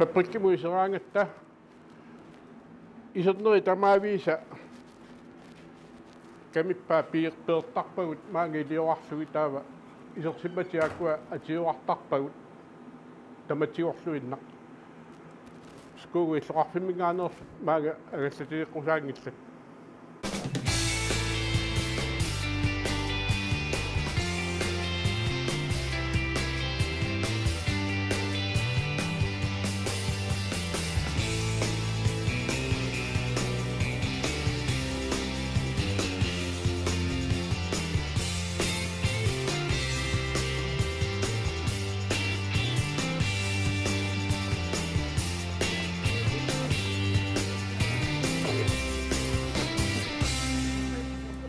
Fabrikkimuiseraangetta iserneri tamaavisa kamippaa piirpeertarpagut maangiliorarlugi taava isersimmatiakua atiuartarpagut tamatiorluinnaq skugu illoqarfimmingaaners maaga agassatiiqqusaangillat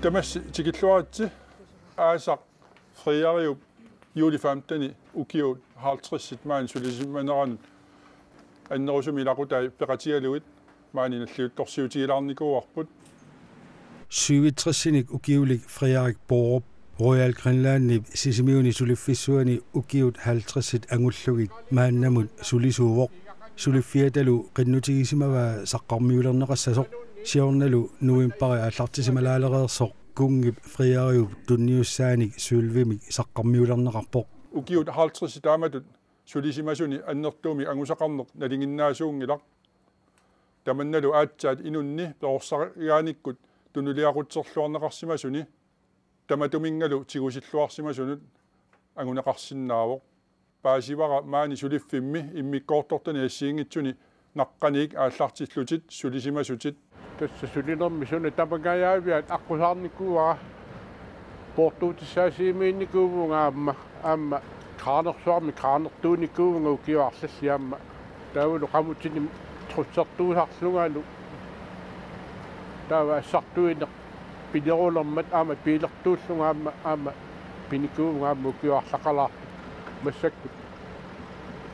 Tamas tikilluaratsi aasaq friariup juli 15 ukiut 50 maan sulisimmaneranut annerusumi ilaqutai peqatialuit maaninalliut torsiutigilaarnikuarput 67 ukiulik friarik Borup Royal Greenlandni sisimiuni sulifissuani ukiut 50 angullugit maannamut sulisuuvoq suliffiatalu qinnutigisimawa saqqarmiulerneqassasoq siornalu nuimpari allartisimalaalerersoq kungip friariup tunniussaanik sulvimik saqqarmiulerneqarpoq ukiut 50 taamatut sulisimasuni annertuumi angusaqarneq nalinginnaasuungilaq tamannalu aatsaat inunni peorsariaanikkut tunuliaqutserluarneqarsimasuni tamatumingalu tigusilluarsimasunut angunaqarsinnaavoq paasivara maani suliffimmi immikkoortortani assiingitsuni naqqaniik aallartillutit sulisimasutit tässä sulinermi suni tapagayaaviat aqusaarnikuuara portuutissaasiimiinnikuuvunga amma kraanersuarmi kraanertuunikuuvunga ukiuarsalliamma taavulu qamutini trutsertuusarlungaalu taava assartuineq pilerulermat aama piilertuullunga amma pinikuuvunga amma ukiuarlaqalaartu massakkut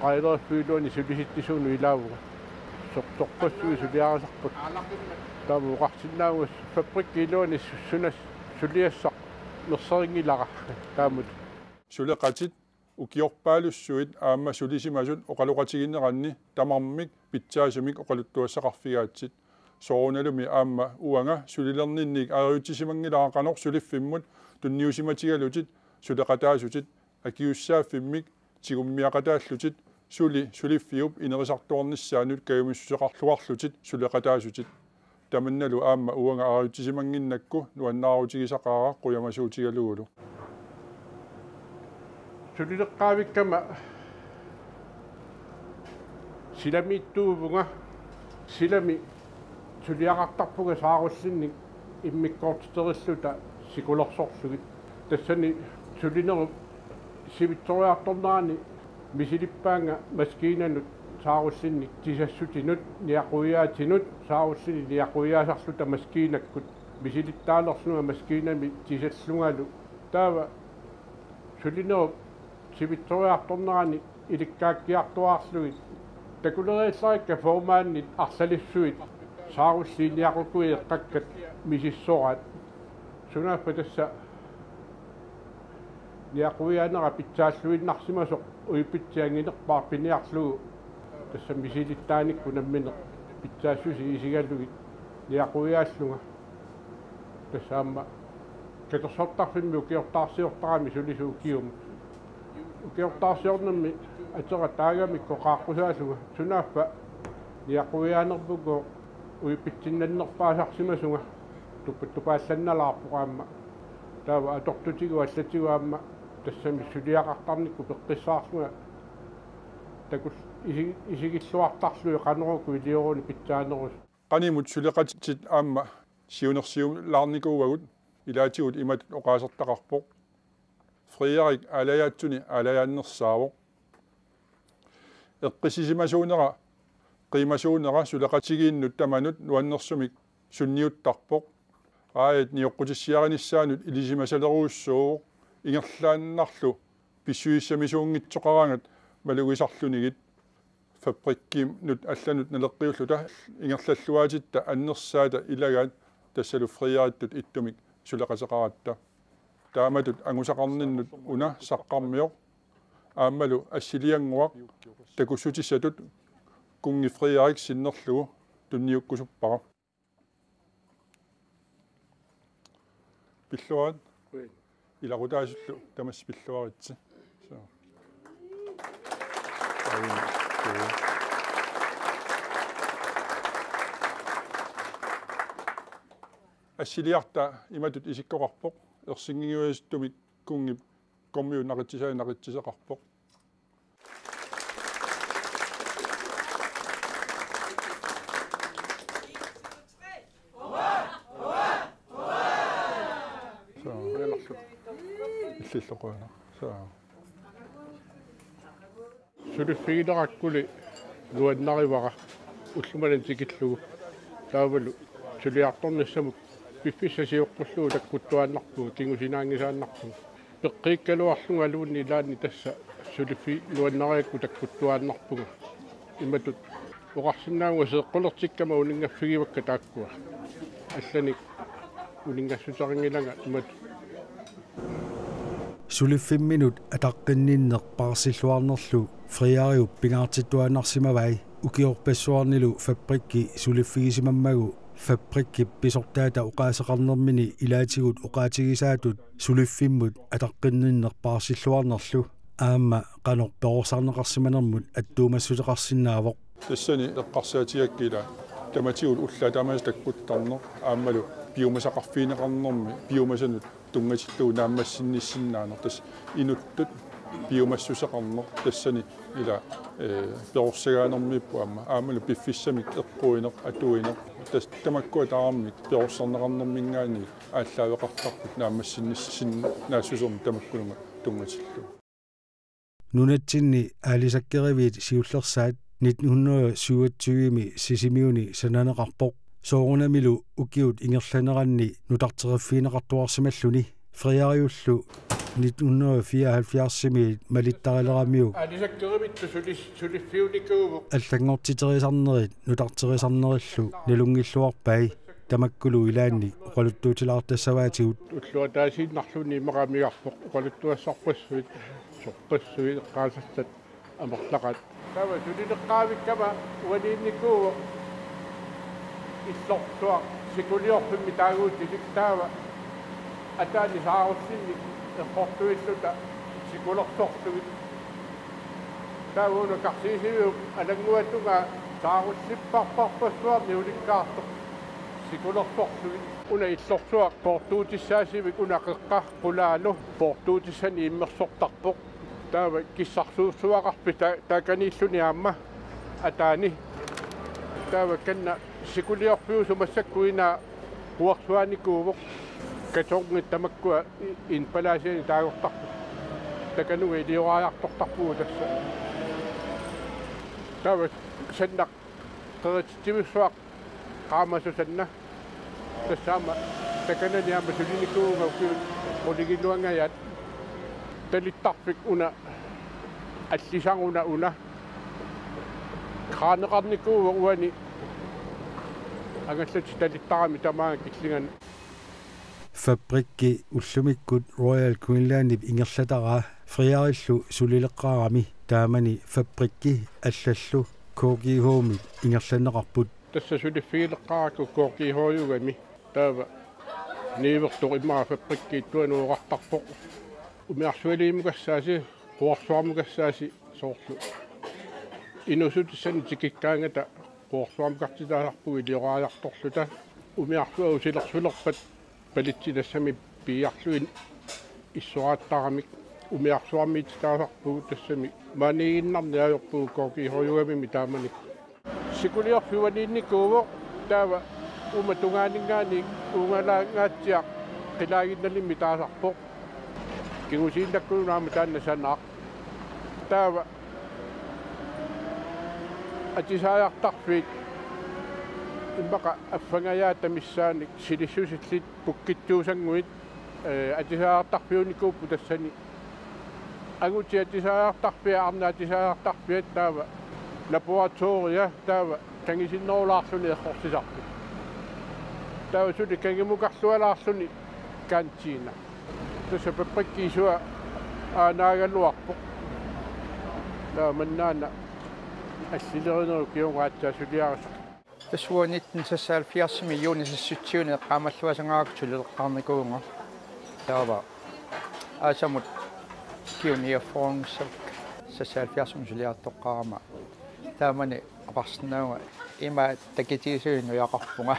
qailerfiuluuni sulisittisunu ilaavuga sortorpassui suliarasarput taamu qarsinnaagus fabrikkiiluuni sunas suliassaq nerseringilara taamut suleqatit ukiorpaalussuit aamma sulisimasut oqaluqatiginneranni tamarmik pitsaasumik oqaluttuassaqarfigaatsit soorunalumi aamma uanga sulilerninnik aariuttisimangilara qanor suliffimmut tunniusimatigalutit suleqataasutit akiussaafimmik tigummiaqataallutit suliffiup inerisartuornissaanut kayumissuqarluarlutit suleqataasutit tamannalu aamma uanga aariuttisimanginnakku nuannaaruutigisaqaara quyamasuutigalugulu sulileqqaavikkama silamiittuuvunga silami suliaqartarpuga saarullinnik immikkoortiterilluta sikulersorlugit tassani sulineru sivittoriartornaani misilippaanga maskiinanut saarullinnik tisassutinut niaquiaatinut saarullinni niaquiaasarluta maskiinakkut misilittaalerlunga maskiinami tisallungalu taava sulineru sivittoriartornaani ilikkaakkiartuaarlugit takuleriillaikka formaannit arsalissuit saarulliiniaqukui eqqakkat misissorat sunaappa tassa niaquiaanera pitsaalluinnarsimasoq uipitsianginerpar piniarlugu tassa misilittaanikku nammineq pitsaassusi isigallugit niaquiaallunga tassa amma katersortarfimmi ukiortaarsiortarami sulisu kiumu ukiortaarsiornermi atera taagamikko qaaqqusaasuga sunaappa niaquiaanerpugo uipitsinnannerpaasarsimasunga tupaallannalarpuqaamma taava atortutigu allatigu aamma tassami suliaqartarnikku peqqissaarluga takul isigilluartarlui qaneruku ilioruni pitsaanerus qanimut suleqatit aamma siunersium laarnikuuvagut ilaatigut imat oqaasertaqarpoq friarik alajaatsuni alajaannersaavoq eqqisisimasuunera qiimasuunera suleqatigiinnut tamanut nuannersumik sunniuttarpoq aayat nioqqutissiarinissaanut ilisimasaleruussuu ingerlaannarlu pissuissamisuungitsoqarangat malugisarlunigit fabrikkim nut allanut naleqqiulluta ingerlalluaatitta annersaata ilagaat tassalu friarittut ittumik suleqaseqaratta taamatut angusaqarninnut una saqqarmioq aammalu assilianguaq takussutissatut kungi Frederik sinnerlugu tunniukkusuppara pilluat ilaqutaasullu tamas pilluaritsi assiliarta imatut isikkoqarpoq ersingiuastumik kungi kommiu naqittiseqarpoq illilloquna saa sulufiileqakkuli luannarivara уллумалан тикиллугу таавалу сулиарторнissamuk пиффиссасиоққуллуу таккуттуааннарпугу кингусинаангисааннарпугу пеққииккалуарлунга алуунни лаанни тасса сулифи луаннариакку таккуттуааннарпугу иматут оқарсиннаангуа сеэққулертиккама унингаффигивакка тааккуа алланик унингассутерингилага имат сулиффимминут атаққинниннеқ парсиллуарнерлу фриариу пингаартиттуааннарсимавай укиорпассуарнилу фабрикки сулиффигисимаммагу фабрикки писортаата уқаасеқарнермини илаатигут уқаатигисаатут сулиффиммут атаққинниннеқ парсиллуарнерлу аама канорпеорсарнеқарсиманермут аттуумассутеқарсинаавоқ тассани эққарсаатиаккила таматигут улла тамаас таккуттарнер ааммалу биомасақарфиинеқарнерми биомасанут тунгатиллуу нааммассинниссиннаанер тас инуттут биомассусеқарнер тассани ила перорсагаанермиппуамма аамалу пиффиссамик эққуинеқ атуинеқ тас тамаккуа таармик перорсарнеқарнермингаани ааллаавеқартарпут нааммассинниссин наассусерми тамаккунума тунгатиллуу нунатсинни аалисаккеривиит сиуллерсаат 1927ми сисимиуни сананеқарпоқ соорунамилу укиут ингерланеранни нутартериффиинеқартуарсималлуни фриариуллу 1974-ми малиттарилерамиу алисаккеривитту сулиффиуникуугу аллангортитерисарнерит нутартерисарнериллу налунгиллуарпай тамаккулу илаанни оқалуттуутилаартассаваатигут уллуатаасииннарлуни имақамигарпоқ оқалуттуассарпассуит сорпассуит эққаасассат амерлақат тава сулинеққаавиккама уалиинникуу иллортуа сикулиорпимми таагуутилик таава атаани сааруссинни эққортуиллута сикулерторсугит таавуна карсисивиу алангуатунга сааруссиппарпарпассуарни уликкаартоқ сикулерторсугит уна иллортуа портуутиссаасивик уна қеққар қулаалу портуутиссани иммерсортарпоқ таава киссарсууссуақарпи тааканиллуни аама атаани таава канна сикулиорпиусу массаккуина хуарсуаникуувоқ каторгит тамаккуа ин палаасиани таагортарпу такануга илиорааяартортарпугу тасса таава саннақ қеритсимиссуақ qaamasusanna тассаама такананиама сулиникууга укиу олигилуангаят талиттарфик уна аллисангуна уна краанеқарникууга уани агаллати талиттарами тамаага киллиган фабрикки уллумиккут Royal Greenland ингерлатара фриариллу сулилеққарами таамани фабрикки аллаллу KGH-ми ингерланеқарпут тасса сулиффиилеққаракку KGH-югами таава нивертор иммаа фабрикки туанууқартарпоқ умиарсуалиимугассааси қуарсуармугассааси соорлу инусутиссани тикиккаангата қуарсуармукартитааларпуги илиорааярторлута умиарсуау силерсулерпат палитсинассами пиарлуин иссуааттарамик умиарсуармиититааларпугу тассами маанигиннарни аёрпугу KGH-югами тааманик сикулиорфиуаниинникууво таава ума тунгаанингааник унгалаангаатсиақ қилаагинналимми таасарпоқ кигусииллаккунунаама тааннасанаа таава атисааяартарфит иммақа аффангаyaata миссааник силиссусиллит пуккиттуусангуит атисааяартарфиуникууппу тассани агути атисааяартарфиа арна атисааяартарфиат таава лаборатория таава кангисинноорлаарлуни эққортисарпу таава сули кангимукарлуалаарлуни кантина тасса паппаккисуа аанагалуарпоқ таа маннаана ассилеринеру киунгаатсаасулиарас тасуанит сассаалфиарсими юунисассутсиуни qaamаллуасангаагу тулеққарникуунга таава асамут киуниафонгсак сассаалфиарсими сулиартоққарама таамани апарснауга има такитисуину яқарпунга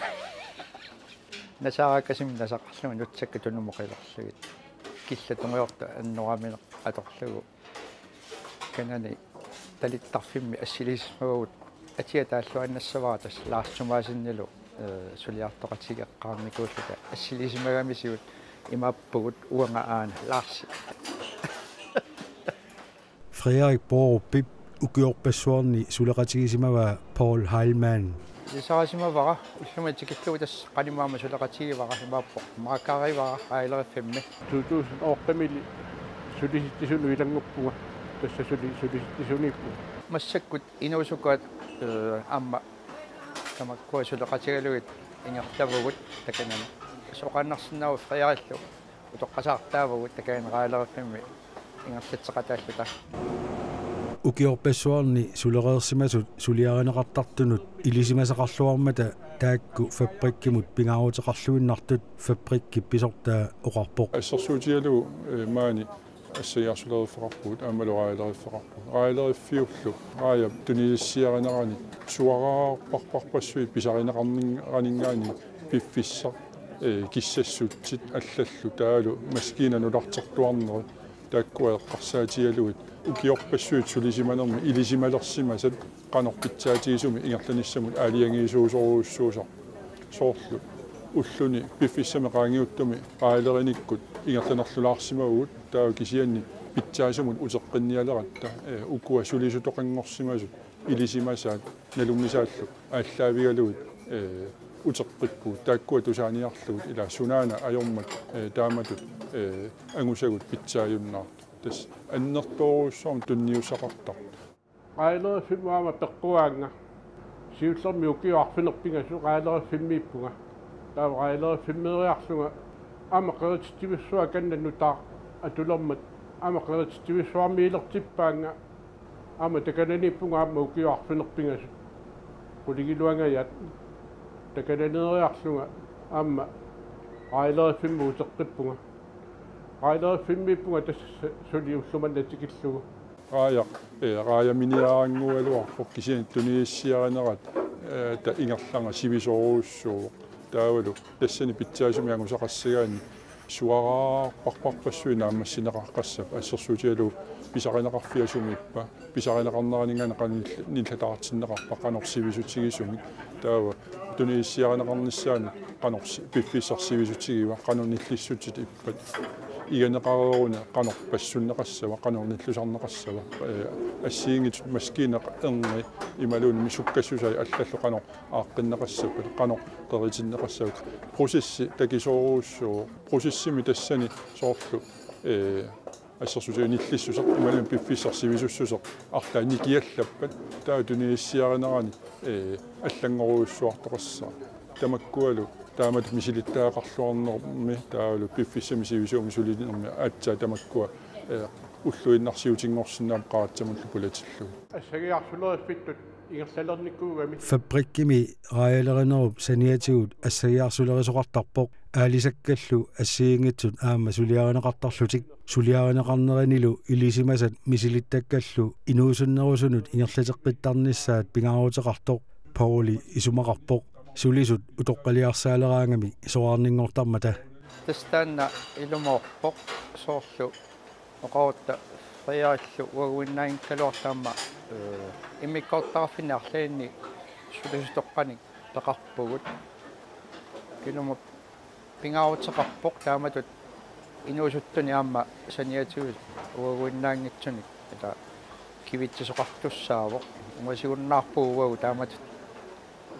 насааракасим насақарлуми нутсакка тунумоқилерлугит киллатунгиорта аннораминеқ аторлугу канани талиттарфимми ассилисмагут атиа тааллуаннассаваатас лаарсумаасиннилу сулиартоқатигеққарникууллута ассилисмагамисиут имаппугут уангаана лаарси Frederik Borup Bip ukiorpassuarni suleqatigisimaga Paul Heilmann исаасимавара уллуматикиллуутас qaнимаама сулеқатигивара имааппо маакааривара аилериффимми 2000 оортамили сулиситтисуну илангуппуга тасса сулиситтисуникку массаккут инуусуккаат аама тамаккуа сулеқатигалугит ингертавугут таканани соқаннарсинау фриариллу утоққасаартаавагут такаанераалериффимми ингертатсеқатааллута ukiorpassuarni sulereersimasut suliarinеқартартунут илисимасақарлуармата таакку фабриkkimut пингаарутеқарлуиннартут фабрикки писортаа оқарпоқ ассерсуутиалу маани ассаяарсулериффеқарпут аамалураалериффеқарпут раалериффиуллу раая тунилиссиаринерани суараарпарпарпассуи писаринеқарнингаани пиффисса киссассутсит аллаллу таалу маскинанулартертуарнери тааккуаэққарсаатиалуит укиорпассуит сулисиманерми илисималерсимасат канорпитсаатигисуми ингерланиссамут аалиангиисуусоруussуусар соорлу уллуни пиффиссами qaangiuttumi qaaleриниккут ингерланерлулаарсимагут таа кисианни питсаасумут утеққинниалератта укуа сулисутоқангорсимасут илисимасаат налунгисааллу ааллаавигалуит утеққиппу тааккуа тусааниарлугут ила сунаана ajormat тааматут ангусагут питсааюннаар тас аннерторуссуум тунниусақартар qaaleeriffimaama peqquaanga siullermi ukiuarfinerpingasu qaaleeriffimmippunga taa qaaleeriffimmeeriarsuga amaqeritittivissua kannannutaa atulermat amaqeritittivissuarmiilertippaanga ama takananippunga amma ukiuarfinerpingasu quligiluangayat takananeriarsuga amma qaaleeriffimu uteqqippunga qaaleeriffimmiippunga tassa suliullumannatikillugu raaya miniarangualuarpoq kisian tuniissiarinerat ta ingerlanga sivisoruussuu taavalu tassani pitsaasumi angusaqassagaani suaraarparparpassui naammassineqaqqassap assersuutialu pisarineqarfiasumippa pisarineqarneraningaana qanillataartinneqarpa qanorsivisutigisumi taava tuniissiarineqarnissaani qanorsi piffissarsivisutigiva qanornillissutit ippat иганеқареруна канорпассуннеқассава канорниллусарнеқассава ассиингит маскинеқ эрни ималуни мисуккассусай аллаллу канор ааққиннеқассаппат канор теритиннеқассавак процесси такисоруussуу процессими тассани соорлу ассерсусуи ниллиссусеқ ималуни пиффиссарсивисуссусеқ арлаани киаллаппат таа тунилиссиаринерани аллангоруussуартоқассаа тамаккуалу таамат мисилиттаақарлуарнерми таалу пиффиссами сивисуumi сулинерми аатсаа тамаккуа уллуиннарсиутингорсинаам qaatsamullu pulatillu ассагиарсулериффиттут ингерлалерниккуугами фабриккими раалеринеруп саниатигут ассагиарсулерисоқартарпоқ аалисаккаллу ассиингитсут аама сулиаринеқартарлутик сулиаринеқарнеринилу илисимасат мисилиттаккаллу инуусуннерусунут ингерлатеққиттарниссаат пингаарутеқартоқ паули исумақарпоқ суlisut utoqqaliarsaaleраангами soarninngortarmata тастанна илумоорпоқ соорлу оqautta фриааллу уагуиннаин калуартаама иммиккортараффиннаарлаанни сулисутоққаник тақарпугут кинума пингаарутеқарпоқ тааматут инуусуттуни аама саниатигут уагуиннаангитсуник ата кивитсисоқартуссаавоқ умасигуннаарпуугу тааматут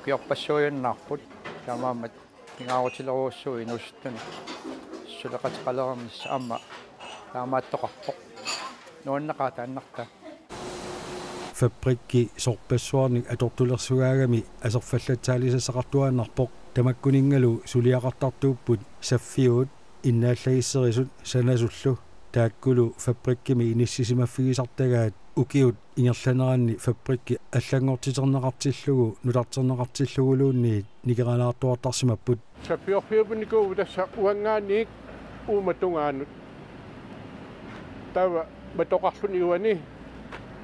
киорпассуйаннаарпут таамаамат пингаарутилеруussuu инуссуттуни сулеқатеқалернис аама таамааттоқарпоқ нуаннеқаа тааннарта фабрикки сорпассуарник атортулерсугаагами асерфаллатсаалисассақартуааннарпоқ тамаккунингалу сулиақартартууппут саффиут иннааллагиссерисут санасуллу тааккулу фабриккими иниссисимаффигисартагаат ukiut ingerlaneranni fabrikki allangortiterneqartilllugu nularterneqartilluguluunni nikeralaartuartarsimapput safiorfiupunniku tassa uangaanniik uumatungaanut tawa matoqarluniuani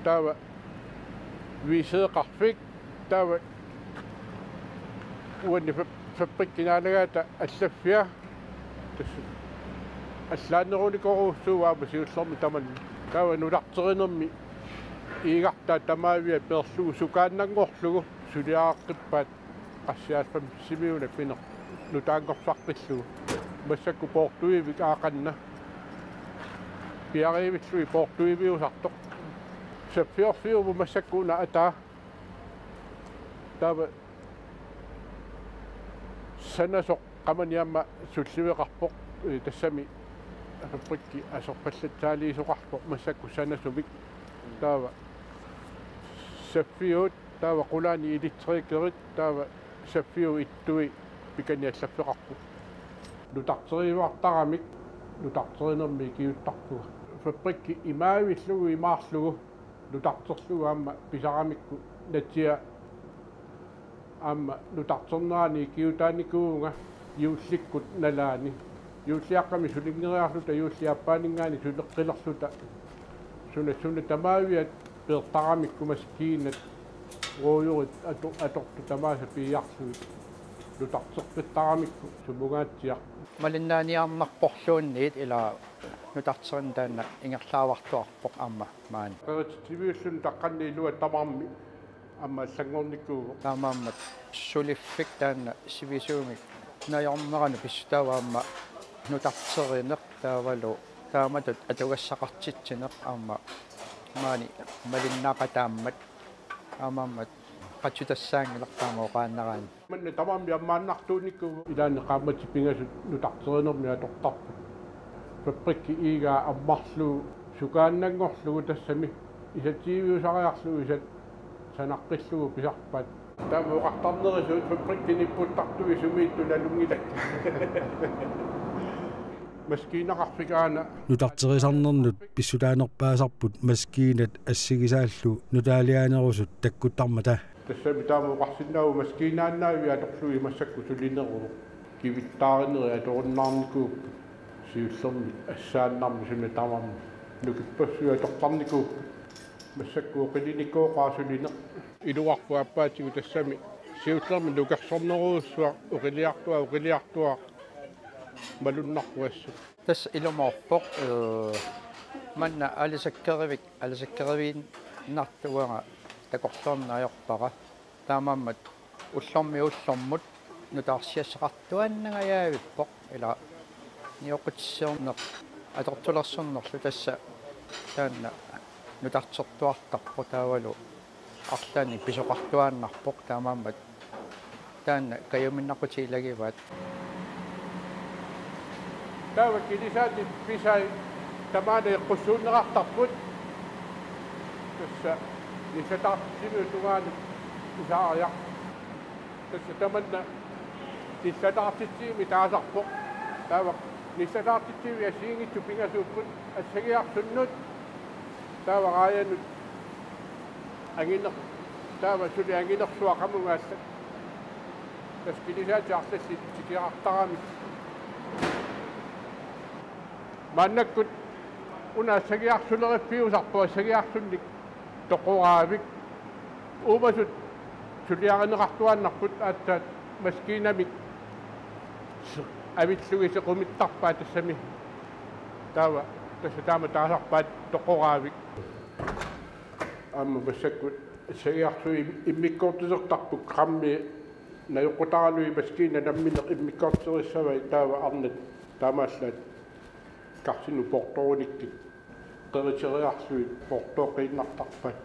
tawa viiseeqarfik tawa uanni fabrikkinaalagaata allaffiа allaanerunikoruussuuvaama siullermi tamanni tawa nularterinermi iigartaa tamaavia perlugu sukaannangorlugu suliaaqippaat qassiaaffam simiuna piner nutaangorsaqqillugu massakku portuivik aaqanna piariivillui portuiviusartoq saffiorfiumu massakkuuna ataa tawa sanasoq qamaniamma sulliveqarpoq tassami fabrikki asorpallattaaliisoqarpoq massakku sanasumik tawa saffiut tawa qulaani ilitserikerit tawa saffiu ittui pikaniallaffiqarpu nutarteriuartaramik nutarterinermi kiuttarpuga fabrikki imaavillugu imaarlugu nutarterlugu aamma pisaramikku natia aamma nutarternerani kiutaannikuunga yuullikkut nalaani yuulliaqqami sulingeriarluta yuulliappaaninggaani suleqqilerluta suna tamaaviat peertaramikku maskiinat ruujurit atortu tamaasa piiarluit nutarterpittaramikku sumugaatiaq малиннааниарнарпорлуунниит ила нутартерин таана ингерлаавартуарпоқ аама маани qerittiviullun taqqanniilua tamarmi amma allangornikkuugu таамааммат сулиффик таана сивисуумик наярнерану писсутааваама нутартеринеқ таавалу тааматут атугассақартитсинеқ аама маани малиннаақатааммат аамааммат qatutassaangilaqtaama oqaannaraani manne tamarmi ammaannartuunikkuugu ilaani qaamati pingasut nutarterinermi atortarpu fabrikki iigaa ammarluu sukaannangorlugu tassami isatiiviusariarlugu isat sanaqqillugu pisarpaat taama oqartarnerisuut fabrikki nippuuttartugi sumiittu nalungilak maskiinaqarfikaana nutarterisarnernut pissutaanerpaasarput maskiinat assigisaallu nutaaliaanerusut takkuttarmata tassami taama oqarsinnaagu maskiinaannaavi atorlugi massakku sulinerugu kivittaarineri atorunnaarnikuup siullermi assaannarmi sunna tamarmi nukippassui atortarnikuup massakku oqilinikooqaasuliner iluarpuappaatigu tassami siullermi nukersorneruussua oqiliartua malunnerpuassu тас илумаорпоқ манна алисаккеривин нартуага такорлуарнаajorpara таамааммат уллормут нутаарсиассақартуаннагаяавиппоқ ила ниоқутсиорнеқ атортулерсорнерлу тасса таанна нутартертуартарпо таавалу арлаани писоқартуааннарпоқ таамааммат таанна каюминнақутиилагиваат tawa kilisaati pisai tamaana iqqussuunneqartarput tassa lisataartisimuutugaani isaariaq tassa tamanna lissataartitsiimi taasarpoq tawa lissataartitsiimi asiingitsu pingasuupput assagiarsunnut tawa qaayanut anginer tawa suli anginersuaqamugaassa tas kilisaati arlassi tikiartarami mannakkut una sagiarsuleriffiusarpua sagiarsunnik toqoraavik uumasut suliarineqartuannarput aattaat maskiinamik avillugi sequmittarpaa tassami taava tassa taama taasarpaat toqoraavik aamma massakkut sagiarsui immikkortisertarpuk qammi najuqqutaralugi maskiina nammineq immikkortiserissavai taava arnat taamaallaat karsinu portorunikki qeriteriarluit portoqiinnartarpat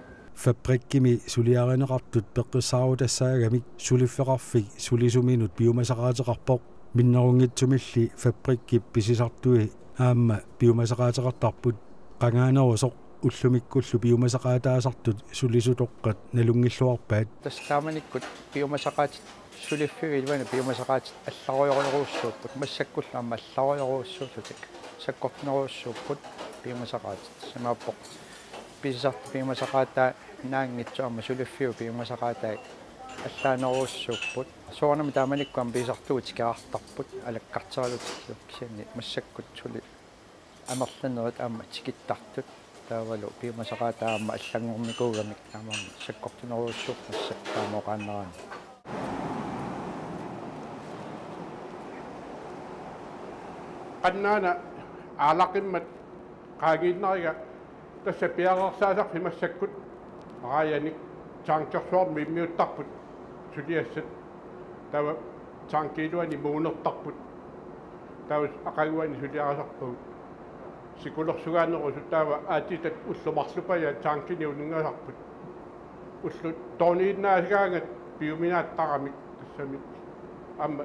fabrikkimi suliarineqartut peqqissaarutassaagami suliffeqarfik sulisuminut biomasaqaateqarpoq minnerungitsumilli fabrikki pisisartui aamma biomasaqaateqartarput qangaanerusoq ullumikkullu biomasaqaataasartut sulisutoqqat nalungilluarpaat тастааманиккут пиумасақаат сулиффивилвана пиумасақаат алларуйоруйоруссууппут массаккулла амма алларуйоруссуутутик саккорнеруссууппут пиумасақаат самааппоқ писарт пимасақаатаа наангитсу амма сулиффиу пимасақаатаа аллаанеруссууппут соорнами тааманиккуам писартуут тикаартарпут алаккартералутиллу кисианни массаккут сули амерланерит аама тикиттартут таавалу пимасақаатаа аама аллангормикуугамик таамаами саккортунеруссууп массак таамоқааннерани qannaana aalaqimmat qaagiinnaрига тасса пиарерсаасар химассаккут ааяник таанкерсуарми иммиуттарпут сулиассат тава таанкилуани муунертарпут тава акагуани сулиарасарпуг сикулерсугаанерусу тава аатитат уллумарлупая таанкини унингаасарпут уллу тонииннаасгаангат пиуминааттарамик тассами амма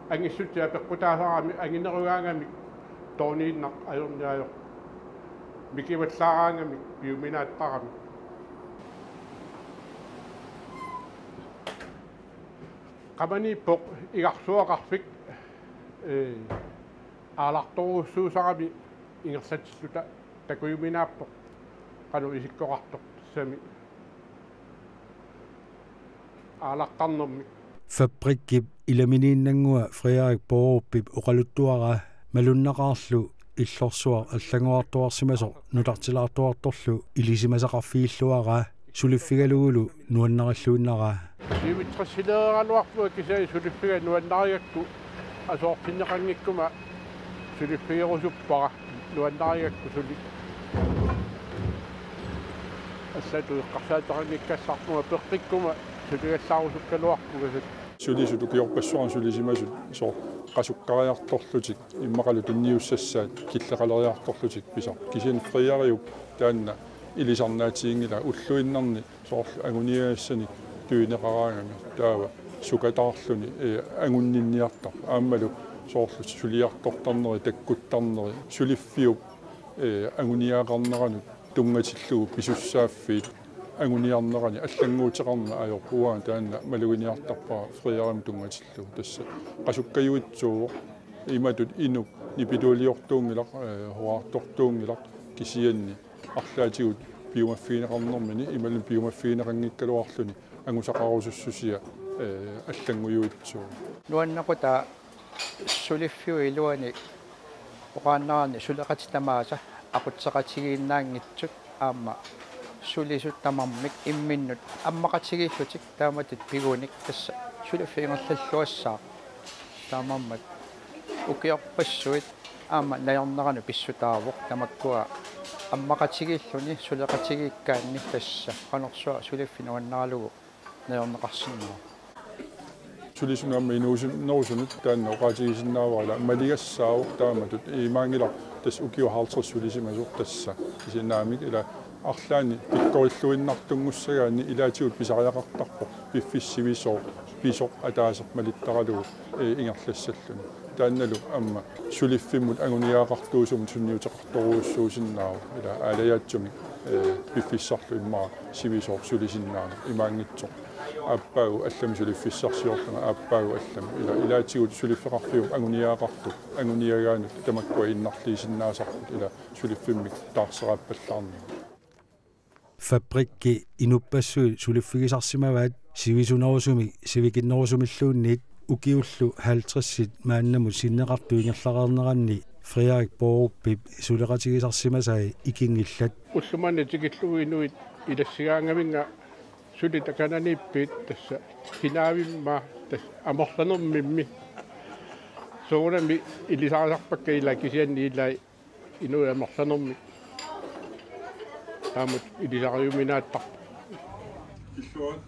ангиссутиа пеккутаасарами ангинеругаангами тонииннақ ajorniajo mikivallaraangami piuminaattarami qamani poq igarsuaqarfik aalartoruussuusarami ingersatilluta takuiminaappoq qanu isikkoqartoq tassami aalartarnermi fabrikkip ilaminiinnangua Frederik Borup oqaluttuara malunnaqaarlu иллорсуар аллагуартуарсимасо нулартилаарторторлу илисимасақарфииллуара сулиффигалугулу нуаннариллуиннара сивитрассилеералуарпуа кисаи сулиффига нуаннариакку асоортиннеқангиккума сулиффиерусуппара нуаннариакку сули ассату эққарсаатарангиккассарпума перқиккума сулигаллаарусуккалуарпугасат сулисуту киорпассуаран сулисимасут соо qasukkaриарторлутик иммақалу тунниуссассаат киллеқалериарторлутик писар кисин фриариуп таанна илисарнаатиингила уллуиннарни соорлу агуниаассани туинеқараангами таава сукатаарлуни агуннинниартар ааммалу соорлу сулиартортарнери таккуттарнери сулиффиуп агуниаақарнерану тунгатиллугу писуссааффиит агуниарнерани аллангуутеқарна аёрпуаа таанна малугиниартарпара фриарам тунгатиллу тасса qasukkajuitsuuq imatut inu nipituuliortuungilaq hoartortuungilaq kisianni арлаатигут пиумаффинеқарнэрмини ималун пиумаффинеқангиккалуарлуни ангусақарусуссусия аллангуjuitsuuq нуаннақута сулиффиу илуани оқааннаарни сулеқатитамааса ақутсеқатигииннаангитсут аама сулисут тамармик имминнут аммақатигииллутик тааматит пигуник тасса сулиффингерллуассаа таамаммат укиорпассуит аама наярнерану писсутаавоқ тамаккуа аммақатигииллуни сулеқатигииккаанни тасса қанерсуа сулиффинуаннаалугу наярнеқарсиннаа сулисунгаама инуусунерусунут таанна оқаатигисиннааварала малигассаавоқ тааматут имаангилар тас укиухаалтерс сулисимасуқ тасса кисинаамик ила арлаани пиккориллуиннартунгуссагаани илаатигут писариақартарпо пиффиссивисоо писоқ атаасеқ малиттаралугу ингерлассаллуни таанналу амма сулиффиммут агуниаақартуусумут сунниутеқарторуuссуусиннаава ила аалаяатсумик пиффиссарлу иммаа сивисоо сулисиннаана имаангитсоқ аппаагу аллами сулиффиссарсиорлунга аппаагу аллами ила илаатигут сулиффеқарфиум агуниаақарту агуниагаанут тамаккуа иннарлиисиннаасарпут ила сулиффиммик таарсерааппаллаарни fabrikki inuppassui suliffigisarsimavaat sivisunerusumi sivikinnerusumilluunniit ukiullu 50-sit maannamu sinneqartuingerlaqarneranni Frederik Borup suleqatigisarsimasai ikingillat уллумани тикиллугинуит илассигаангаminga сулитакананиппит тасса хинаавимма тас аморланермимми соорами илисаасарпакка ила кисианни илай инуи аморланерми таамут илисариуминааттар иллуат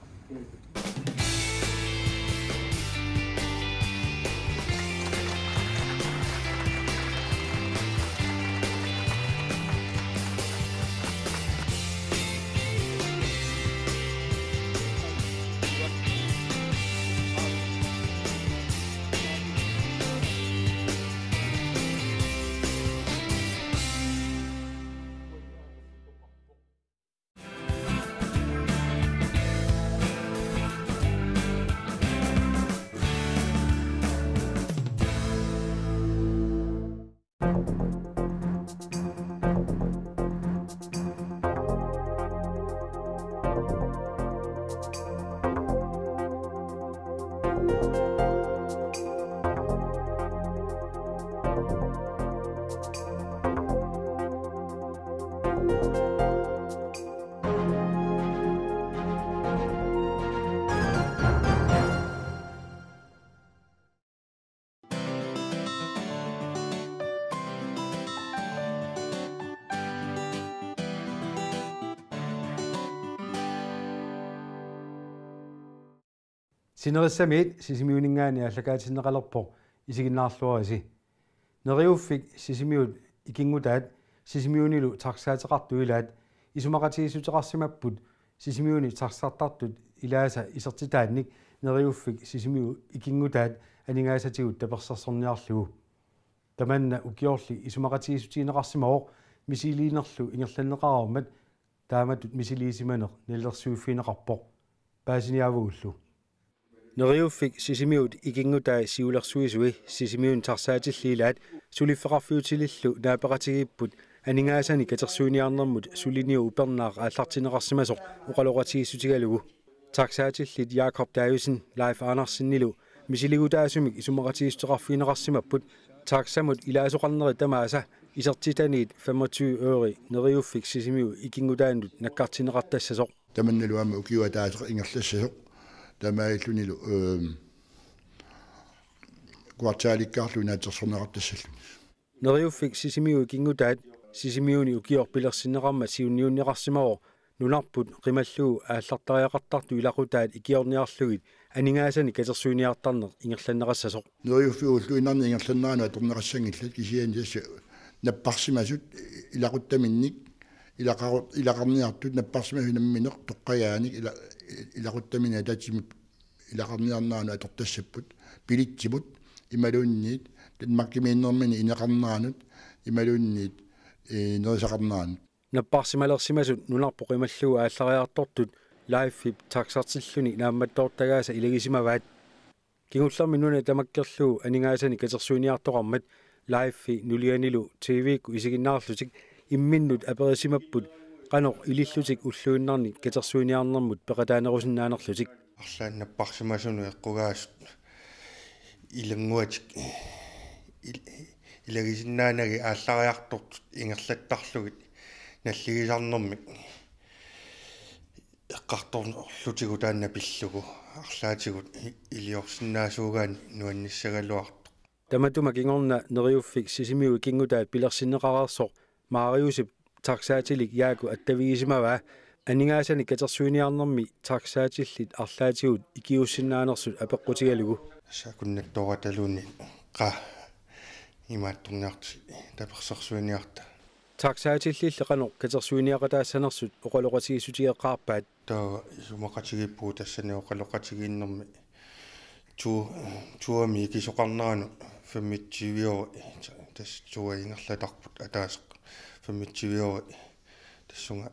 Sinerissamiit sisimiuningaani allakaatinneqalerpoq isiginnaarluarisi. Neriuffik sisimiut ikingutaat sisimiunilu tarsaateqartuilaat isumaqatigissuteqarsimapput sisimiuni tarsartartut ilaasa isertitaannik neriuffik sisimiu ikingutaat aningaasatigut tapersarsorniarlugu. Tamanna ukiorli isumaqatigisutiineqarsimaoq misiliinerlu ingerlanneqararmat taamatut misiliisimaneq nillersuuffineqarpoq paasiniavugullu. Neriuffik sisimiut ikingutaa siulersuisui sisimiun tarsaatilliilaat suliffeqarfiutilillu naapaqatigipput aningaasani katersuuniarnermut suliniu upernaaq aallartineqarsimasoq uqaloqatigisutigalugu. Tarsaatillit Jakob Davidsen Leif Andersennilu misiliguutaasumik isumaqatigistuqarfiineqarsimapput taksamut ilaasoqarneri tamaasa isertitaniit 25 euri neriuffik sisimiu ikingutaannut nakkartineqartassasoq. Tamannaluama ukiuataaseq ingerlassasoq tamaillunilu kvartaalikkaarlu naatersorneqartassallu. Neriuffik sisimiu ikingutaat sisimiuni ukiorpilersinneqarma siunniunniqarsimaoq nunarput qimallugu aallartariaqartartu ilaqutaat ikiorniarlugit aningaasani katersuuniartarneq ingerlanneqassasoq. Neriuffiullu inarni ingerlannaanu atorneqassangillat kisianiassa napparsimasut ilaquttaminnik ilaqarniartut napparsimasu nammineq toqqagaanik ilaquttamina tatimut ilaqarniarnaanu atortassapput pilitsimut imaluunniit tanmakkimiinnermini ineqarnaanut imaluunniit nerisaqarnaanut. Napparsimalersimasut nunarpoq imallugu aallariartortut laiffip taksartilluni naammattoortagaasa ilagisimavaat. Kingullermi nuna tamakkerlugu aningaasani katersuuniartoqarmat laiffi nulianilu TV-ku isiginnaarlutik imminnut aperisimapput qanoq ilillutik ulluinnarni katersuuniarnermut peqataanerusinnaanerlutik. Arlaan napparsimasunu eqqugaasut ilanguatik ilagisinnaanagi aallariartortut ingerlattarlugit наллигисарнэрмик эққарторлутигу таанна пиллугу арлаатигут илиорсинаасуугаан нуанниссагалуарто таматума кингорна нериуффик сисимиу кингутаат пилерсиннеқараарсоқ маариусип таксаатилик яаку аттавигисимаваа анигаасани катерсуиниарнэрми таксаатиллит арлаатигут икиуссиннаанерсут апеққутигалугу сакуннаттораталуунни қа имаатторниарти таперсерсуиниарта таксаатиллилле қано катерсуиниақатаассанерсут оқалоқатигиссутиеққарпаат таа сумақатигиппуу тассани оқалоқатигииннэрми туами кисоқарнаану фаммитсивиори тас туа ингерлатарпут атаасеқ фаммитсивиори тассунга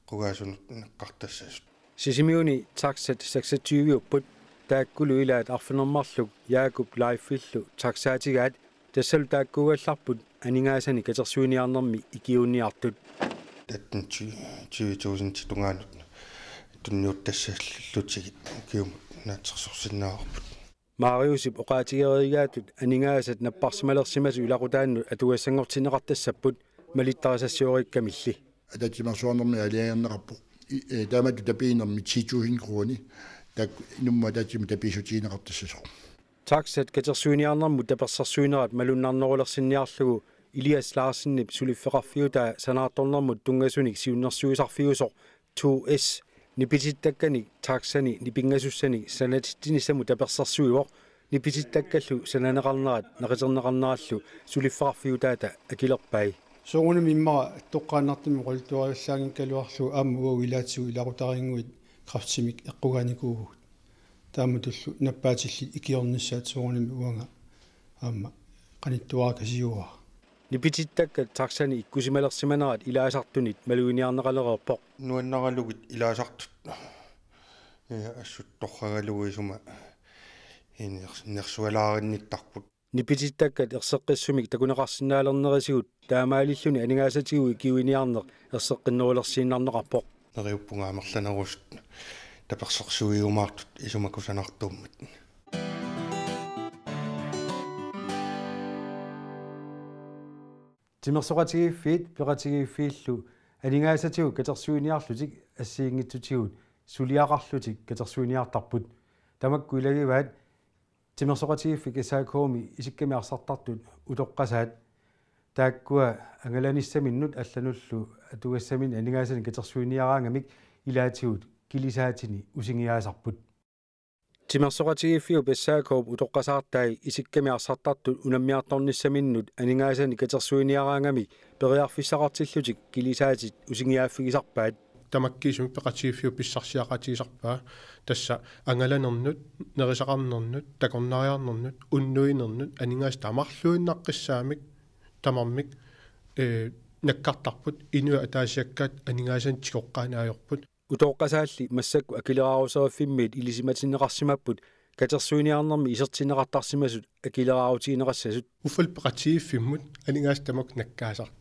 қугаасунут неққартассасут сисимиуни таксат 26-ппут тааккулу илаат арфинермарлук Jakob Leifillu таксаатигаат тассалу тааккугалларпут анигаасани катерсуиниарнэрми икиунниартут таттинчи 20000 тунгаанут тунниуттассаллутигит киум наатсерсорсиннаарпут Mariusip oqaatigeerigaatut aningaasat napparsimalersimasu ilaqutaannut atuassangortineqartassapпут malittarasassioriikkamilli ататимарсуарнэрми алиаернеқарпо таамату тапиинерми 10000 крони так нумма татим таписутиинеқартассасо таксат катерсуиниарнэрмут таперсарсуинерат малуннарнерулерсинниарлугу Elias Larsenip sulifferarfiutaa sanaartornermut tungassunik siunnersuisarfiusoq 2S nipitittakkani taksani nipingasussani sanatittinissamu tapersarsuivoq nipitittakkallu sananeqarnerat neqiterneqarnerallu sulifferarfiutaata akilerpai sooruni mimmara toqqaannartimi qoltuariallaangin kaluarlu aammugu ilaatsugu ilaqutaringuit kraftsimik eqqugaanikuugut taamutullu nappaatillit ikiornissaat soorunimi uanga aamma qanittuarakasiuaa nipitittakkat taksani ikkusimalersimanerat ilaasartunit maluiniarneqalererpoq нуаннаралугит илаасартут ассутторрагалугисума инерсуалааринниттарпут nipitittakkat erseqqissumik takuneqarsinnaалернерисигут таамаалиллуни анигаасатигу икиуиниарнеқ ерсеққиннерулерсииннарнеқарпоқ нериуппунгаамерланерусут таперсерсуиумаартут исумакусанартууммат тимерсоқатигиффиит пеқатигиффииллу анигаасатигу катерсуиниарлутик ассиингитсутигут сулиақарлутик катерсуиниартарпут тамакку илагиваат тимерсоқатигиффик исаакооми исикками арсартартут утоққасаат тааккуа ангаланиссаминнут аллануллу атугассамин анигаасани катерсуиниараангамик илаатигут килисаатини усингиаасарпут Timersoqatigiiffiu pessaakoob utoqqasaartai isikkamiarsartartut unammiartornissaminnut aningaasani katersuiniaraangami periarfissaqartillutik kilisaatit usingiaaffigisarpaat tamakkiisumi peqatigiiffiu pissarsiaqatigisarpaa tassa angalanernnut nerisaqarnernnut takornariarnernnut unnuinernnut aningaas tamarluinnaqqissaamik tamarmik nakkartarput inua ataasiakkaat aningaasani tikoqqaanaajorput utoqqasaalli massakku akileraaruseriffimmiit ilisimatinneqarsimapput katersuiniarnermi isertinneqartarsimasut akileraarutiineqassasut uffal peqatigiiffimmut aningaas tamak nakkaasart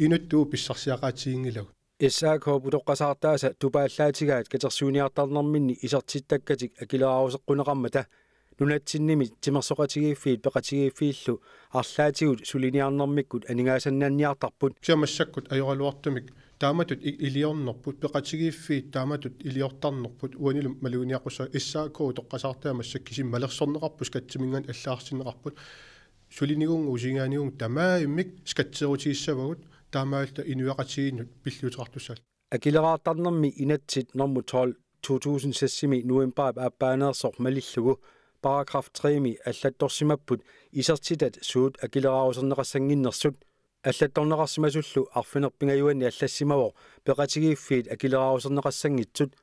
inuttuu pissarsiaqatigingilagu issaakhoob utoqqasaartaasa tupaallaatigaat katersuiniartarnerminni isertittakkatik akileraarusеққунеқармата nunatsinnimi timersoqatigiiffiit peqatigiiffiillu arlaatigut suliniarnermikkut aningaasannanniartarput siamassakкут ajоралуартумик тааmatut илиорнерпут пеқатигииффиит тааmatut илиортарнерпут уанилум малуниақуса иссаакуу тоққасаартаамассак кисим малерсорнеқарпус катсиминган аллаарсинеқарпут сулинигунгу усингааниунгу тамаиммик скатсерутииссавагут таамаалта инуяқатигиннут пиллуутеқартуссаал акилераартарнерми инатсит норму 12 2006-ми нуембаап ааппаанеерсор малиллугу paragraf 3-ми аллатторсимаппут исертитат суут акилераусернеқассангиннерсут аллатторнеқарсимасуллу арфинерпингаюанни аллассимавоо пеқатигииффиит акилераусернеқассангитсут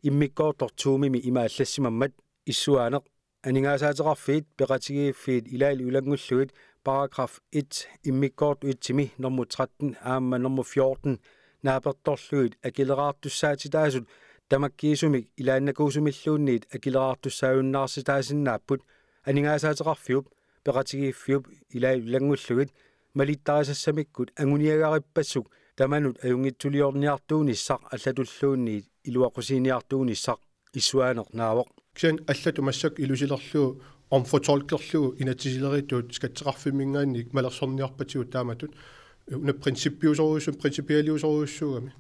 иммиккоортор туумими има аллассимаммат иссуаанеқ анигаасаатерарфиит пеқатигииффиит илаали улангуллугит paragraf 1 иммиккоорт уитсими норму 13 аама норму 14 нааперторлугит акилераартуссаатитаасут tamakkiisumik ilaannakuusumilluunniit akileraartussaajunnaarситаасиннааппут анигаасаатерарфиуп пеқатигииффиуп илаи улангуллугит малиттаасассамиккут агуниагариппассук таманут аюнгитсулиорниартуунissaq аллатуллуунниит илуақусиниартуунissaq иссуаанернаавоқ кисан аллату массак илусилерлуу ормфотолкерлуу инатсисилеритуут скатсеқарфиммингаанник малерсорниарпатигут тааматут уна принципиусоруусугами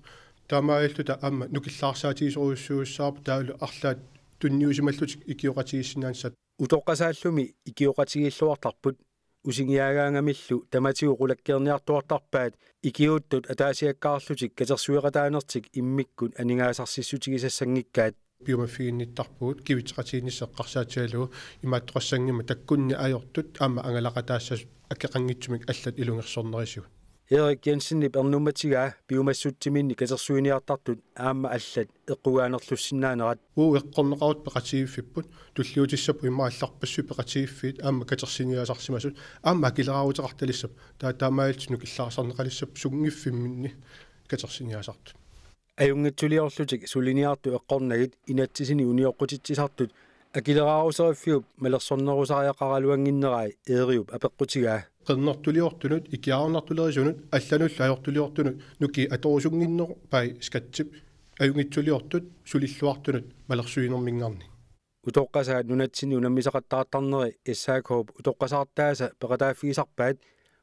таамааллута аама нукиллаарсаатигисоруссууссаарп таалу арлаат тунниусималлутик икиоқатигиссинаансат утоққасааллуми икиоқатигиллуартарпут усингиагаангамиллу таматигу қулаккерниартуартарпаат икиуттут атаасиаккаарлутик катерсуиқатаанертик иммиккут анигаасарсиссутигисассангиккаат биомафигинниттарпугут кивитеқатигинниссеққарсаатиалугу имааттоқассангима таккунни аёртут аама ангалақатаассас акеқангитсумик аллат илунгерсорнерисугут Erik Jensen пернуматигаа биумассутсиминни катерсуиниартартут аама аллат эққугааnerlussinaanerat эққорнеқарут пеқатигиффиппут туллиутиссапу имаалларпассу пеқатигиффиит аама катерсиниасарсимасут аама килераарутеқарталиссап таамаалтинук иллаарсарнеқалиссап сугнгиффимминни катерсиниасартут аюнгитсулиорлутик сулиниарту эққорнагит инатсисини униоққутитсисартут акилераарусериффиуп малерсорнерусариақаралуангиннерай eerиуп апеққутигаа qernartuliortunut ikiaarnartulerisunut allanulla ajortuliortunut nuki atorusungиннер пай скатсип аюнгитсулиортут сулиллуартунут малерсуинермингарни утоққасаат нунатсини унаммисақаттаартарнери иссаакооп утоққасаартааса пеқатааффигисарпаат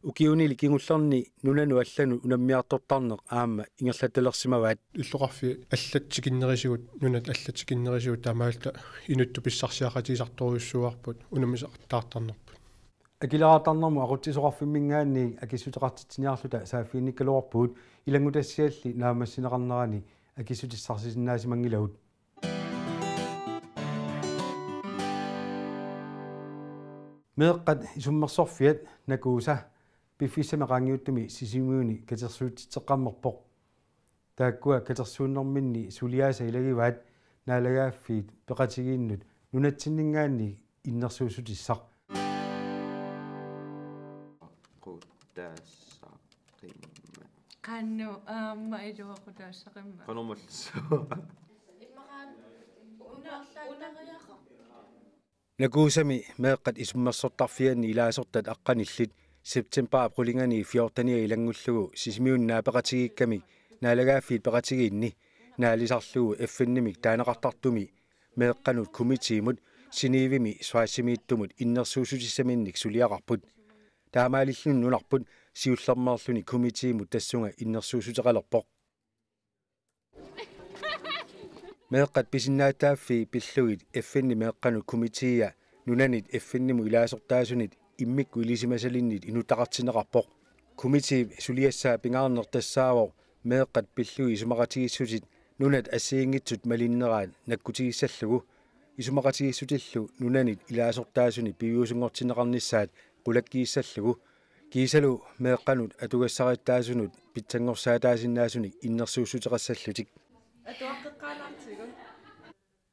укиунили кингуллерни нунану аллану унаммиартортарнеқ аама ингерлатталерсимаваат иллоқарфи аллатсикиннерисигут нунат аллатсикиннерисигут таамаалта инутту писсарсиақатисарторуссуарпут унаммисақаттаартарнерпут акилераартарнэрму aquttisoqarfimmingaanni акиссутеқартитсиниарлута сааффиинниккалуарпуут илангутассиалли наамассинеқарнерани акиссутиссарсисиннаасимангилагут меэққат исуммерсорфиат накууса пиффиссамеқаангиуттуми сисимууни катерсуутитсеққаммерпоқ тааккуа катерсууннэрминни сулиааса илагиваат наалагааффиит пеқатигииннут нунатсиннингаанни иннерсуусутиссақ Kannu aamma iluaqutaassaqimma qanormallussua imaqaan unarlaqa nakuusami meeqqat isummersortarfianni ilaasortat aqqanillit september qulingani 14 ilangullugu sisimiunnaa peqatigiikkami naalagaaffiit peqatigiinni naalisarlugu effennimik taaneqartartumi meeqqanut kumitiimut siniivimi swaasimiittumut innersuusutissaminnik suliaqarput taamaalillun nunarput siullermerluni kumitiimut tassunga innersuusuteqalerpoq meeqqat pisinnaataaffi pillugit effenni meeqqanut kumitiia nunanit effennimu ilaasortaasunit immikku ilisimasalinnit inutaqartineqarpoq kumiti suliassaa pingaarnertassaavo meeqqat pillugi sumaqatigissutit nunat assiingitsut malinneraat nakkutigissаллугу isumaqatigissutillu nunanit ilaasortaasuni piuusungortineqarnissaat qulakkiissallугу kiisalu meeqqanut atugassarittaasunut pitsangorsaataasinnaasunit innersuussuteqassаллутик атуаққеққаалаартигу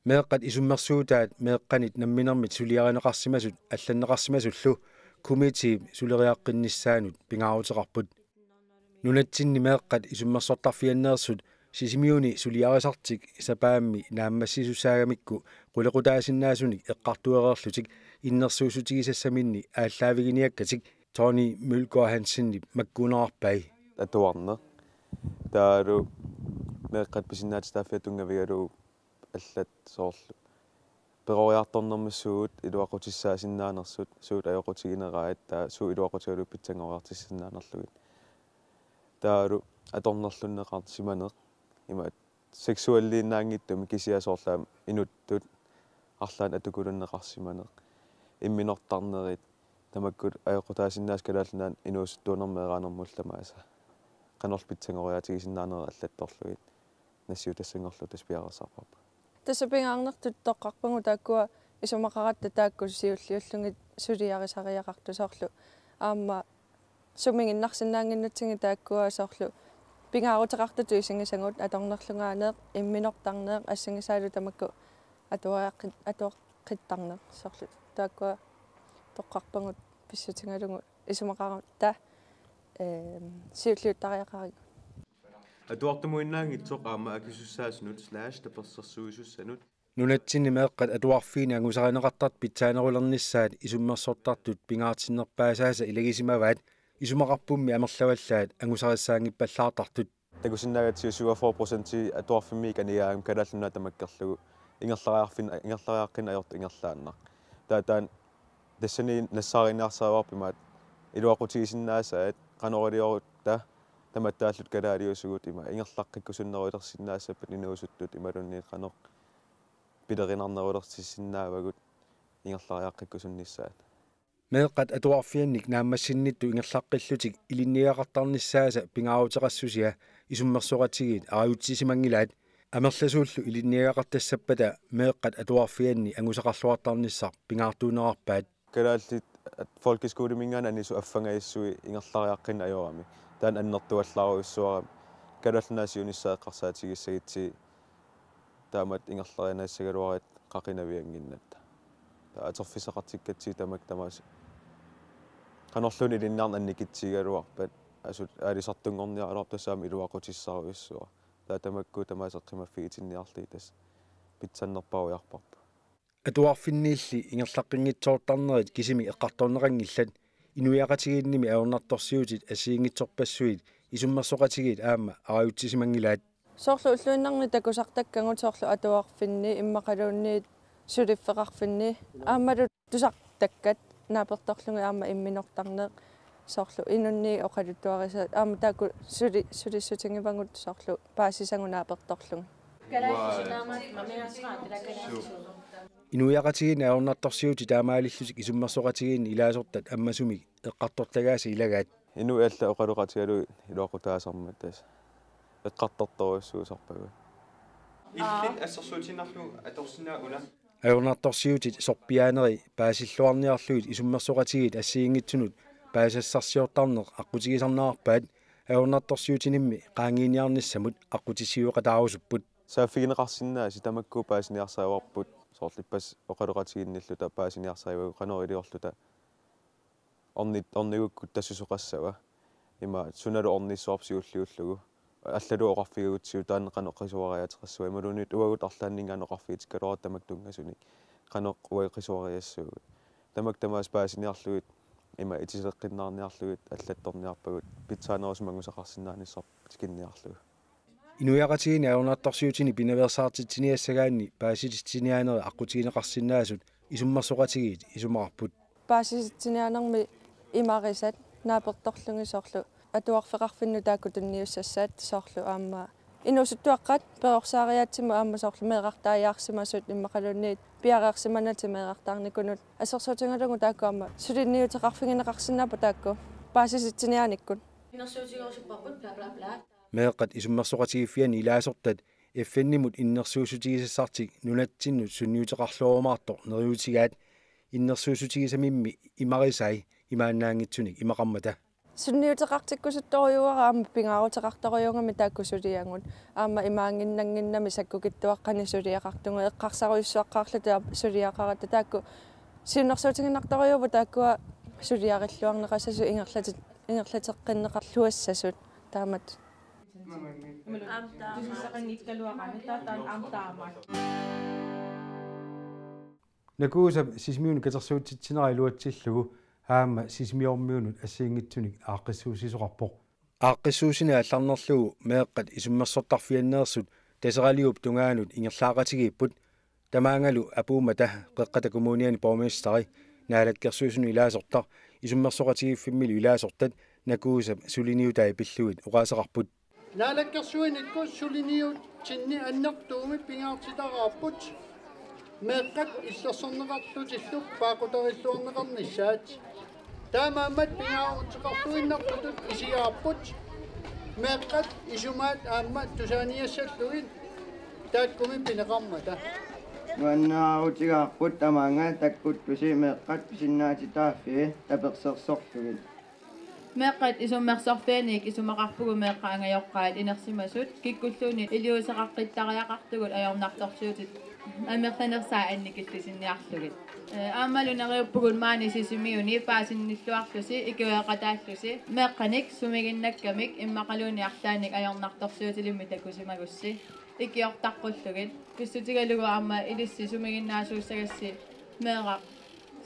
meeqqat isummersuutaat meeqqanit namminermit suliarineqarsimasut алланнеқарсимасуллу комитив сулериаққиннissaanut пингаарутеқарпут нунатсинни meeqqat isummersortarfianneersut сисимиуни сулиарисартик сапаамми нааммассисусаагамикку qulеқутаасиннаасуник эққартуереерлутик иннерсуусутигисассаминни ааллаавигиниаккатик Tony Mølgaard Hansen makkuunarpай атуарне таару меэққат писиннаатистааффиатунгаvigalu аллат соорлу перориарторнэрмассуут илуақутиссаасиннаанерсут суут аёқутигинераат таа суу илуақутигалу питсангориартиссиннаанерлугит таару аторнерлуннеқарт симанеқ има сексуаллииннаангиттуми кисиасоорлаам инуттут арлаан атукулуннеқарсиманеқ имминортарнерит тамаккут аёқутаасиннаас калааллунаан инуусуттуунэрмеэраанермулламааса канорлпитсангориатигисиннаанера аллатторлугит нассиу тассангорлу таспиарасарпарпа тассапингаарнертут тоққарпагу тааккуа исумақаратта таакку сиуллиуллугит сулиарисариақарту аама сумингиннарсинаангиннатсиги тааккуа соорлу пингаарутеқартуту исингисагут аторнерлунгаанеэ имминортарнеэ ассангисаалу тамакку атуаққиттарнеэ соорлу тааккуа тоққарпагут писсутингалугу исумақарутта сиуллиуттариақари атуартумуиннаангитсоқ аама акисуссааснут /таперсерсуисуссанут нунатсинни meeqqat atuarfiini angusarineqartart pitsaanерулернissaat isummersortartut pingaartinnerpaasaasa ilegisimavaat isumaqarpummi amerlavallaat angusarissaaangippallaartartut такусиннагатсиу 4% атуарфимми каниаам калааллунаа тамаккерлугу ингерлариарқин аёрту ингерлааннар таатаан тассани нассааринаарсааварпимаат илуақутигисиннаасаат канорилиорутта таматтааллут калаалиусугут има ингерлаққиккусуннеруилерсиннаассаппат инуусуттут ималунни канеқ пилеринарнерулертиссиннаавагут ингерлариаққиккусуннissaат meeqqat atuarfiannik naammassinnittu ingerlaqqillutик ilinniaqartarnissaasa pingaarutеqassусиа isummersoqatigit ariutsisimanggilaat amerlasuullu ilinniaqartassappata meeqqat atuarfianni angusaqarluartarnissar pingaartuunerarpaat kalaallit folkeskolemingana anisu affangaissui ingerlariaqqin ajorami taan annertuallaaruissuara kalaallunaasiunissaeqqarsaatigissagitti taamat ingerlarianaissagaluarit qaqinavianginnatta aterfisaqartikkatsi tamak tamas qanorluni ilinnaarn annikitsigaluarpat asut aalisartungorniaralor tassaami iluaqutissaaruissua taatamakku tamaaseqqimaffigitinniarli tas pitsannerparuiarparpa atuarfinniilli ingerlaqqinngitsoortarnerit kisimi eqqartorneqangillat inuiaqatigiinnimi aornartorsiutit asiingitsorpassuit isummersoqatigit aama ariutsisimanggilaat соорлу уллуиннарни такусартаккангут соорлу атуарфинни иммақалуунниит сулиффеқарфинни аамалу тусартаккат нааперторлунги аама имминортарнеэ соорлу инунни оқалуттуарисаат аама таакку сулиссутингивангут соорлу паасисангу нааперторлунги inuiaqatigin aornartorsiuti taamaalillutik isummersoqatigin ilaasortat ammasumik eqqartortagaasa ilagaat ину алла оқалуқатигалу илуақутаасармат тас эққартарторуссуусарпагу иллит ассерсуутиннарлу аторсинаа уна aornartorsiutit sorpiaaneri paasилluarniarluit isummersoqatigit assiingitsunut paasassarsiortarneq aqutigisarnaarpaat aornartorsiutinimmi qaangiiniarnissamut aqutisiuqataarusupput сааффигинеқарсинааси тамакку паасиниарсааварпут соорлиппас оқалуқатигинниллута паасиниарсаавагу канорилиорлута орнигуккут тассусоқассава има суналу орниссуарпсиуллиуллугу аллалу оқарфигагутсиу таанеқанеққисуариатеқассуа ималунит уагут арлааннингаанеқарфигит калуар тамактунгасуни қанеқ уагиқисуариассуугу тамак тамаас паасиниарлугит има итисеққиннаарниарлугит аллатторниарпагут питсаанерусмангусақарсинааниссар тикинниарлугу inuiaqatigin aornartorsiutini pinaversaartitsiniassagaanni paasititsiniaaneri aqutigineqarsinnaasut isummersoqatigit isumaqarput paasititsiniaanermi imarisat naapertorlungi soorlu atuarfeqarfinnu taakku tunniussassaat soorlu aamma inusuttuaqqat peorsaariaatsimu aamma soorlu meeqartaajaarsimasut immaqalunniit piareersimanati meeqartaarnikunut assersuutingalugu taakku aamma sulinniuteqarfigineqarsinnaapa taakku paasititsiniaanikkun meeqqat isummersoqatigiffiani ilaasortat эффеннимут иннерсуусутигисассартик нунатсиннут сунниутеқарлуорумаартоқ нериутигаат иннерсуусутигисамимми имарисай имааннаангитсуник имақармата сунниутеқартиккусутторюара аама пингаарутеқарторюнгами тааккусулиангут аама имаангиннангиннами саккукиттуаққани сулиақартунга эққарсаруйуссуаққарлута сулиақарата таакку сиуннэрсуутингиннарторюува тааккуа сулиариллуарнеқассасу ингерлатеққиннеқарлуассасут таамат накуусап сисмиуни катерсуутситсинера илуатсиллугу аама сисмиормиунут ассиингитсуник ааққиссуусисоқарпоқ ааққиссуусини алларнерлугу меэққат исуммерсортарфианнеерсут тасералиуп тунгаанут ингерлаақатигииппут тамаангалу апуумата қеққата коммуниани бормистари наалаккерсуусуни илаасортар исуммерсоқатигиффиммилу илаасортат накуусап сулиниутай пиллуит уқаасеқарпут наалаккерсуинитку сулиниут тинни аннертууми пингаартитараарпут меэққат иллерсорнеқарлутиллук паақутариллуарнеқарниссаат таамаамат пингаарутеқарлуиннартутут исиаарпут меэққат исумаат аама тусааниассаллугит тааккуми пинеқармата нуаннаарутигаарпут тамаанга таккуттуси меэққат писиннаатитааффи таперсерсорлугит меэққат исуммерсорфианик исумақарпугу меэққа ангайоққаат инерсимасут киккуллууни илиусеқаққиттариақартугут аёрнарторсуутит амерланерсаа анникиллисинниарлугит аамалунериуппугут маани сисимиуни паасинниллуарлуси икуяақатааллуси меэққаник сумигиннаккамик иммақалууни арлааник аёрнарторсуутилимми такусимагусси икиортаққуллугит писсутигалугу аама илисси сумигиннаасууссагасси меэқақ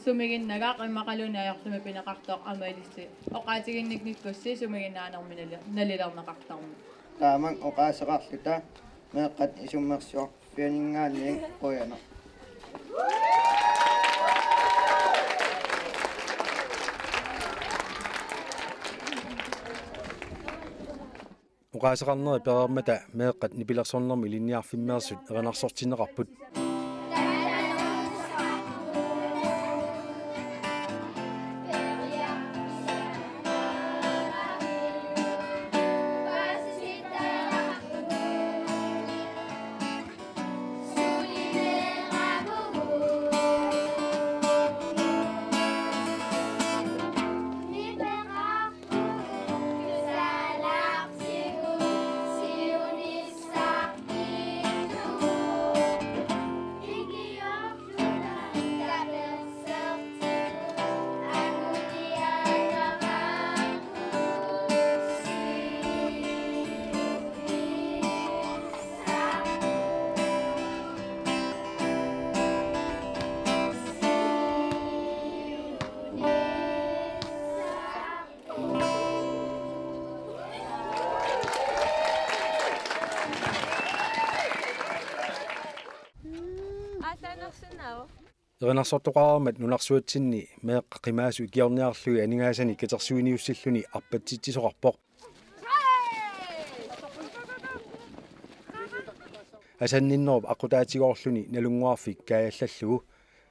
сумигиннагаақ иммақалууни аёртуми пинеқартоқ аама илисси оқаатигинникниккусси сумигиннаанерминали налилернеқартарми тааман оқаасеқарлута меэққат исуммерсуар пианингаанниин қояна уqaасеқарнери перермата меэққат нипилерсорнерми линниарфиммеерсут эринарсортинеқарпут эринарсортоқарамат нунарсуатсинни меэққа қимаасу икиорниарлуи анингаасани катерсуиниуссиллуни арпатситсисоқарпоқ асанниннерп аққутаатигоорлуни налунгуарфик каяллаллугу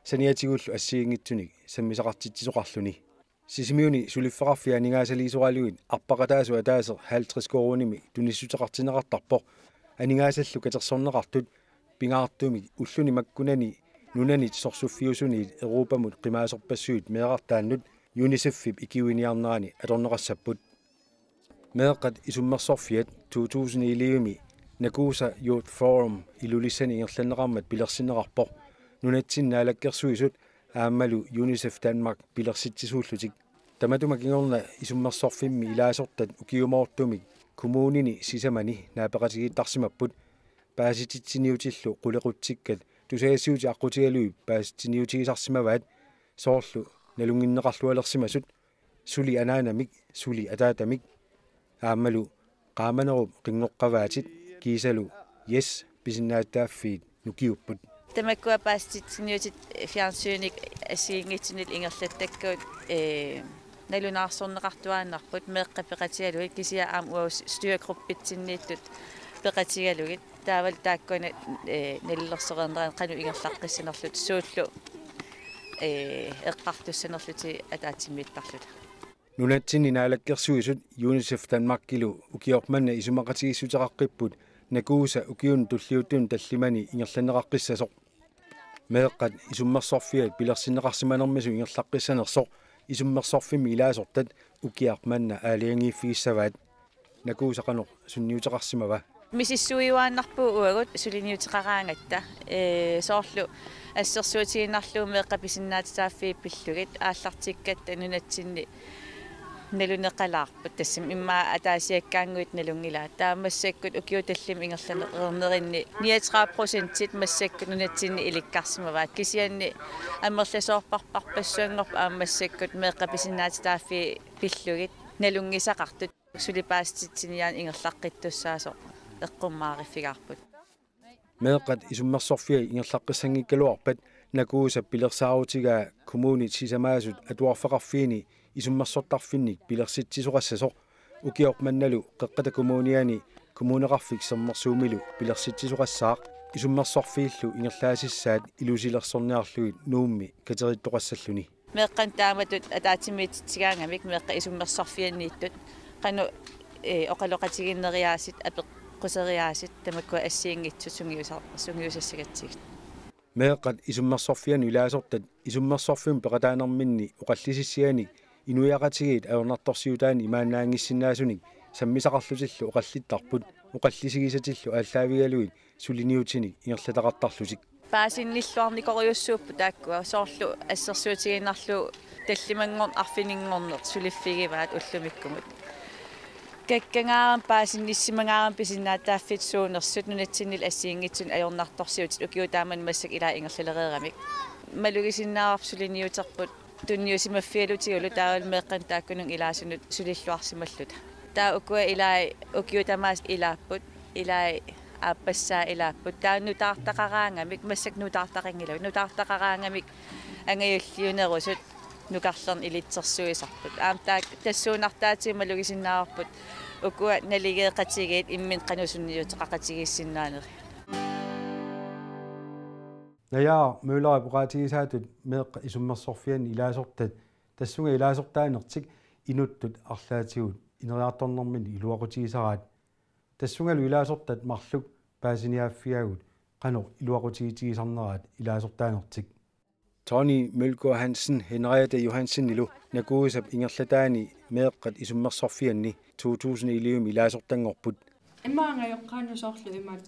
саниатигуллу ассиингитсуник саммисақартитсисоқарлуни сисимиуни сулиффеқарфи анингаасалиисоралуит арпақатаасу атаасер 50 кооруними туниссутеқартинеқартарпоқ анингаасаллу катерсорнеқартут пингаартуми уллуни маккунани нунанит сорсуффиусуниит Европамут қимаасорпассуит меэқартааннут UNICEF-ип икиуиниарнерани аторнеқассаппут меэққат исуммерсорфиат 2011ми накууса Youth Forum илулиссани ингерланнеқармат пилерсиннеқарпоқ нунатсиннаалаккерсуисут ааммалу UNICEF Danmark пилерситсисууллутик таматума кингорна исуммерсорфимми илаасортат укиумаортумик коммунини сисамани наапеқатигииттарсимаппут паасититсиниутиллу қулеқутсиккат тусаасиути аққутигалуи пааситсиниутигисарсимаваат соорлу налунгиннеқарлуалерсимасут сули анаанамик сули атаатамик ааммалу qaamanerup qingoqqavaatит kiisalu yes pisinnaаттааффиит нукиуппут тамаккуа пааститсиниутит фиарсууник ассиингитсинил ингерлаттаккуут налунаарсорнеқартуааннарпут меэққапеқатигалугит кисиа аам уаус стюакруппитсиннииттут пеқатигалугит таавал тааккуна наллерсоқернеран қану ингерлаққиссинерлут сууллу эққартуссанерлути атаатсиммииттарлута нунатсини наалаккерсуисут UNICEF Danmark килу укиорманна исумақатигиссутеқаққиппут накууса укиун туллиутун таллимани ингерланеқаққиссасоқ меэққат исуммерсорфиат пилерсинеқарсиманермису ингерлаққиссанерсоқ исуммерсорфими илаасортат укиарпманна аалиангииффигиссаваат накуусақанеқ сунниутеқарсимава мисиссуиуааннарпуу уагут сулиниутеқараангатта соорлу ассерсуутигиннарлуу меэққаписиннаатитааффи пиллугит ааллартиккат нунатсинни налунеқалаарпут тассим имма атаасиаккаангуит налунгила таамассаккут укиуталлим ингерланеқернеринни 39% массаккут нунатсинни иликкарсимаваат кисианни аммерласоорпарпарпассуангорп аамассаккут меэққаписиннаатитааффи пиллугит налунгисақартут сулипааститсиниаан ингерлаққиттуссаасо эққуммаариффигаарпут меэққат исуммерсорфиа ингерлаққиссангиккалуарпат накууса пилерсааутигаа коммуни сисамаасут атуарфеқарфиини исуммерсортарфинник пилерситсисоқассасоқ укиорпманналу қеққата коммуниани коммунеқарфик сермерсуумилу пилерситсисоқассаақ исуммерсорфииллу ингерлаасиссаат илусилерсорниарлугит нуумми катериттоқассаллуни меэққан тааматут атаатимиитсигаангамик меэққа исуммерсорфианнииттут қану оқалоқатигиннериаасит апеққусериаасит тамаккуа ассиингитсу сунгиусассагатсигит меэққат исуммерсорфиану илаасортат исуммерсорфиум пеқатаанерминни оқаллисиссианик инуяқатигиит аернарторсиутаани имаанаангиссинаасуник саммисақарлутиллу оқаллиттарпут оқаллисигисатиллу ааллаавигалуит сулиниутиник ингерлатақартарлутик паасинниллуарникориуссууппу тааккуа соорлу ассерсуутигиннарлу таллимангорн арфинингорнер сулиффигиваат уллумиккумут каккангаарам паасинниссимангаарам писиннаатааффит суунерсут нунатсиннил ассиингитсун аёрнарторсиутит укиутааман массак илаа ингерлалереерамик малугисиннаарапсулиниутерпут тунниусимаффиалутигулу таавал меэккан тааккунун илаасунут сулиллуарсималлут таа укуа илаа укиутамаас илааппут илаа ааппассаа илааппут тааннутаартақараангамик массак нутаартақингилу нутаартақараангамик ангаюллиунерусут нукарлерн илитсерсуисарпут аам таак тассуунартаатима лугисиннаарпут укуа налигеэқатигиит иммин қанусунниутеқақатигиссиннаанери наяа муулаа буqaатигисаатут меэққа исуммерсорфиан илаасортат тассунга илаасортаанертик инуттут арлаатигут инериарторнэрмини илуақутигисараат тассунгалу илаасортат марлук паасиниааффиагут қано илуақутигитигисарнераат илаасортаанертик Tony Mølgaard Hansen, Henriette Johansen nilu nakuusap ingerlataani meeqqat isummersorfianni 2011 ilaasortangorput имаангаёққаанусоорлу имаат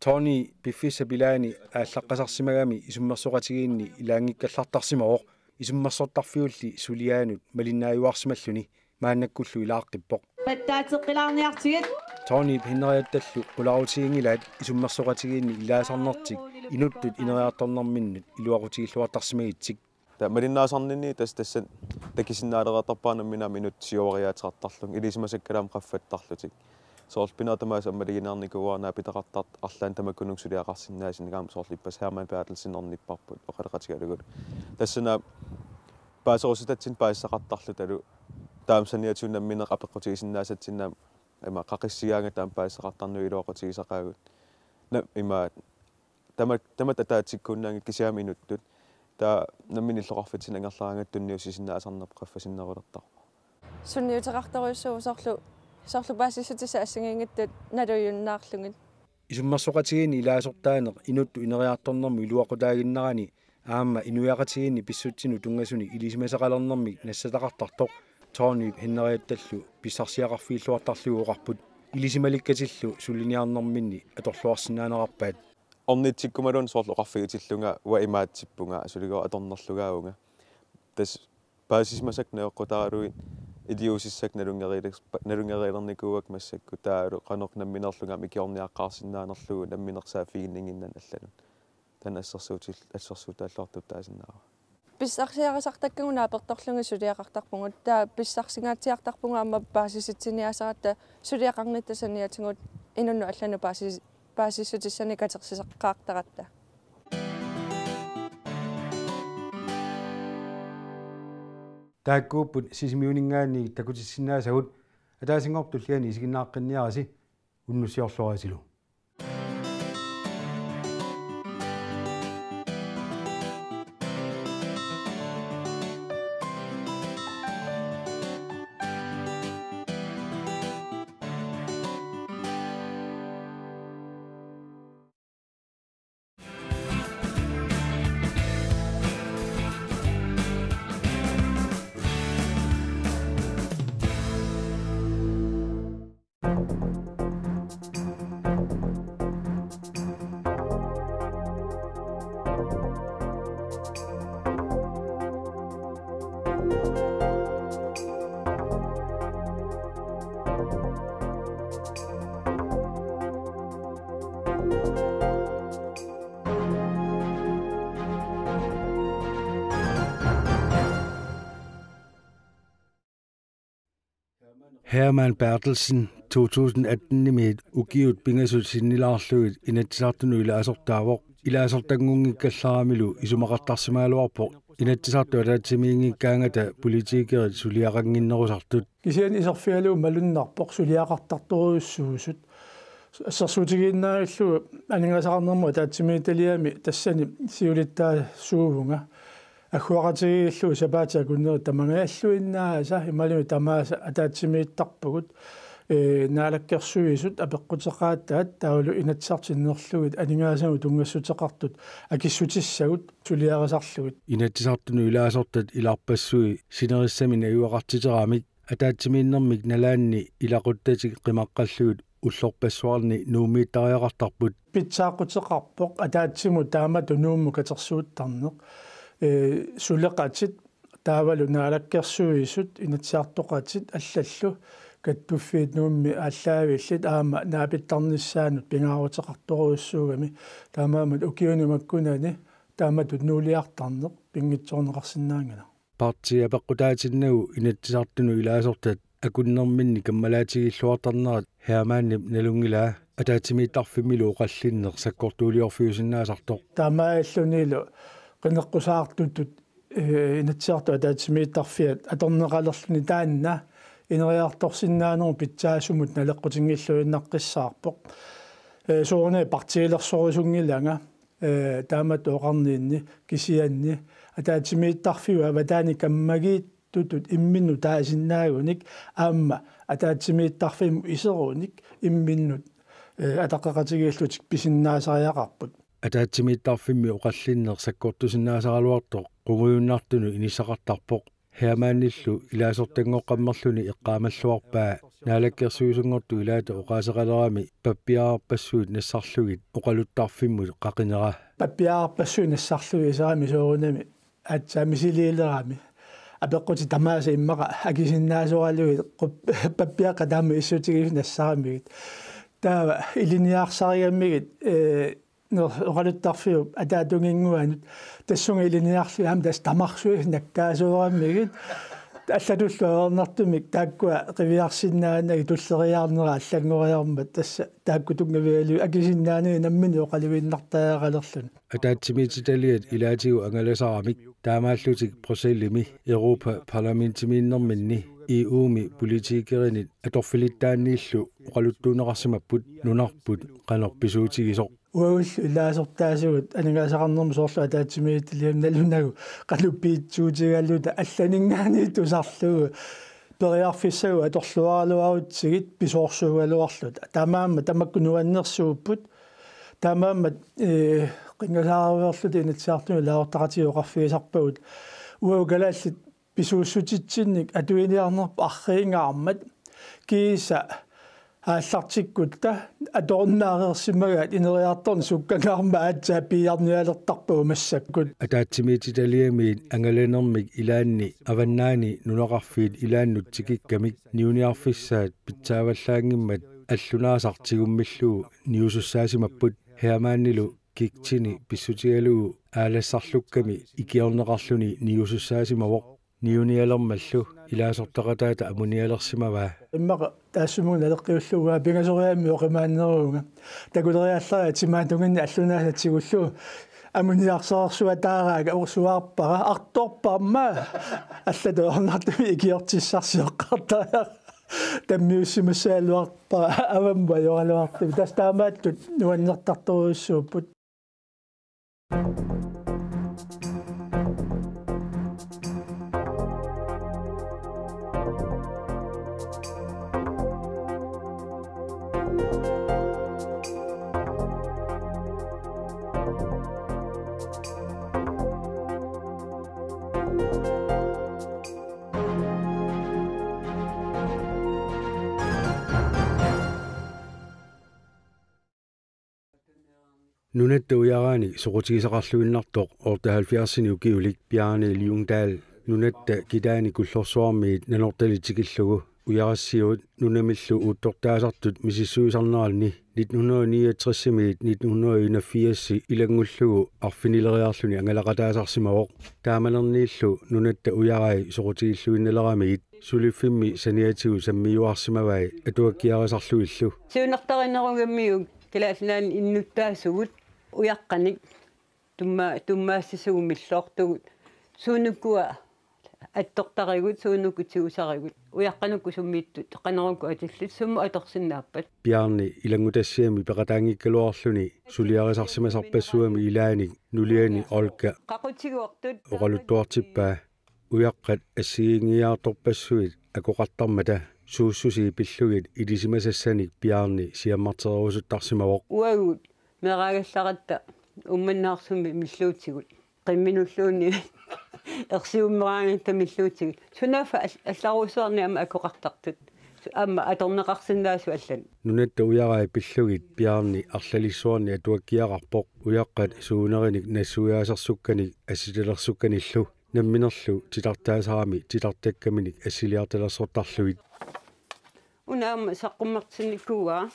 Tony piffisapilaani ааllaqqasarsimagami isummersoqatigiinni ilaangikkallartarsimavoq isummersortarfiulli suliaanut malinnaayuarsimalluni maannakkullu ilaaqqippoq паттаатеққилаарниартигит Tony Henriettallu qulaarutigingilaat isummersoqatigiinni ilaasarnertik inuttut ineriartornerminnut iluaqutigiilluartarsimagitsik малиннаасарнини тассан такисиннаалератарпаанаммина минут сиуариаатеқартарлун илисимасаккалаам қаффаттарлутик соорл пинаатамаас аммалигинаарникуарнаа питеқартарт арлаан тамаккунungsулиақарсинаасингаам соорл иппас Herman Bertelsen-орниппарпут оқалеқатигалугут тассана паасорусутатсин паассақартарлу талу таамсаниатуннаммине қапеққутигисиннаасатсиннаам има қақиссигаанга таам паассақартарну илуақутигисақаагут на има тамат атаатиккуннаангит кисиами инуттут таа намминиллоқарфатсин ангерлаангаттунниусисиннаасарнап қаффасиннерулертар сунниутеқарторуйссуу соорлу паассисутиса ассангингаттут налуйуннаарлугит исуммерсоқатигиинни илаасортаанеқ инутту инериарторнэрми илуақутаагиннерани аама инуяқатигиинни писсутсину тунгасуни илисимасақалернэрми нассатақартартоқ Tony Henriettallu писсарсиақарфииллуартарлугоқарпут илисималиккатиллу суллиниарнэрминни аторлуарсинаанерарпаат орнитсиккумалун соорлу оқарфигитиллунга уа имаатсиппунга сулигоо аторнерлугаагунга тас паасисмасак неэққутааралуит идиусиссак налунгериилерникууак массакку таалу қанеқ намминерлунга микиорниаққарсинаанерлугу намминерсаафигиннингиннан алланут танассерсуутил ассерсуутааллартут таасиннаава писсарсиарисартаккагунаа перторлунги сулиақартарпугут таа писсарсингаатиартарпунга амма паасиситсиниасарата сулиақарниттасаниатингут инунну аллану паасиссутиссани катерсисаққаартаратта тааккууппут сисимиунингаани такутиссинаасагут атаасингортуллиани исигиннааққинниараси уннуссиорлуарасилу Herman Bertelsen 2018 med ukiut pingasut sinnilaarluit inatsartunu ilaasortaavoq ilaasortangungikkallaraamilu isumaqartarsimaaluarpoq inatsartu alaatimiingikkaangata politiikerit suliaqanginnerusartut kisian iserfialu malunnarpoq suliaqartartoruussuusut ассарсуутигииннаагиллу анинgasaqarnermu таатсимииталиами тассани сиулиттаа суувунга аггуақатигииллу сапаатиа куннери тамангааллуиннааса ималими тамааса атаатсимииттарпугут наалаккерсуисут апеққутеқааттаат таулу инатсартиннерлугит анингаасаму тунгассутеқартут акиссутиссагут сулиарисарлугит инатсартуну илаасортат иларпассуи синериссамин аюақартитераамик атаатсимииннэрмик налаанни илақуттатик қимаққаллугут уллорпассуарни нуумииттариақартарпут питсааққутеқарпоқ атаатсиму таама тунуумму катерсууттарнеқ сулеқатит таавалу наалаккерсуисут инатсиартоқатит аллаллу каттуффиит нуумми ааллаавиллит аама наапиттарниссаанут пингаарутеқарторуссуугами таамаамат укиунумаккунани тааматут нуулиартарнеқ пингитсорнеқарсинаангана партия пеққутаатиннагу инатсиартуну илаасортат акуннэрминни каммалаатигиллуартарнерат Hermannim налунгила атаатимииттарфиммилу оқаллиннер саккортуулиорфиусиннаасартоқ таамааллунилу qinneqqussaartuttut inatsiartu ataatimiittarfiat atorneqalerluni taanna ineriartorsinnaanermu pitsaasumut naleqqutiнгиллуиннаққиссаарpoq soorne partiilersorusungilanga taamat oqarniinni kisianni ataatimiittarfiu avataani kammagiit tutut imminnu taasinnaagunik aamma ataatimiittarfimu iseruunik imminnut ataqaqatigillutik pisinnaasariaqarput атаатсимииттарфимми оқаллиннер саккортусиннаасаралуартоқ қугуйуннартуну инисақартарпоқ хеамаанниллу илаасортангоққаммерлуни эққаамаллуарпаа наалаккерсуисунгорту илаата оқаасеқалерами паппиаарпассуит нассарлугит оқалуттарфиммут қақинера паппиаарпассуи нассарлуги саами соорунами аатсаамисилиилерами апеққути тамааса иммақа акисиннаасоралугит паппиақа таама иссутигис нассарамигит таава илиниаарсариаммигит оқалуттарфиу атаатунгингуанут тассунга илиниарлуам тас тамарсуис наккаасуараммигит аллатуллуернартумик тааккуа қивиарсиннаанаги туллериаарнера аллангориармат тасса тааккутунгавиалу акисиннаани наммини оқаливиннартаагалерлун атаатсимиититалиат илаатигу ангаласарамик таамааллутик просellimi Europa parlamentimiinnerminni EU-ми политикеринит аторфилиттааннииллу оқалуттуунеқарсимаппут нунарпут қанерписуутигисоқ уагуллу илаасортаасугут анингаасақарнерму соорлу атаатсимиитталиам налунагу қалуппиитсуутигаллута алланингаани тусарлугу периарфиссагу аторлуаралуарутсигит писоорсуугалуарлута таамаама тамаккунуаннерсууппут таамаама qingasaaruerluti inatsaartumi laortaqatiuqarfigisarpagut uagalaallit pisuussutitsinnik atuiniarnerpa arriingаарmat kiisa ааллартиккутта аторнаареерсимагаат инериарторни сукканаарма аатсаа пиарниалертарпагу массаккут атаатсимиититалиамиит ангаланермик илаанни аваннаани нунеқарфиит илааннут тикиккамик ниуниарфиссаат питсааваллаангиммат аллунаасартигуммиллуу ниусуссаасимаппут хеамааннилу киктини писсутигалуу аалассарлукками икиорнеқарлуни ниусуссаасимавоқ ниуниалермаллу илаасортақатаата амуниалерсимаваа иммақа таассумуна алеққиуллугаа пингасориамми оқимааннерунга такулериаллара тимаатунгинни аллунаасатсигуллу амуниарсоорсуатаараага орсуаарпара арторпарма аллатуорнартуми икиортиссарсиоққартаа таммиуссимассаалуарпара авамма йоралуарту тастаамааттут нуаннертарторуссууппут Nunette ujarani soqutigisaqarluinnartoq orta 70-sini ukiulik Bjarne Ljungdahl nunette kidaani kullorsuarmiit nanortalitikillugu uyarassiut nunamillu uuttortaasartut misissuisarneralni 1969 1981 ilangullugu arfinileriarluni angalaqataasarsimawoq taamalerniillu nunatta uyarai soqutiilluinnaleramiit sulifimmi saniatigu sammiuarsimavai atuakkiarisarluillu suunertarinerugammiug kalaasnaani innuttaasugut uyaqqanik tummaassisugumillortugut suunukkua атторторигут суунукутсуусаривут уяққанукку суммииттут қанерукку атиллут сумма аторсиннааппат пиарни илангутассиами пеқатаангиккалуарлуни сулиарисарсимасарпассуами илааник нулиани олка қақутсигуартут оқалуттуартиппаа уяққат ассигингиаарторпассуит акоқартармата сууссуси пиллугит илисимасассаник пиарни сиаммартерерусуттарсимавоқ уагут мераагалларатта умманнаарсуми миллуутсигут qimminullуунни ерсиуммераангитта миллуутсигит сунафа алларусуарниама акоқартартут аама аторнеқарсинаасу аллан нунатта уярай пиллугит пиарни арлалиссуарни атуаккиақарпоқ уяққат суунериник нассуяасарсукканик ассилерсукканиллу намминерлу титартаасарами титартаккаминик ассилиарталерсортарлуит унаама саққуммартинниккуга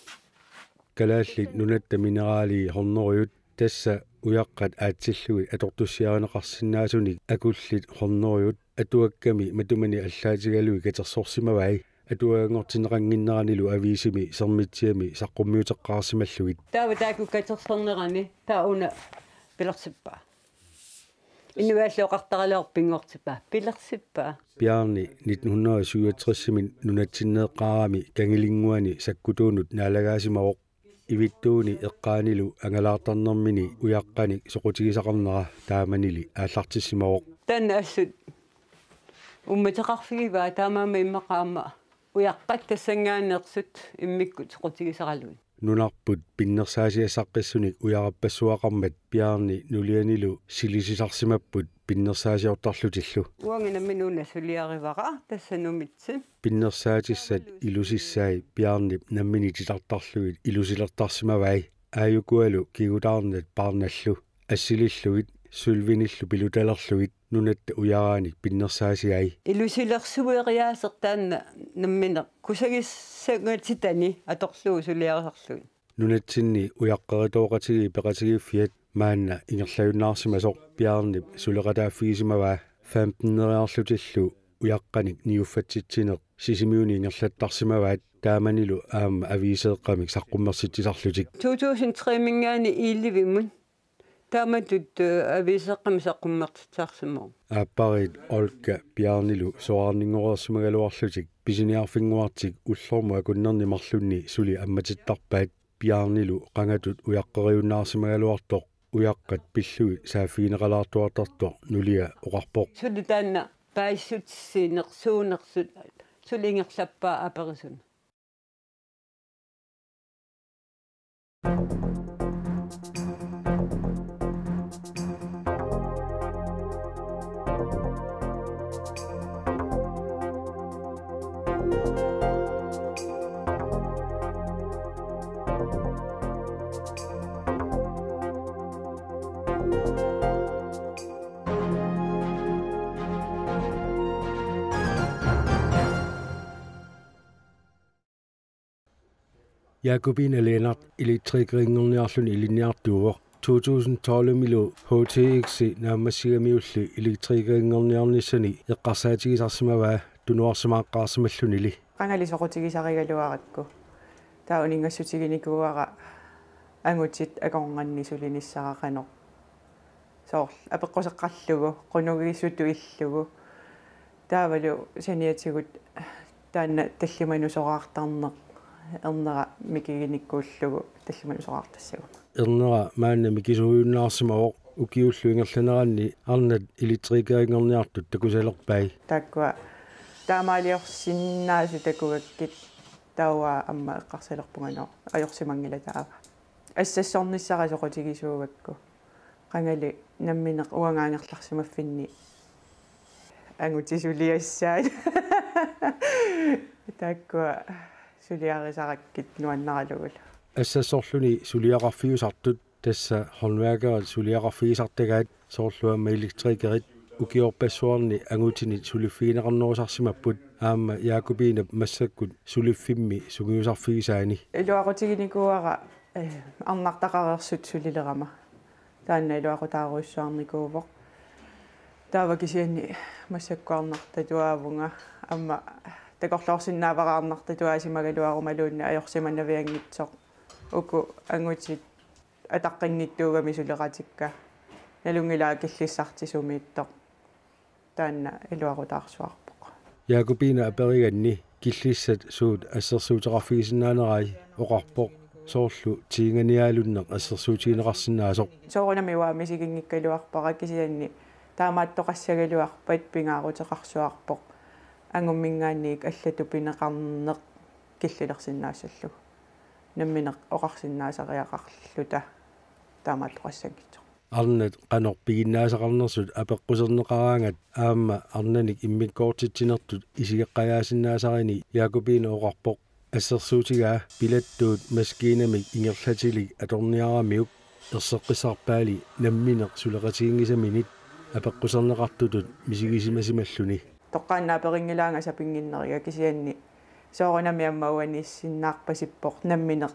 калааллит нунатта минерали хорнериут тасса уяққат аатсиллуит атортуссиаринеқарсинаасуник акуллит хорнериут атуакками матумани аллаатигалуи катерсорсимавай атуаангортинеқангиннеранилу авиисими сермитсиами саққуммиутеққарсималлугит таава тааку катерсорнерани тауна пилерсиппаа иннуааллоқартаралеорпингортиппаа пилерсиппаа пиарни 1967-мин нунатсиннеэққарами кангилингуани саккутуунут наалагаасимавоқ ивиттууни эққаанилу ангалаартарнэрмини уяққаник соқутигисақарнера тааманили ааллартиссимавоқ танна ассут умматеқарфигиваа таамаама иммақаама уяққат тассангаанеерсут иммиккут соқутигисақалуи нунарпут пиннерсаасиассаққиссуник уяраппассуақармат пиарни нулианилу силисисарсимаппут пиннерсаасиортарлутиллу уангинамминуна сулиаривара тассанумитси пиннерсаатиссат илусиссаи пиарнип наммини титартарлуит илусилертарсимавай ааюкуалу кигутаарнат парналлу ассилиллуит сулвиниллу пилуталерлуит нунатта уярааник пиннерсаасиай илусилерсуериаасертаанна наммина кусагиссагатитани аторлуу сулиарисарлуит нунатсинни уяққеритооқатиги пеқатигиффиат маанна ингерлаюннаарсимасоқ пиарнип сулеқатааффигисимаваа 15-нериарлутиллу уяққаник ниуффатситсинеқ сисимиуни ингерлаттарсимаваат тааманилу аама ависеэққамик саққуммерситсисарлутик 2003 мингаани иилливиммун тааматут ависеэққами саққуммертитсаарсимоо ааппарит олка пиарнилу соарнингорерсимагалуарлутик писиниарфингуартик уллорму акуннернимарлунни сули амматиттарпаат пиарнилу қангатут уяққериуннаарсимагалуартоқ уяққат пиллуи сааффиинеқалаартуартарто нулиа оқарпоқ сули таанна пааиссутсиинерсуунерсут сулингерлаппаа аперисун Jakobine Lennart elektrikeringerniarlun iliniartuuq 2012 HTX naammasigamiulli elektrikeringerniarnissani eqqarsaatigisarsimavaa tunuarsimaaqqaarsimallunili qangalisoqutigisarigaluarakku taa uningassutiginikuara angutit akornganni sulinissaraqanoq soor apeqqoseqqarlugu qunugissutu illugu taavalu saniatigut taanna tallimanusoraartarneq erneqa mikiginikkuullugu tallimanusoraartassaguk erneqa maanna mikisuuyunnaarsimavoq ukiulluingerlaneranni arnat elektrikeringerniartut takusalerpai takkua taamaaliorsinnaasu takugakkit taua amma eqqarsalerpungano ajorsimangila taava ассассорниссара соqutigisуугакку qangali nammineq uangaangerlarsimaffinni angutisuliassaat takku suliarisarakkit nuannaralugul ассассорлуни сулиақарфиусартут тасса хорнуакерат сулиақарфигисартагаат соорлуамма электрикерит ukiorpassuarni angutini suliffigineqarnerusarsimapпут аама Яакубина массаккут сулиффимми сугиусарфигисаани илуақутигиникуара арнартақарерсут сулилерама таанна илуақутааруйссуарникуувоқ таава кисианни массаккуарнарта туаавунга амма такорлоорсиннаавараарнарта туаасимагалуарумалуунна аёрсиманавиангитсоқ уку ангутит атаққинниттуугами сулеқатикка налунгилаа киллиссартисумииттоқ таанна илуақутаарсуарпоқ Яакубина апериганни киллиссат суут ассерсуутеқарфигисиннаанерай оқарпоқ соорлу тиинганиаалуннеқ ассерсуутигинеқарсинаасоқ соорунами уаамисигингиккалуарпара кисианни таамааттоқассагалуарпат пингаарутеқарсуарпоқ ангуммингаанниик аллату пинеқарнеқ киллилерсиннаассаллу намминеқ оқарсиннаасариақарлута таамааттоқассагитсоқ арнат канорпигиннаасақарнерсут апеққусернеқараангат аама арнаник иммиккоортитсинертут исигеққаяасиннаасарини Яакубина оқарпоқ ассерсуутигаа пилаттуут маскиинамик ингерлатилик аторниарамиук ерсеққиссарпаали намминеқ сулеқатигингисаминит апеққусернеқартутут мисигисимасималлуни тоққааннаа перингилаанга сапингиннерига кисианни соорунами аммауанниссиннаарпасиппоқ намминеқ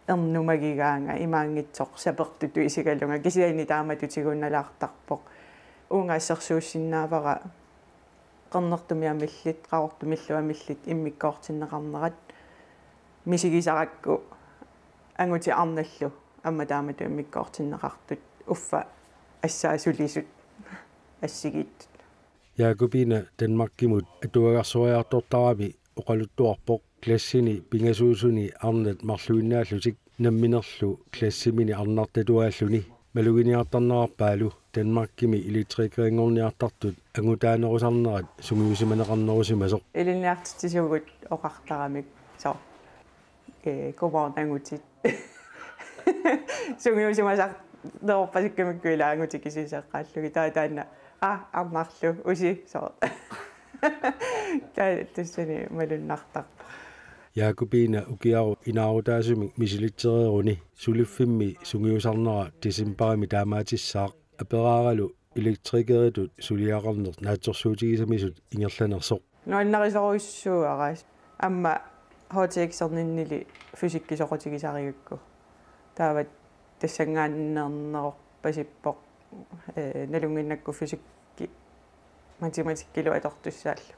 эрнумагигаанга имаангитсоқ сапертуту исигалунга кисианни тааматутигунналаартарпоқ уунгассерсууссиннаавара qernertumiamillit qaqortumilluamillit immikkoortinneqarnerat misigисаракку ангути арналлу амма таамату иммиккоортиннеқартут уффа ассаасулисут ассигииттут Яакубина Данмаркимут атуагарсуариартортарами оқалуттуарпоқ классини пингасуусуни арнат марлуиннааллутик намминерлу классимини арнартатуааллуни малугиниартарнерарпаалу Данмаркими илитрикерингорниартартут ангутаанерусарнерат сунгиусиманеқарнерусимасоқ илинниартитсугут оқартарамик соо комаанангутит сунгиусимасақ нерпасиккамиккуила ангутикисисеққааллуги таатаанна арнарлу уси соо тассани малуннартар Яакубина укиару инаарутаасумик мисилитсерееруни сулиффимми сунгиусарнера дисембарими таамаатиссаақ аперааралу электрикеритут сулиақарнер наатсорсуутигисамисут ингерланерсоқ нуаннарисоруиссууарас амма хотиексерниннили фисиккисоқутигисариукку таават тассангааннернероқ пасиппоқ налунгиннакку фисикки математиккилу атортуссааллу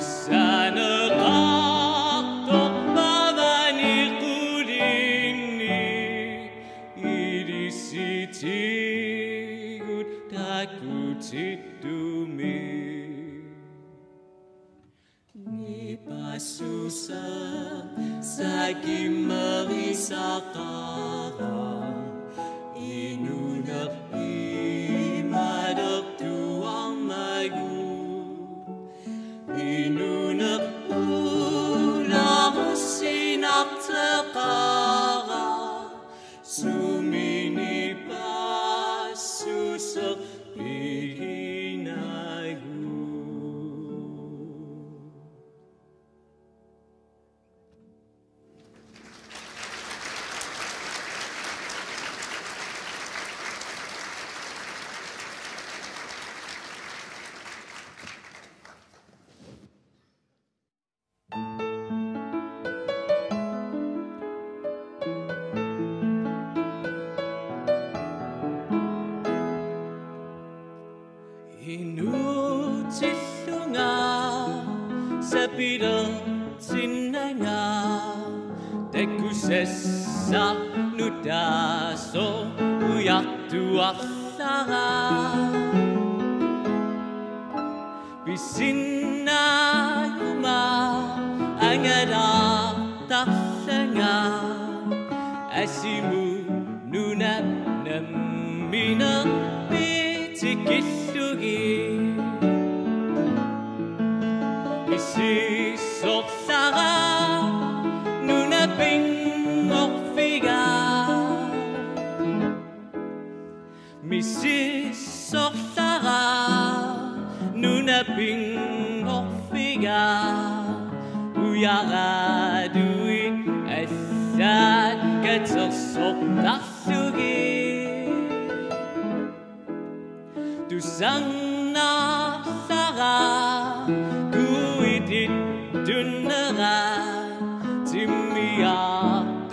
Sana qaqtoq bavani quli Tekusessa nudaso uyattuallara bisinna yuma angada tallanga asimu nunat nammina bitikillugi isisotlara nunaping Mississortara nunaping orfiga uyaradui assat katsorsortarsugi tusanna sara kuidit dunnera timmiya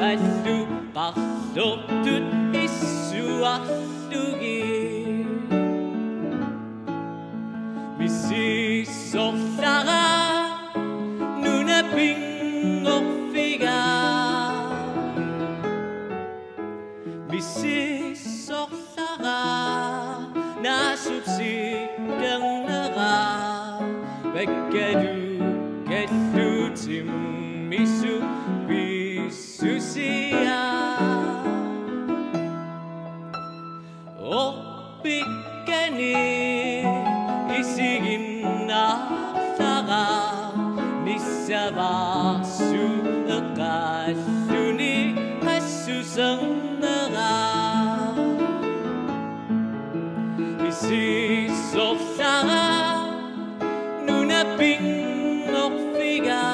qallu qarlortut issuarlugi Mississortara nunaping orfiga Mississortara nasupsi dernera Bekkadu kellu timmisu bisusia Oppikani isiginnartara nissavaarsu eqalluni hassusernera Mississortara nunaping orfiga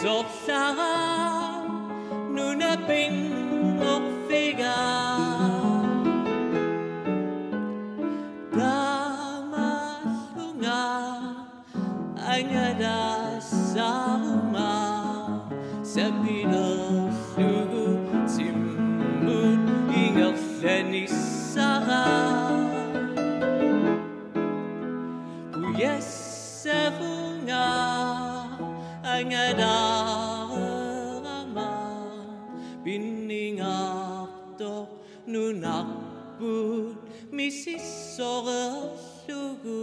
Mississortara nunaping orfiga Damalunga angada sauma sapinallugu timmun ingerlanissara Uyassafunga angadarama binningarto nunarput mississorerlugu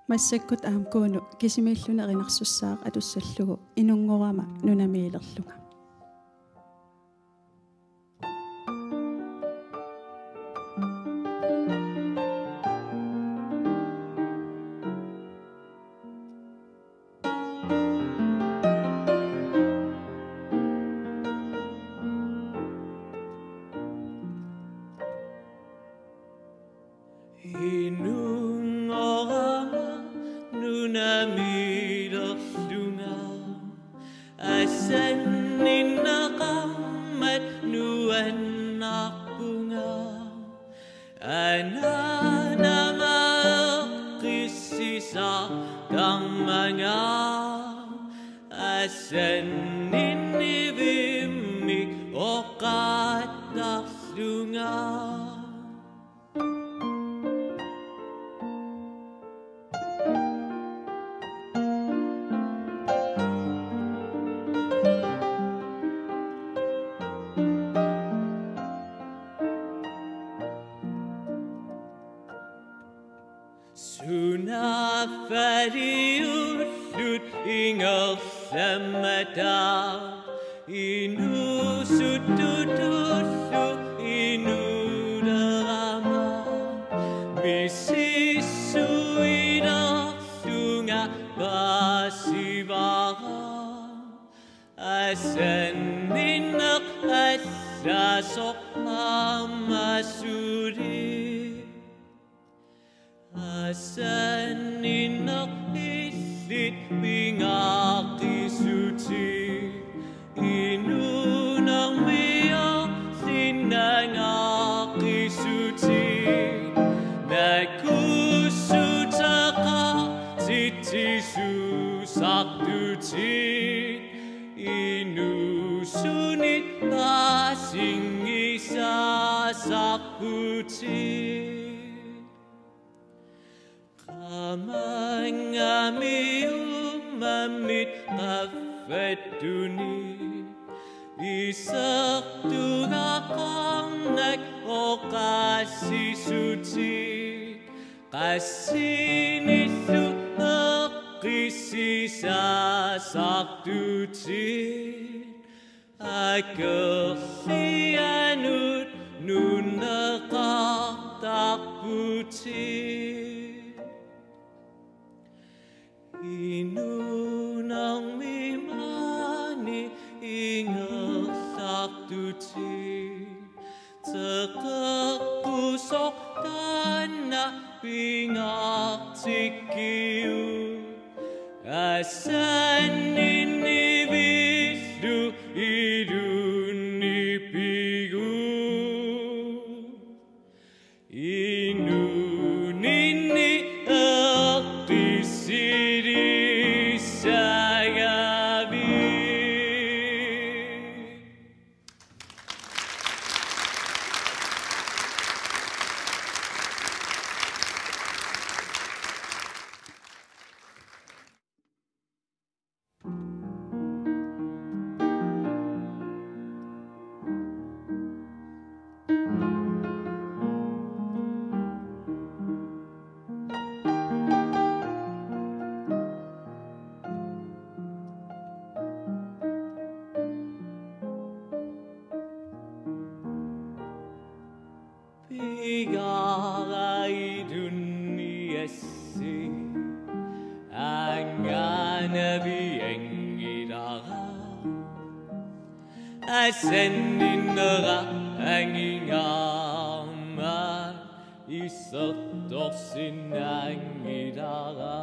массаккут амкууну кисимииллунеринарсуссаақ атуссаллугу инунгорама нунамиилерлунга namidorlunga asanninaqammat nuannarpunga ananamaeqqissisa kammanga asanninnivimmik oqaattarlunga Sunafariullut ingersammata inusututullu inuderama misissuinerlunga pasivara asanninneq allasoqammasuri asanninneq illit pingaaqisuti inunarmiorlinnangaaqisuti nakussutaqa tittisusartuti inusunit pasingisasarputi Amangamiummamit qaffattuni isaqtugaqarnak oqassisuti qassinillu eqqissisasartuti akerlianut nunneqartarputi Inunarmimani ingersartuti teqeqqusoqtanna pingartikkiu asanninnivillu idunnipigu inuninni Igaraidunniassi anganaviengidara asanninnera angingama issertorsinnangidara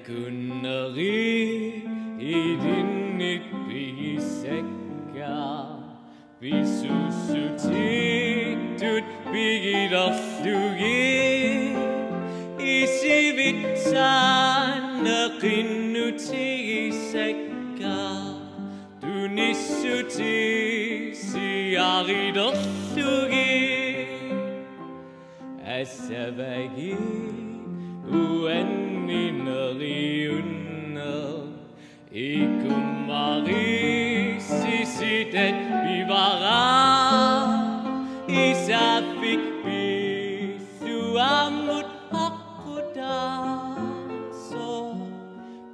kuneri i dinnit bisekka Visusutitut bigidallugi Isivitsana qinnutigissakka Tunissuti siaridallugi Assavagi uannineriunna Ikumarissisitet vivara Isafik bisuamut akkudaso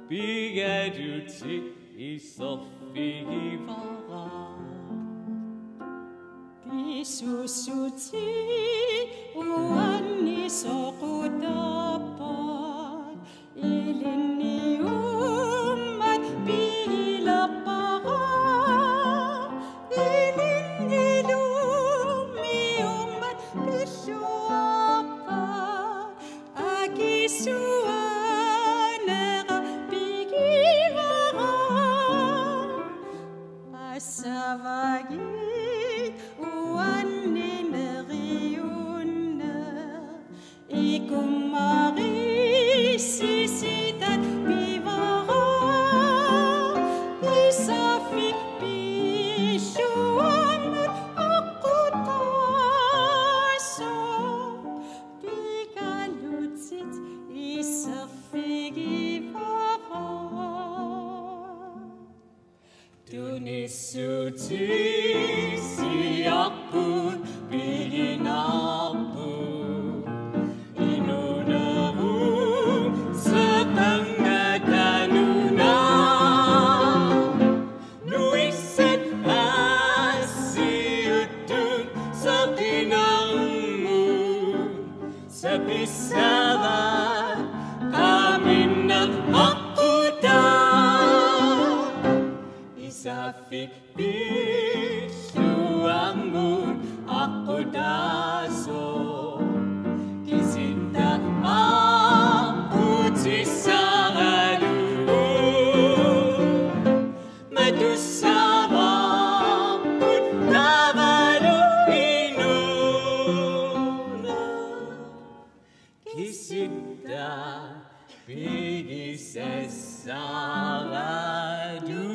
Bigadutit isofivara Bisusuti uannisoqutapat Iliniummat bilapara Ilinilumiummat billuapa Akisuanera bigivara Asavagi uannineriunna Ikumarissisitat vivara Isafik billuamut akkudaso Bigalutit isafigivara Tunissuti siakput biginapu Inunaru setengah kanuna Nuiset asiutun sepinangmu Sepisavat kaminat akuda Isafik bisuamun akudaso Kisinta aputisaradu Medusavaput navalu inuna Kisinta bigisesaradu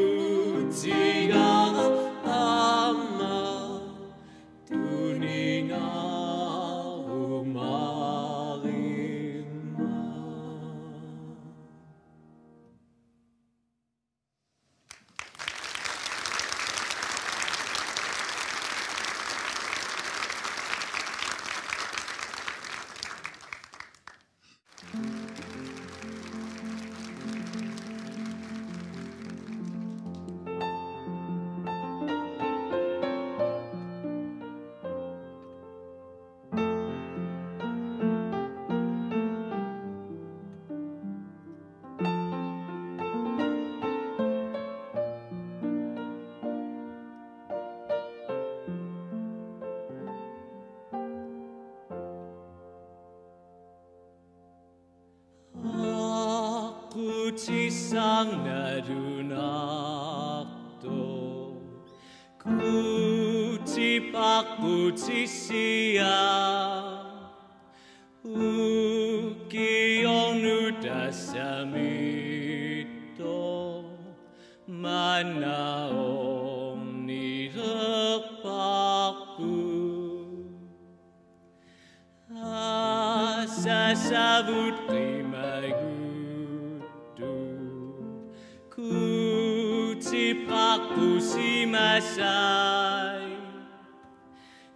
Neriutiga ama 세상 나루나도 굳이 바꾸지 시야 우기 어느 다사미도 만나옵니 덕박부 아사사부리 말구도 굳이 바꾸지 마사이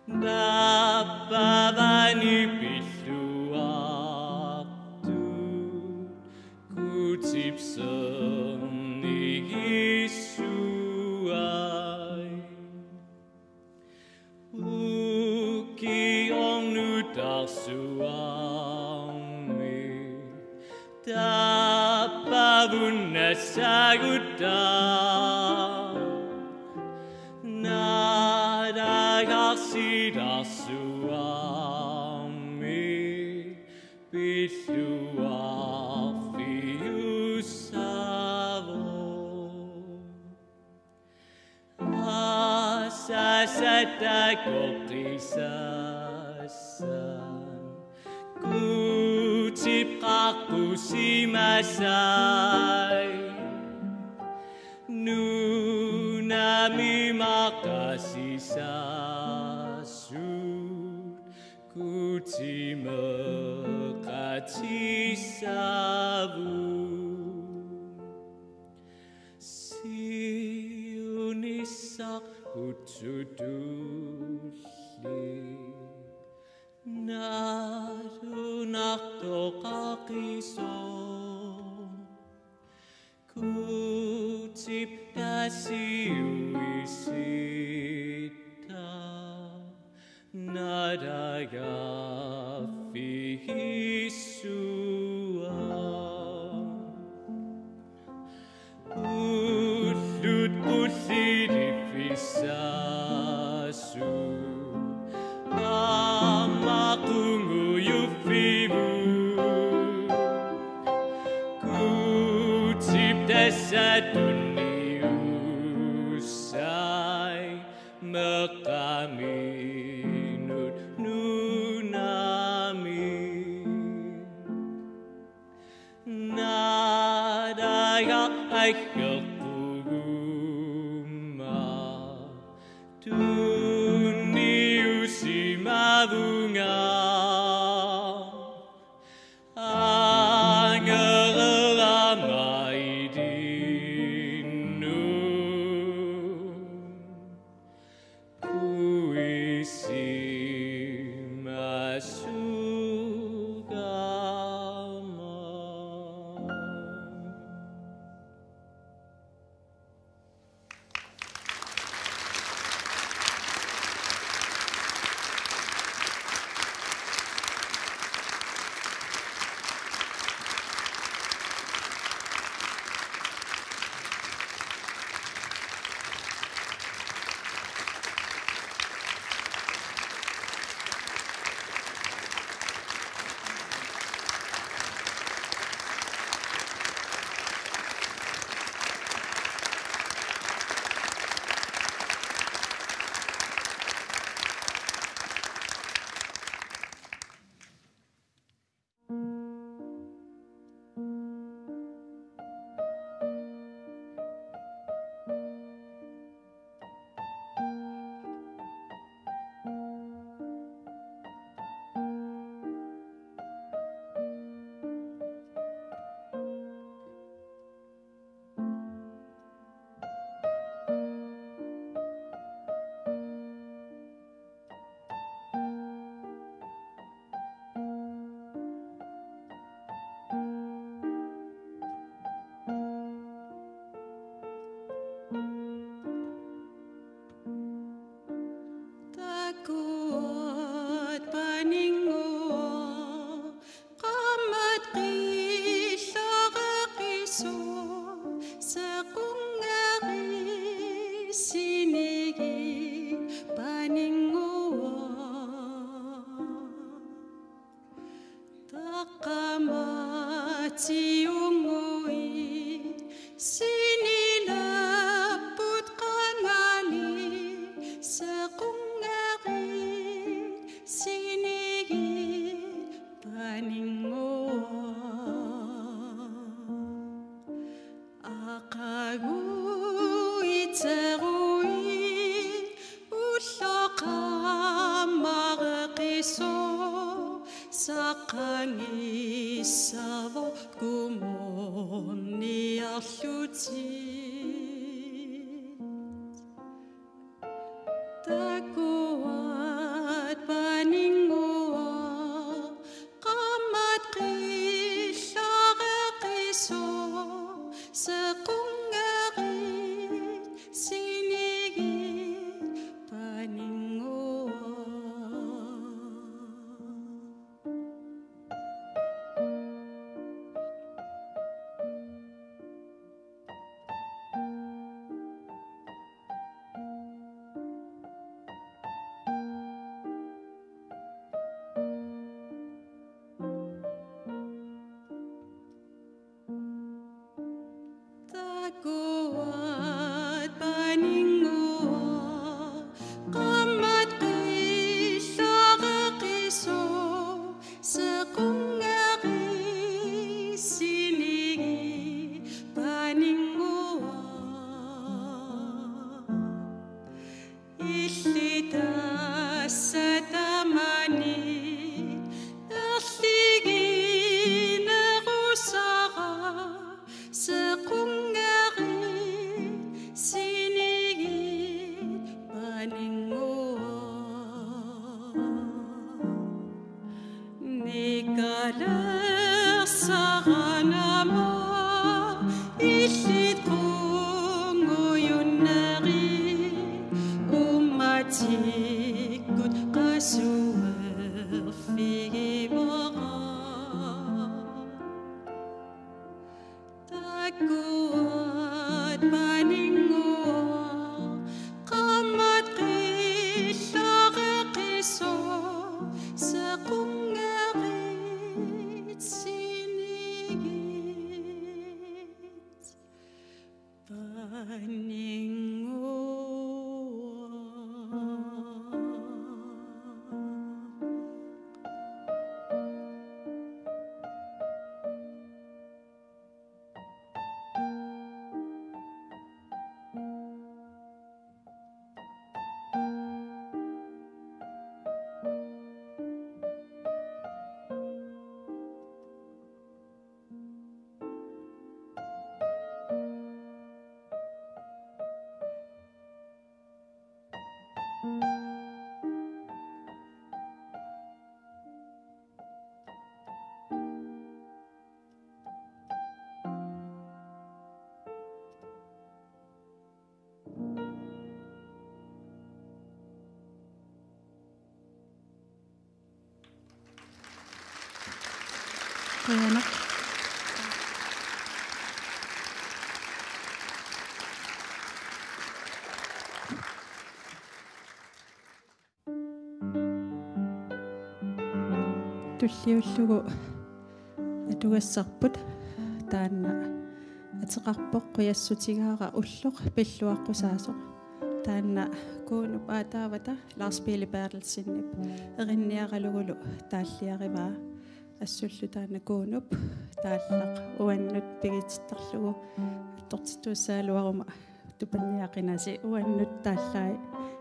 나빠바니 비수악도 굳집성니 기수아이 우기 엉누 닥수왕미 따빠분 나사구다 나라가시다 수왕미 비수와 피우사보 아사사다 꼭디사산 굳이 바꾸지 마사이 누나미 마카시사수 굳이 먹같이 사부 시우니삭 우추두리 나루낙도 가기소 굳집 다시 위시다 나라가 피수아 웃lut 웃시리 피사수 아마궁우 유피부 굳집 다사두니 우사이 먹가미 누나미 나라가 아이격구마 두니 우시마붕아 angela maidi nu puisi masugama. Saqangisavo kumoni alluti takuat paningua qamat qillaqqiso saqungarit sinigit paningua Takuat paningua qamat qillaqqiso saqungarit sinigi paningua illita satamani erligina qusaqa saqungarit sinigit paningua nikalersaranama illit qunguyunnari ummatikut qasuerfigivara takuat paningua qamat qillaqqiso saqungarit sinigit paningua Qiyanak tulliullugu atugassarput taanna атеқарпоқ қуяссутигаара уллоқ пиллуаққусаасоқ таанна куунуп аатаавата Lars Pili Bertelsinniп эринниаралугулу тааллиариваа ассуллу таанна куунуп тааллақ уаннут пигититтарлугу тортитуссаалуарума тупанниақинаси уаннут тааллаи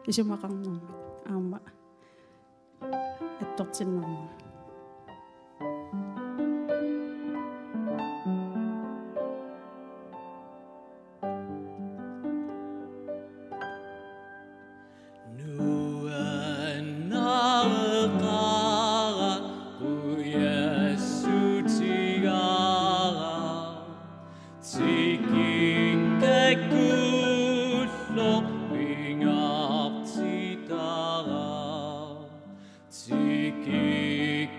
исумақарнэрмат аама аттортиннэрму Tiki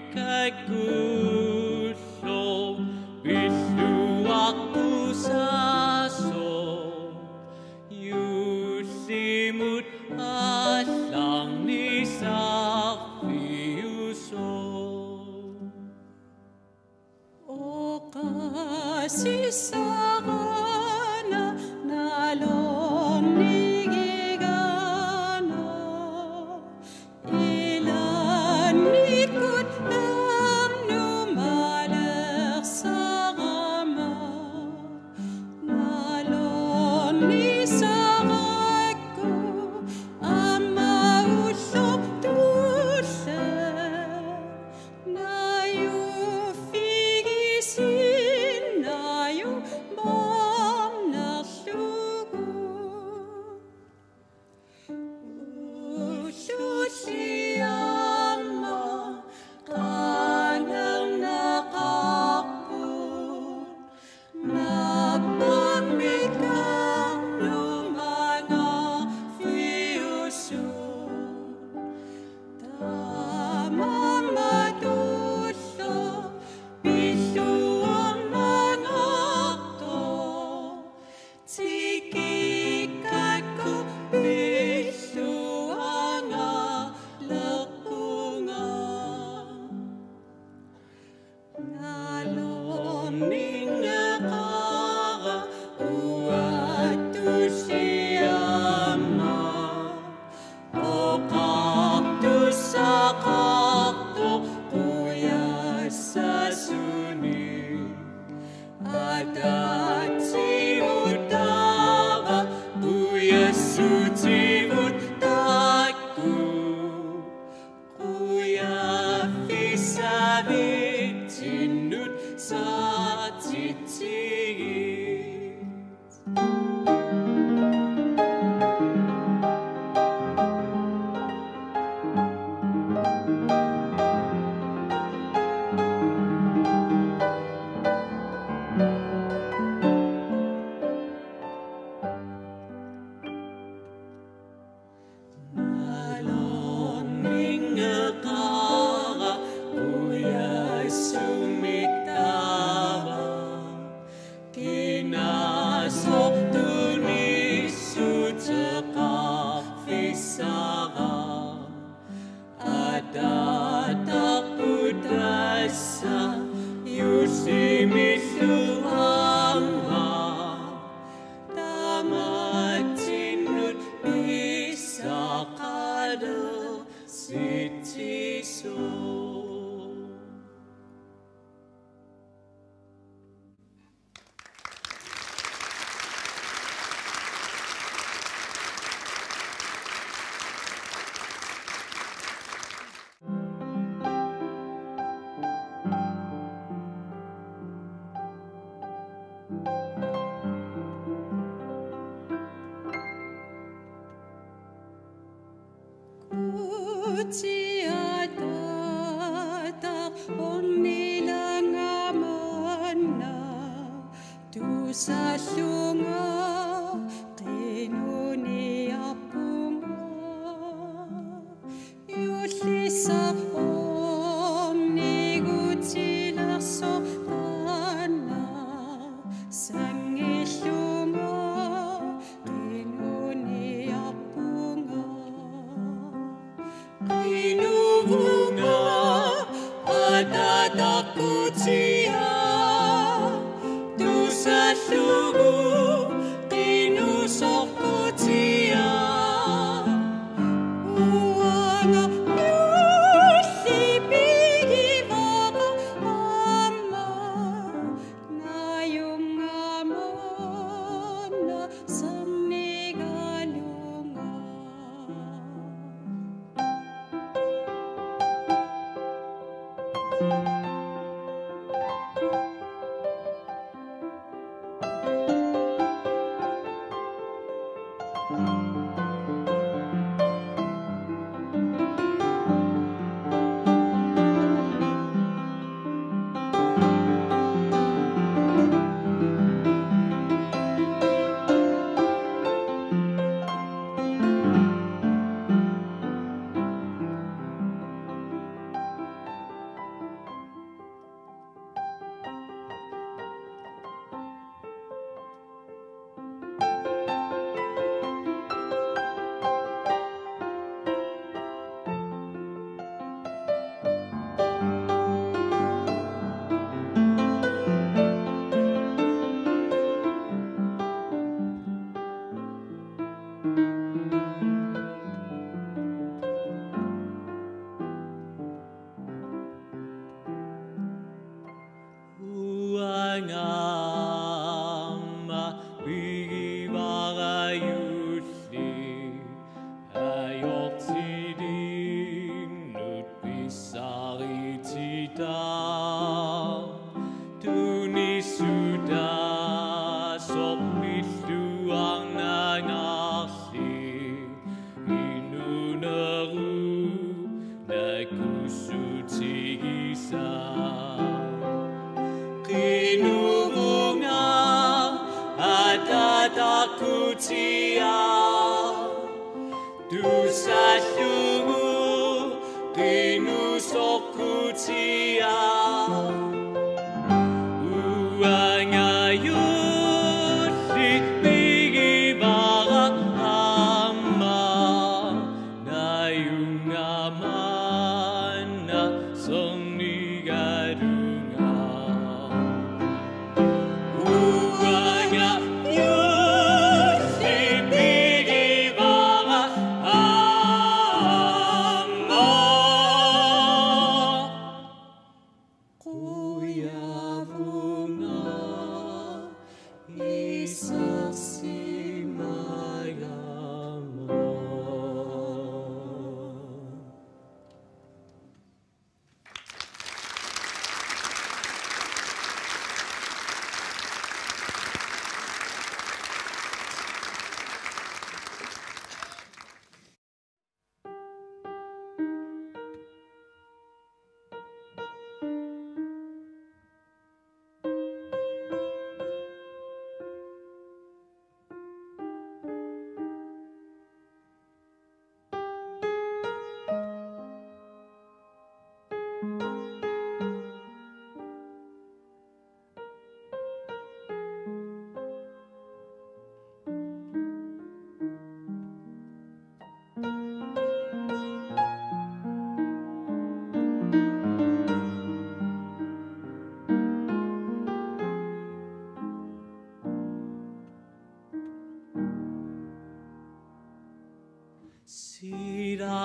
Uangama, bigi baga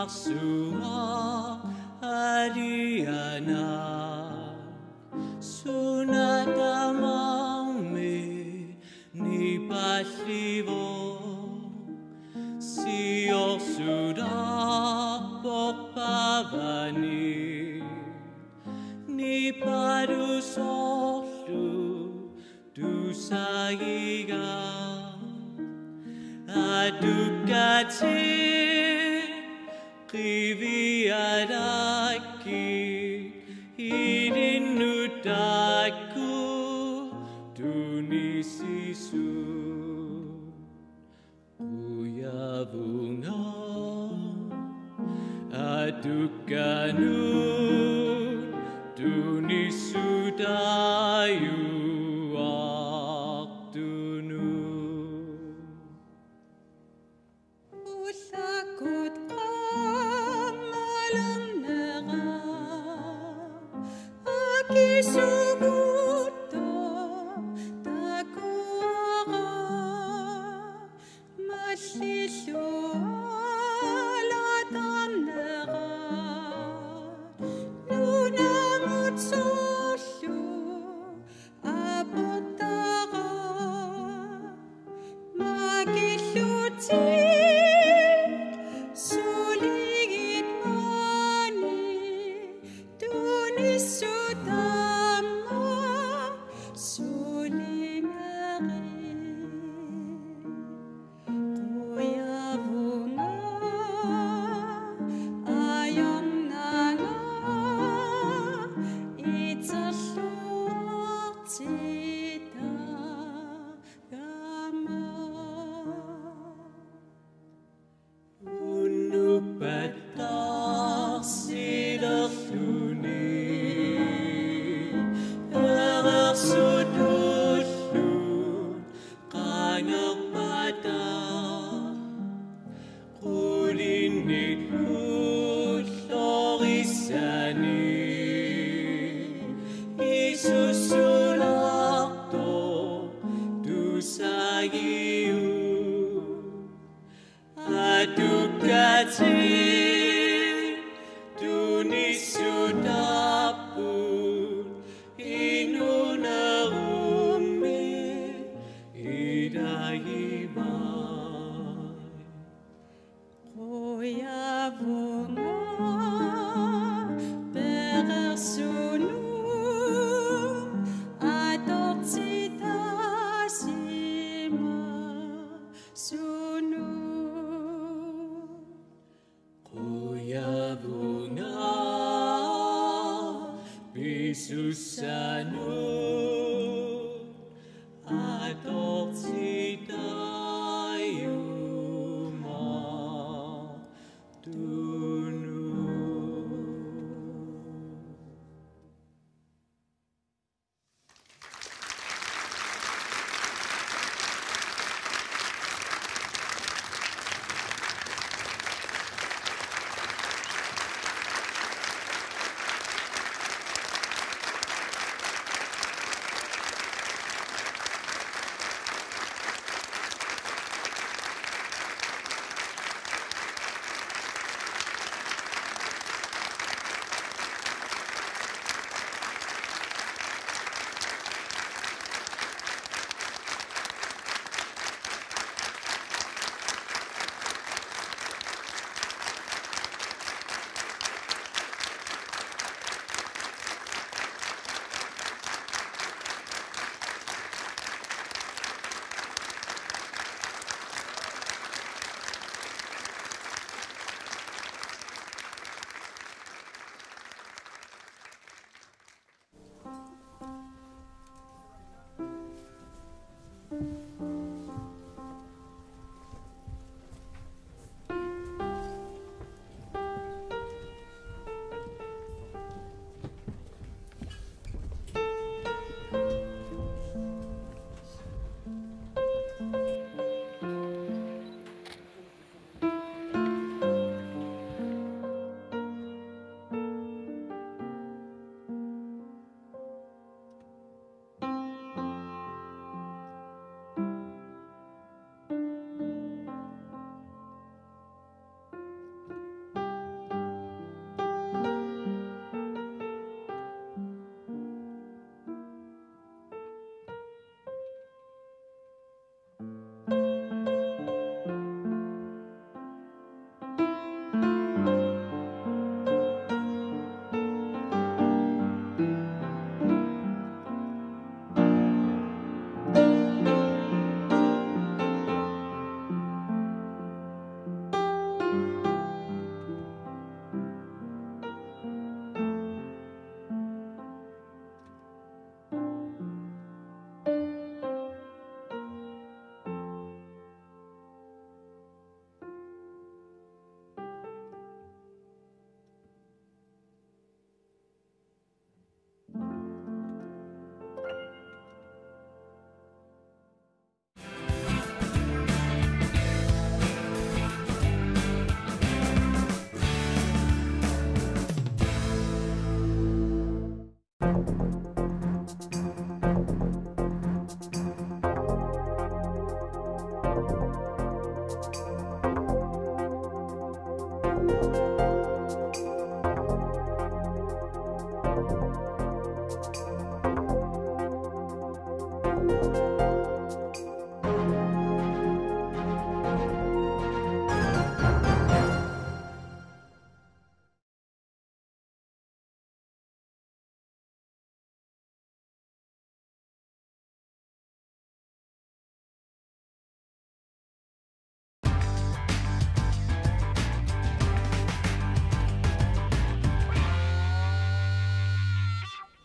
Sua Ariana Sunata Maume Ni Pashivo Sio Suda Pavani Ni Paru Soshu Du Saiga Adukati Kiviadaki Irinutaku Tunisisu Uyavunga Adukanu Tunisutayu Aktunu Usakut Kisuguto takuara masisyo alatanera nunamutsusyu apotara magiluti suligit mani tunisudama Adoptita sima Jesusano adortidaiuma dunu.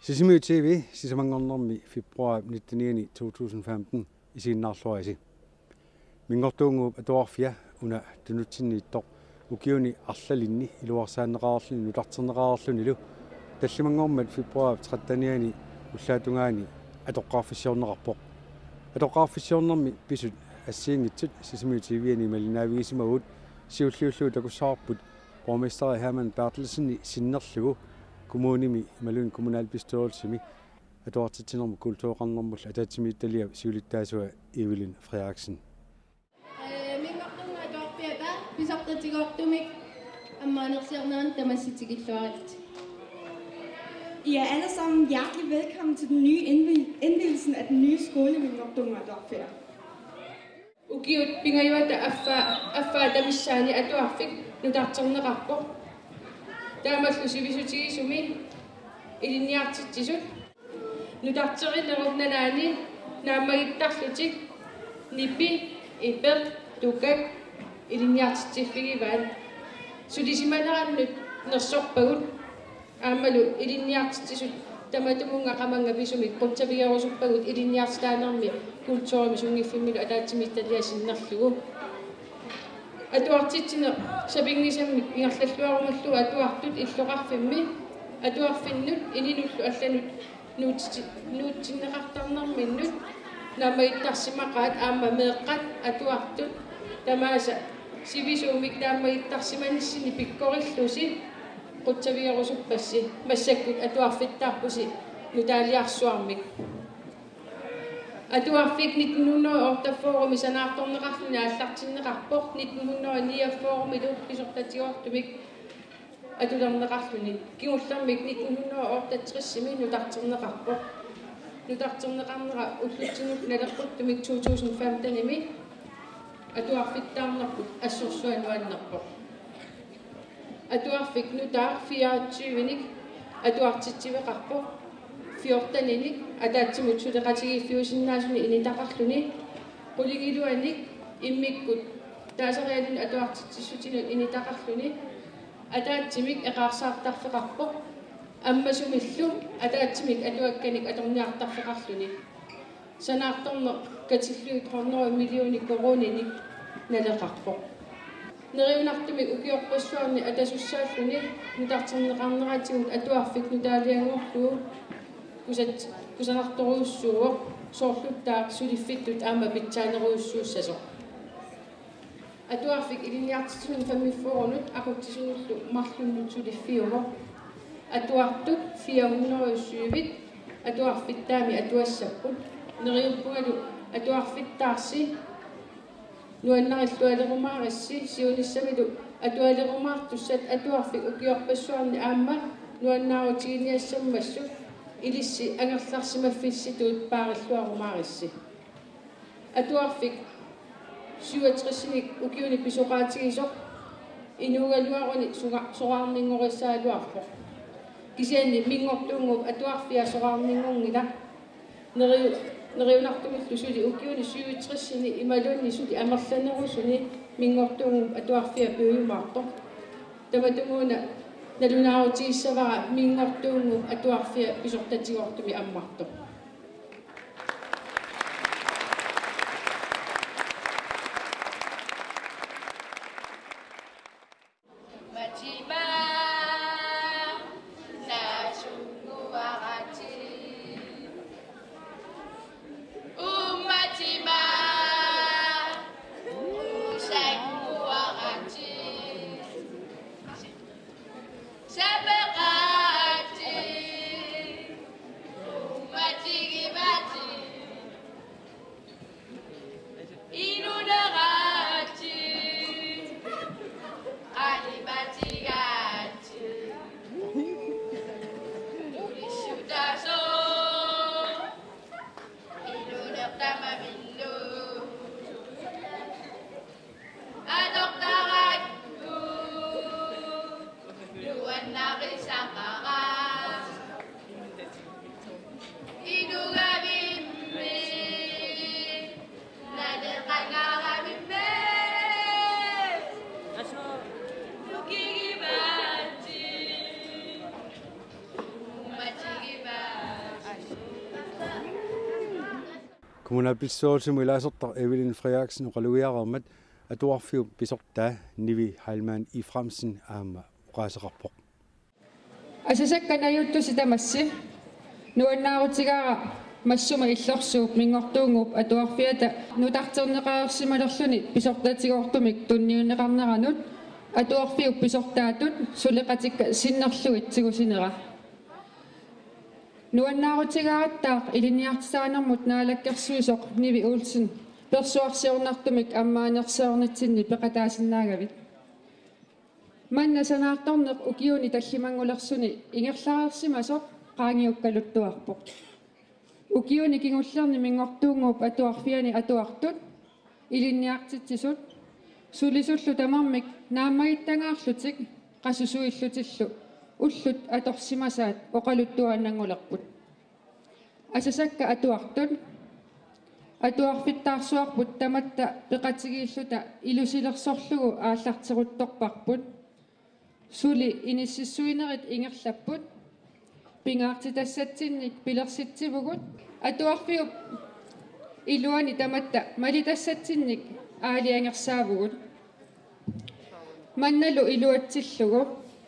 Sisimiu TV sisamangornermi februar 19. 2015 isiinnaarluarisi. Mingortuunguup atuarfia una tunutsinniittoq ukiuni arlalinni iluarsaanneqaarluni nutarterneqaarluниlu таллимангормат фебруар 13 уллаатунгаани атоққарфиссиорнеқарпоқ атоққарфиссиорнерми писут ассиингитсут Sisimiu TV-ани малинаавигисимагут сиуллиуллуу такуссаарпут borgmester Herman Bertelsen sinnerlugu kommunimi malun kommunalbestyrelsemi atuartitinermu kultuuqarnermulla ataatimiittalia siulittaasua Evelyn Frederiksen. Mingortunga torpiapa pisartatigortumik ammanersiarnaan tamassitigilluarit. I er alle sammen hjertelig velkommen til den nye indvielsen af den nye skole i Mingortunga Dorfia. Ukiut pingayuata affa tamissaani atuarfik nutarterneqarpo. Taamallu sivisutigisumi ilinniartittisut nutarterinnerunanaani naamagittarlutik nippi ippeq tukak ilinniartittiffigivaat sudisimanerannut nersorpagut aammalu ilinniartittisut таматумунга qamanga bisumik qutsavigorusuppagut iliniarstaanermi kultuurimi sungiffimmilu ataatimittaliasinnerlugu atuartitsine sapingisammik ingerlalluarungallugu atuartut illoqarfimmi atuarfinnut ininullu allanut nuutsinneqartarnerminnut naamagittarsimaqaat aamma meeqqat atuartut tamaasa sivisuumik naamagittarsimanissini pikkorillusi qutsavigorusupassi massakkut atuarfittarpusi nutaaliarsuarmik atuarfik 1900 ortafoorumi sanaartorneqarluni aallartinneqarpoq 1909 foorumi luuppisortatiortumik atularneqarluni kigullermik 1900 ortatrissimi nutarterneqarpoq nutarterneqarnera ullutsinut nalerquttumik 2015 imi atuarfittaarnerput assursuanuannerpoq atuarfik nutaa 24-nik atuartitsiveqarpoq 14-nik ataatsimut suleqatigiiffiusinnaasuni initaqarluni quligiluanik immikkut taasarialun atuartitsissutinut initaqarluni ataatsimik eqaarsaartarfeqarpoq аммасумиллу атаатсимик атуакканик аторниартарфеқарлуни санаарторнер катиллуит 100 миллиони корониник налеқарпоқ нериунартумик укиорпассуарни атасуссааллуни нутартернеқарнератигут атуарфик нутаалиангорлуу кусанарторуйуссууоқ соорлуттаа сулиффиттут аама питсаанеруйуссууссасо атуарфик илиниартитсун фаммиффуорунут акуттисунуллу марлуннут сулиффиумо atuartut 407 atuarfittaami atuassapпут neriuppugalu atuarfittaarsi nuannarilualerumaarissi siunissamilu atualerumaartussat atuarfik ukiorpassuarni aamma nuannaarutigiниассаммассут ilissi angerlarsimaffissituut paarilluarumaarissi atuarfik 67-ник ukiuni pisoqaatigisoq inuugaluaruni soqaarninngorissaaluarpoq kisianni mingortuungup atuarfia soqaarninngorngila neriunartumillu suli ukiuni 67-ni imalunni suli amerlanerusuni mingortuungup atuarfia puyumaartoq tamatumuuna nalunaarutiissavara mingortuungup atuarfia pisortatigortumi ammartoq Kommunal pissoorsimu ilaasortar Evelyn Frederiksen uqalugiarermat atuarfiu pisortaa nivi Heilmann i Fremsen aama uqaaseqarpoq асасакканаюттуси тамасси нуаннаарутигаара массума иллорсууп мингортуунгуп атуарфиата нутартернеқаерсималерлуни писортатигоортумик тунниунеқарнеранут атуарфиуп писортаатут сулеқатикка синнерлугитсигусинера нуаннаарутигаааттаақ илиниартисаанермут наалаккерсуисоқ ниви Олсен персуарсиорнартумик аммаанерсеорнитсинни пеқатаасиннаагавит манна санаарторнеқ укиуни таллимангулерсуни ингерлаарерсимасоқ qaangiukkaluttuarpoq укиуни кингуллерни мингортуунгууп атуарфиани атуартут илинниартитсисут сулисуллу тамармик нааммагиттангаарлутик qassusuillutилlu уллут аторсимасаат оқалуттуааннангулерпут асасакка атуартут атуарфиттаарсуарпут таматта пеқатигииллута илусилерсорлугу ааллартерутторпарпут сули иниссиссуинерит ингерлаппут pingaartitassatsinnik pilersitsivukut atuarfiup iluani tamatta malitassatsinnik aaliangersaavugut mannalu iluatsillugu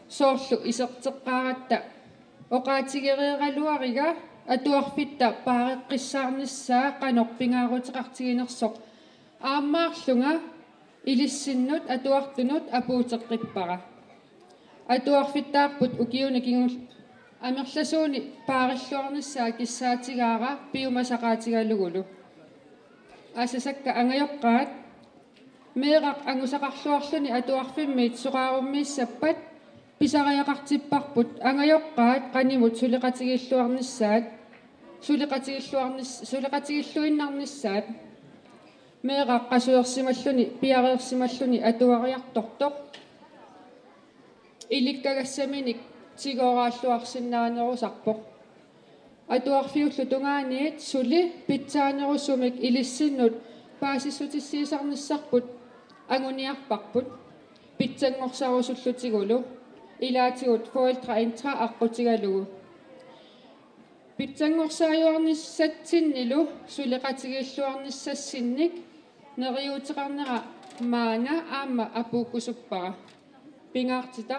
soorlu iserteqqaaratta oqaatigerieraluariga atuarfitta paareqqissaarnissaa qanorpingaaruteqartiginersoq aammaarlunga ilissinut atuartunut apuuteqqippara atuarfittaarput ukiunakingul amerlasuuni paarilluarnissaa kissaatigaara piumasaqaatigalugulu asasakka angajoqqaat meeqaq angusaqarluarluni atuarfimmiit suqaarummiissappat pisariaqartipparput angajoqqaat qanimut suliqatigilluinarnissaat meeqaq qasuersimalluni piareersimalluni atuariartortoq ilikkaгассаминик тигорааллуарсиннаанерусарпоқ атуарфиуллу тунгаанниит сули питсаанерусумик илиссиннут паасиссутиссиисарниссарпут агуниарпарпут питсангорсарусуллутигулу илаатигут фоэлтра интра аққутигалугу питсангорсааюарниссатсиннилу сулиқатигииллуарниссассинник нериутеқарнера маана аама апууккусуппара пингаартита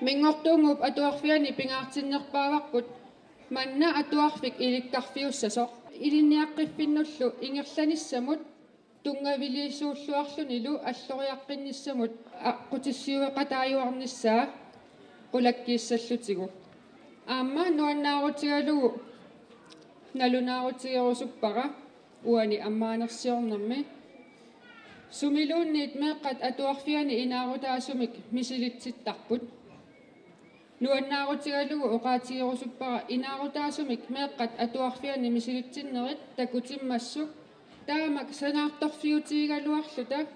мингортуунгуп атуарфиани пингаартиннерпааварпут манна атуарфик иликкарфиуссасоқ илинниаққиффиннуллу ингерланиссамут тунгавилисууллуарлунилу аллориаққинниссамут аққутиссиуеқатааюарниссаа қулаккииссаллутигу аама нуаннаарутигалугу налунаарутигерусуппара уани аммаанерсиорнэрми сумилуунниит меэққат атуарфиани инаарутаасумик мисилитситтарпут нуаннаарутигалугу оqaатигерусуппара инаарутаасумик меэққат атуарфиани мисилитсиннерит такутиммассук таамак санаарторфиутигалуарлута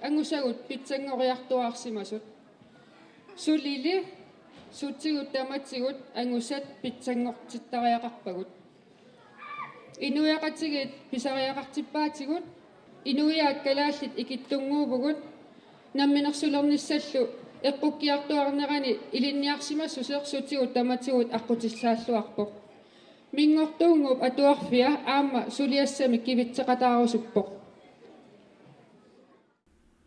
ангусагут питсангориартуаарсимасут сулили сутсигут таматсигут ангусат питсангортиттариақарпагут инуяқатигит писариақартиппаатигут инуяат калааллит икиттунгуупугут намминерсулерниссаллу эққуккиартуарнерани илинниарсимассу сеерсутигут таматигут аққутиссааллуарпоқ мингортуунгуп атуарфиа аама сулиассами кивитсеқатаарусуппоқ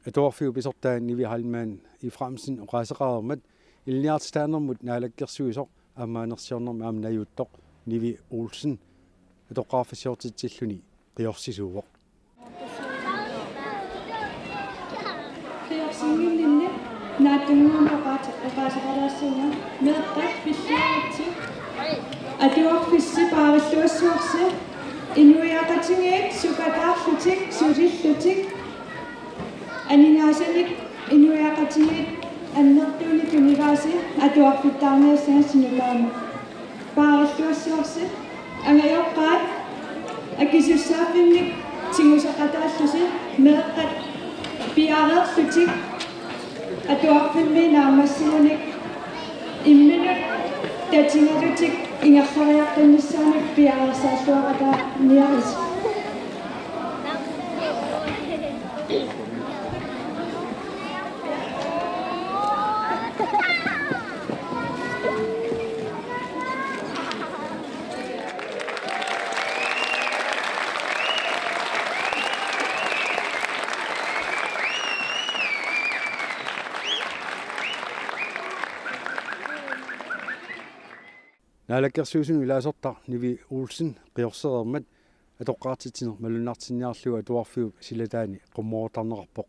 атуарфиу писортаа ниви халмаан ифрамсин оqaасеқарермат илниартитаанермут наалаккерсуисоқ аммаанерсиорнерми аам наюттоқ ниви Olsen атоққарфиссиортитсиллуни қиорсисууоқ қиорсингиннинне наатунгуунеқаат оqaасеқалаассуна меэққат пиллиаритси атуарфисси паариллуассуарси инуяақатингиит сукатаарлутик сулиллутик анинаасаник инуяақатингиит аннертууни тунивааси атуарфиттаарниассаасинулаама паариллуассуарси ангайоққаат акисуссааффинник тигусақатааллуси меэққат пиареерлутик атуарфимми наамассилуник имминут татингалутик ингерлариартунниссааник пиарерсааллуаратаа ниарис наалаккерсуусуну илаасортар ниви Olsen қиорсерермат атоққаартитсинер малунартинниарлуга атуарфиу силатаани қуммоортарнеқарпоқ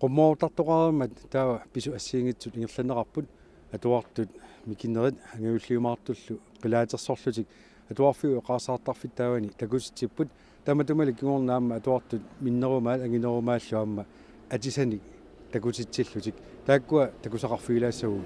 qommoortartoqarammat taa pisu assiingitsut ingerlanerarput atuartut mikinnerit angaulliumaartullu qilaatersorlutik atuarfiu eqaasaartarfit taawani takusitipput tamatumali kingornaamma atuartut minnerumaal anginerumaalluamma atisani takusitsillutik taakkua takusaqarfiilaassaguu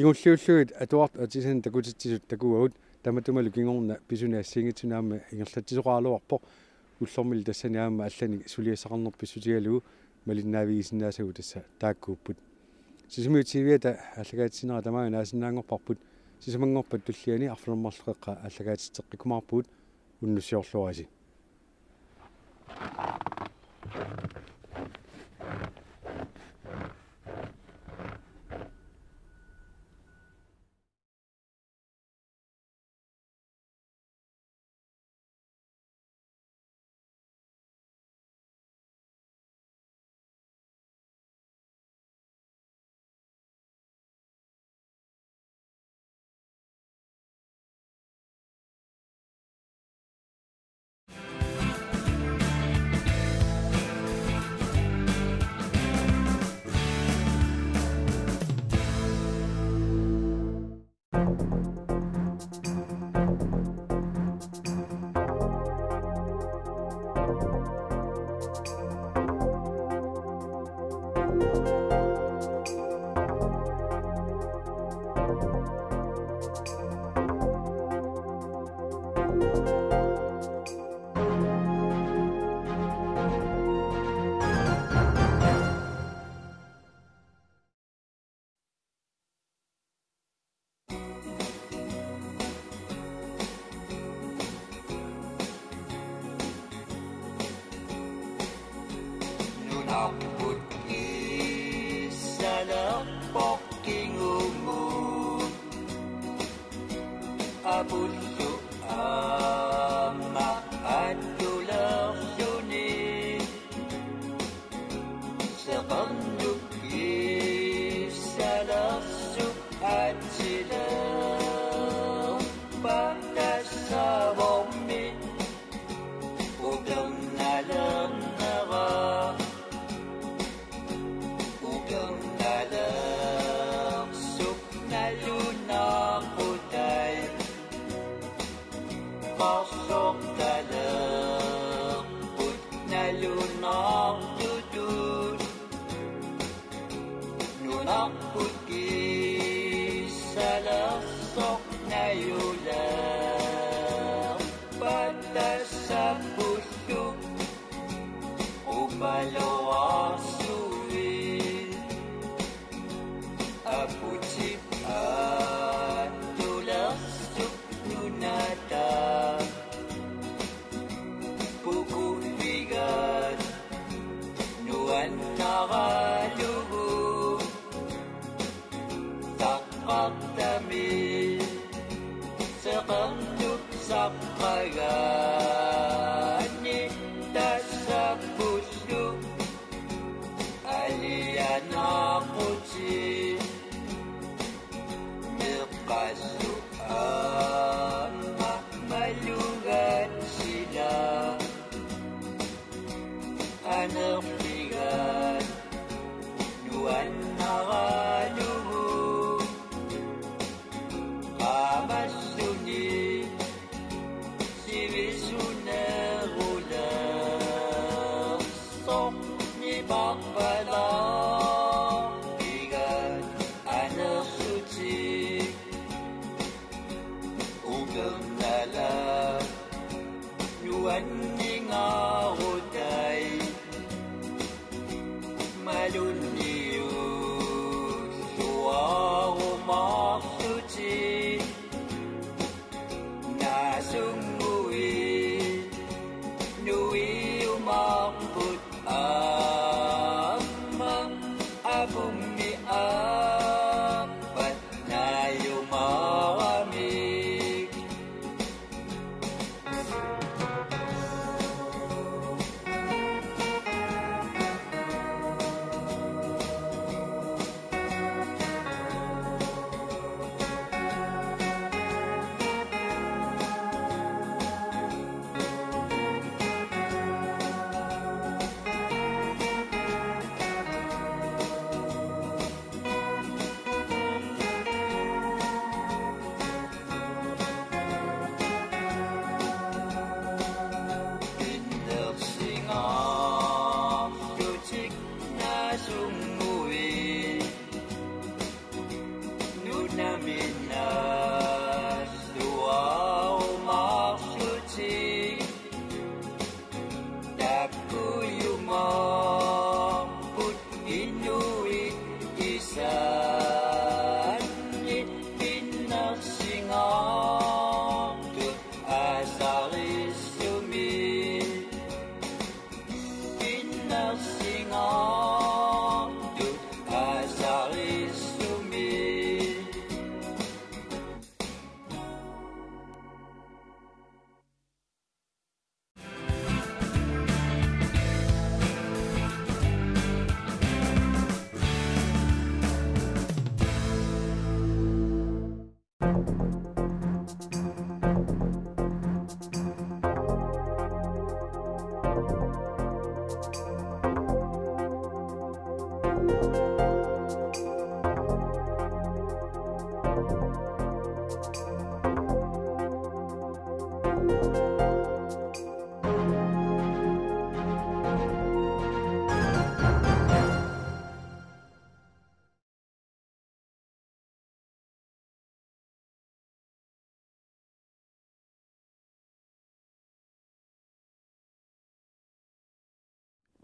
Kingulliulluit atuart atisan takutitsisut takuagut tamatumalu kingorna pisunaassinngitunaama ingerlatisoqaaluarpoq ullormil tassaniaama allani suliassaqarnerpissutigalugu malinnaavigisinnaasugu tassa taakkuupput sisimiutiviata allagaatsinera tamaanga naasinnaangorparput sisumangorpat tulliani arfulummarleqeqqa allagaatitteqqikumarpuut unnussiorluarasi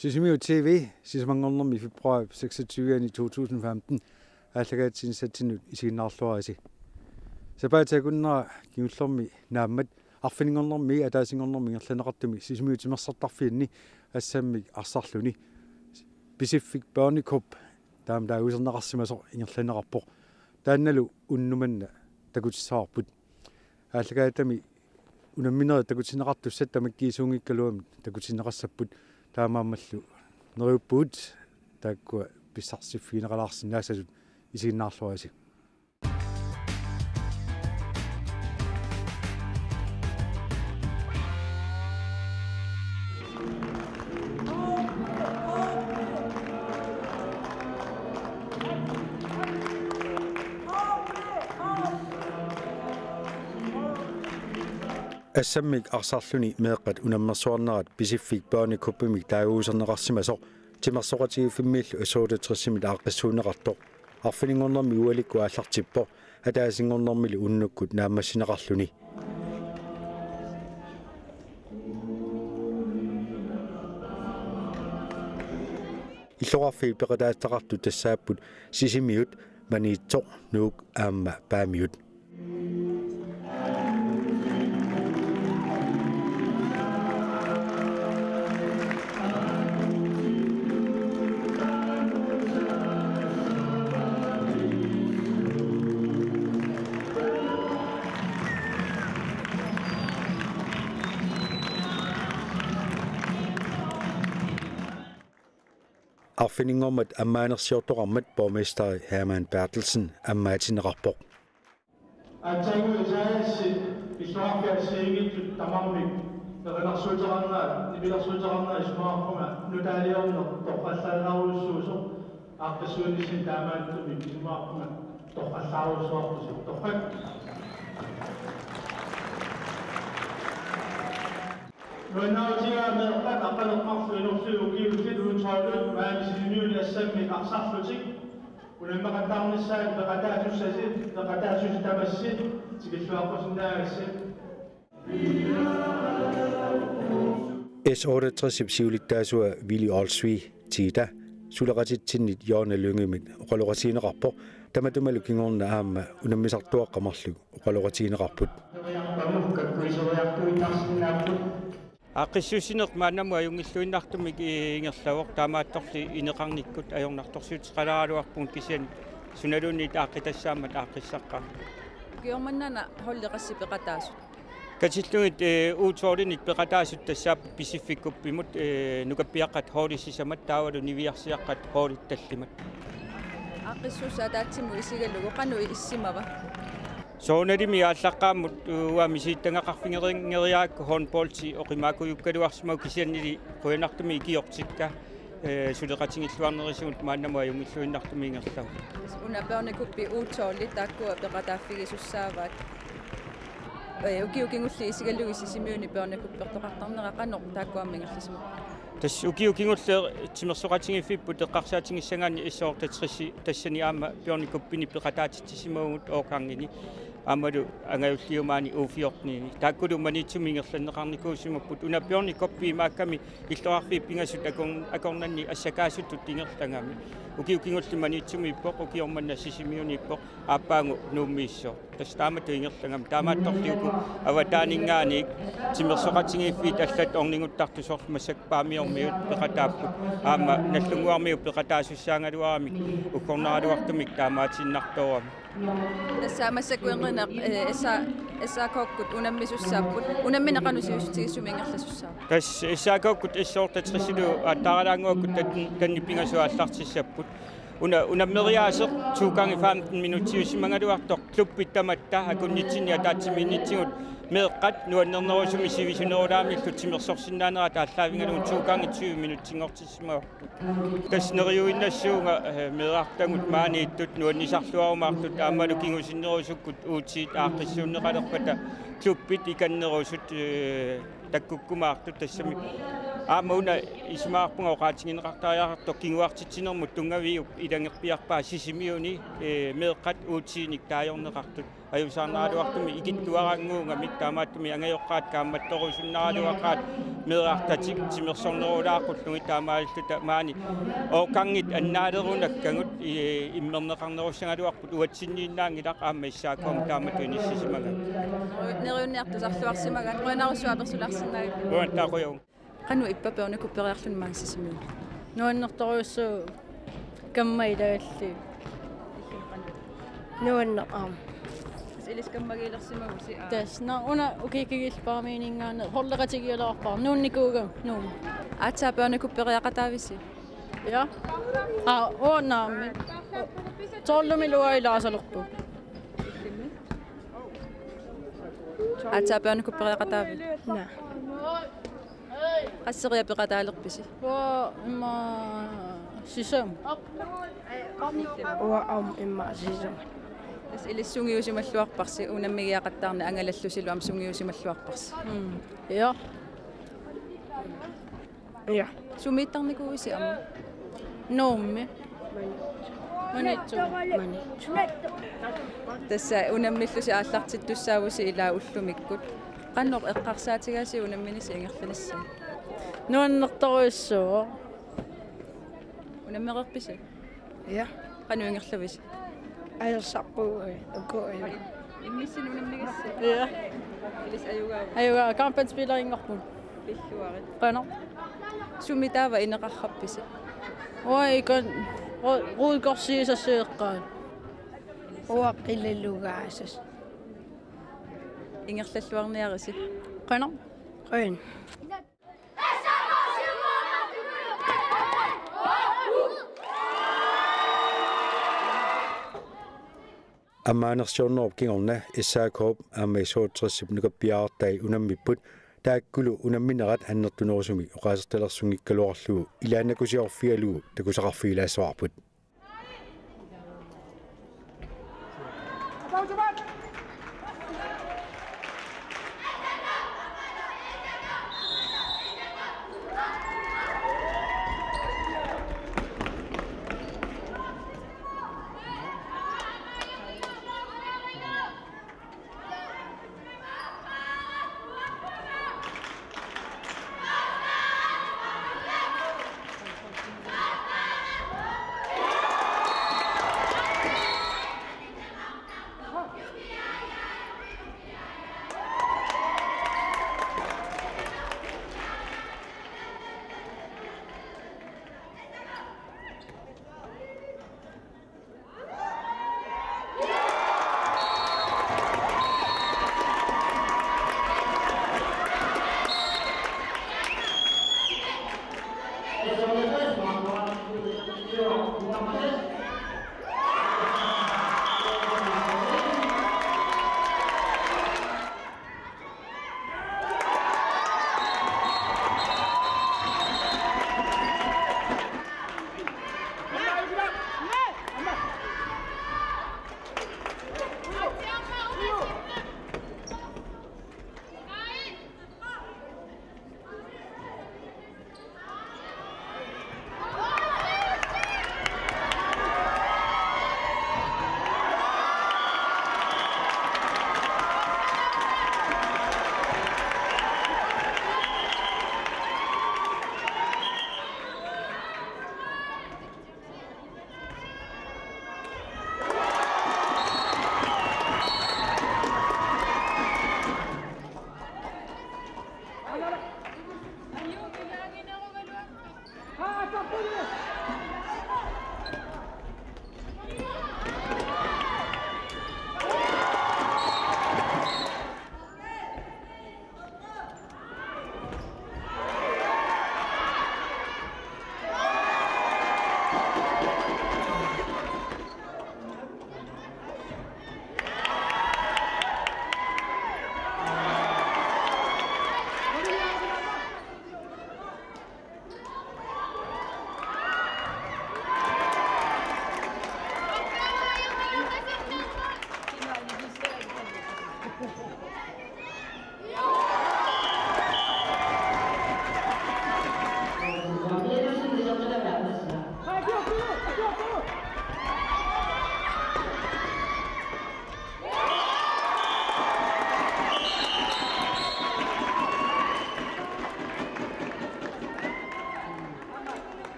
Sisimiu TV, sisamangornermi februar 26. 2015, аллагаатсинсатсинут исигиннаарлуараси. Сапаатакуннера киуллерми нааммат арфинингорнерми атаасингорнерми ингерланеқартуми сисимиу тимерсартарфиинни ассаммик арсарлуни. Pacific Burning Cup таам таусернеқарсимасо ингерланеқарпоқ таанналу уннуманна такутиссаарпут. Аллагаатами унамминера такутинеқартуссат тамаккиисуунгиккалуами такутинеқассаппут таамааммаллу нериуппуут тааккуа писсарсиффигинеқалаарсинаасасут исигиннаарлуаси. Ассаммик арсарлуни меэккат унаммерсуарнерат Pacific Burning Cup-мик таавуусернеқарсимасо тимерсоқатигиффиммииллу асуутатрессимит ааққиссуунеқартоқ арфинингорнерми уаликку ааллартиппо атаасингорнермили уннуккут нааммассинеқарлуни. иллоқарфи пеқатааттақарту тассааппут сисимиут маниитсоқ нуук аамма паамиут. Arfiningormat ammanersiortoqarmat borgmester Herman Bertelsen ammaatineqarpoq. Атагу исаасси иллуарфиассиигиттут тамармик перенарсуутеқарнаа нибиларсуутеқарнаа исмаарпунга нутаалиорнер тоққаллааруссуусо ааққиссуунисин таамааттуми исмаарпунга тоққаллааруссуартусик тоққак Ronaldia merqat aqalqarfu inorsuukiutit uutsalut maamisiniuni assammi aqsarlutik unammaqattaarnissaat peqataatussasi peqataasustamassi tikilluaqqusinnaagassat S68 siulittaasua Willy Olsvi tida suleqatittinnit Joona Lyngimit oqaloqatiineqarpo tamatumalu kingorna aamma unammisartuaqqamarlu oqaloqatiineqarput Aqissusineq maannamu ajungilluinnartumik ingerlawoq taamaattorli ineqarnikkut ajornartorsuutiqalaaruarpun kisian sunalunni aaqitassaammat aaqqissaqqaa Giormannana holleqassi peqataasut. Katillungit uutsoorlinit peqataasut tassaap Pacific-kuppimut nukappiaqqat hoolisisamat taavalu niviarsiaqqat hoolittallimat. Aqissuusaa taatsimu isigallugu qanu issimava. Soonalimi aallaqqaammut uamisiittangaqarfingeriaakku hornbolti oqimaakuyukkaluarsimau kisiannili quyanartumi ikiortikka suleqatingilluarnerisuut maannamu ajungilluinnartumi ingerlaw. Una børnekuppi uutsoorli taakkua peqataaffigisussaavat. Ukiukingulli isigallugisisimiuni børnekuppertoqartarnera qanoq taakkuammingerlisimu. Tas ukiukingulli timersoqatingiffippu teqqarsaatigissangaanni issoortatrissi tassani aama børnekuppini peqataatittisimaugut ookangini amalu angayulliumaani uufiortniini taakkulu maniitsumingerlanneqarnikuusimapput una børnikoppi maakkami illoarfiippingasut akornanni assakaasutut tingertangami ukiukingulli maniitsumippoq ukiormanna sisimiunippoq aappaangu nuummiissoo tas taamatu ingertangam taamaattorliuku avataaningaaniik timersoqatingiffiit allat orninguttartusorlu massakpaamiormiut peqataapput aama nallunguarmiu peqataasussaangaluaramik ukkorneraluartumik taamaatinnartoorami Tassaamassakkuinqinaq issaakokkut unammisussaaput unamminaqanusiustigissumingerlasussaa. Tas issaakokkut issoortatrissilu aattaralaanguakkut tannippingassuaallartissapput unammeriaaseq 2 minutiusimangaluartoq kluppitamatta akunnitsinni ataatsiminitsigut meeqqat nuannernerusumi sivisunerulaamillu timersorsinnaanera taallaavingaluun 20 minutiingortissimaorput tasneriuinnassuunga meerartangut maaniittut nuannisarluarumaartut aammalu kingusinnerusukkut uutsiit aaqqissuunneqalerpata kluppit ikannerusut takkukkumaartut tassami aama una ismaarpunga oqaatingineqartariarartoq kinguartitsinermut tungaviu ilangerpiarpaa sisimiuni meeqqat uutsiinik taajorneqartut ayusaarnaaluartumi ikittuaranguungamik taamaattumi angajoqqaat kaammattorusunnaraluaqaat meerartatik timersornerulaaqqullungi taamaalluta maani ookangit annaalerunakkangut immerneqarnerussangaluarput uatsinniinnaangilaq aama issaakoom taamatuinissisimaga neriunniartusarluarsimagan qoinarusuapersularsinnaga uantaaquyung qanu ippapeornikupperiarlun maassisimiun nuannertoruussu kammailaalli nuanneqaam iliskammagiilersimagusi tas na una ukikigilpaamiiningaane horleqatigialaarpar nuunnikuuga nuum aatsaa børnekupperiaqataavisi ja naammi tollumilluailaasalerpu aatsaa børnekupperiaqataavi na qasseriya peqataalerpisi imma sisam imma sisam Tas ilissungiusimalluarparsi unammigiaqattaarna angalallusiluam sungiusimalluarparsi. Ja. Ja. Sumiittarnikuusi amma. Noommi. Manitsu. Tassa unammillusi aallartittussaavusi ilaa ullumikkut. Qannoq eqqarsaatigaasi unamminisi ingerlanissa. Nuannertoruissuu. Unammeqerpisi. Ja. Qanu ingerlavisi. Ajarsaquu ukku'i immissin unammigassi ja ilis ayuga kampenspeleringorpun pilluarit qana sumitaava ineqarrappisi kan ruukorsiisasseeqqaan uaqqillugaasas ingerlalluarniarisi qana qin Amaanersiornerp kingorna issaakoob aamaisuutrissip nukappiaartai unammipput taakkulu unamminerat annertunerusumi oqaasertalersunngikkaluarlugu ilaanakusiorfialugu takusaqarfiilaassarput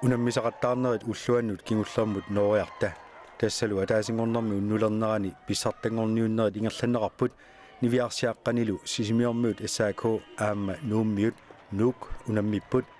Unammisaqattaarnerit ulluannut kingullermut nooriarta. Tassalu ataasingornermi unnulernerani pissartangorniunnerit ingerlanneqarput niviarsiaqqanilu sisimiormuut assaako aamma nuummiut nuuk unammipput.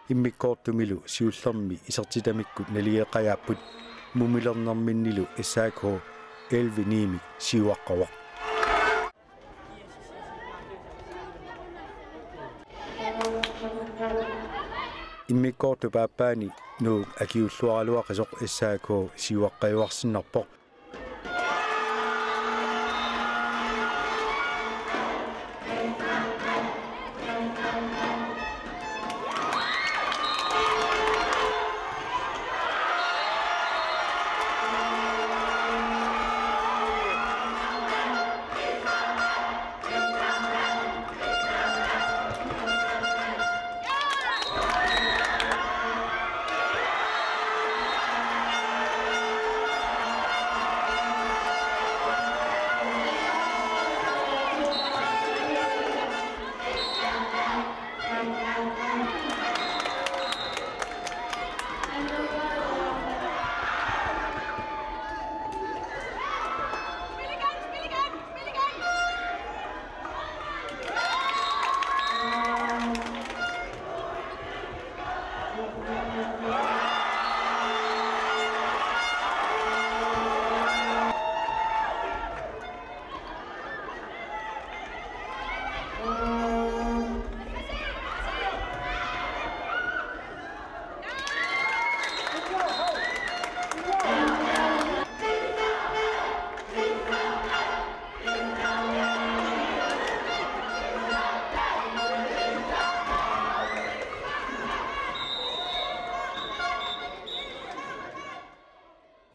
Immikkoortumilu siullermi isertitamikkut nalieqajaapput mumilernerminnilu issaakho 11 niimi siuaqqawaq. Immikkoortu paappaani nuuk akiulluaraluaqisoq issaakho siuaqqajuarsinnarpoq.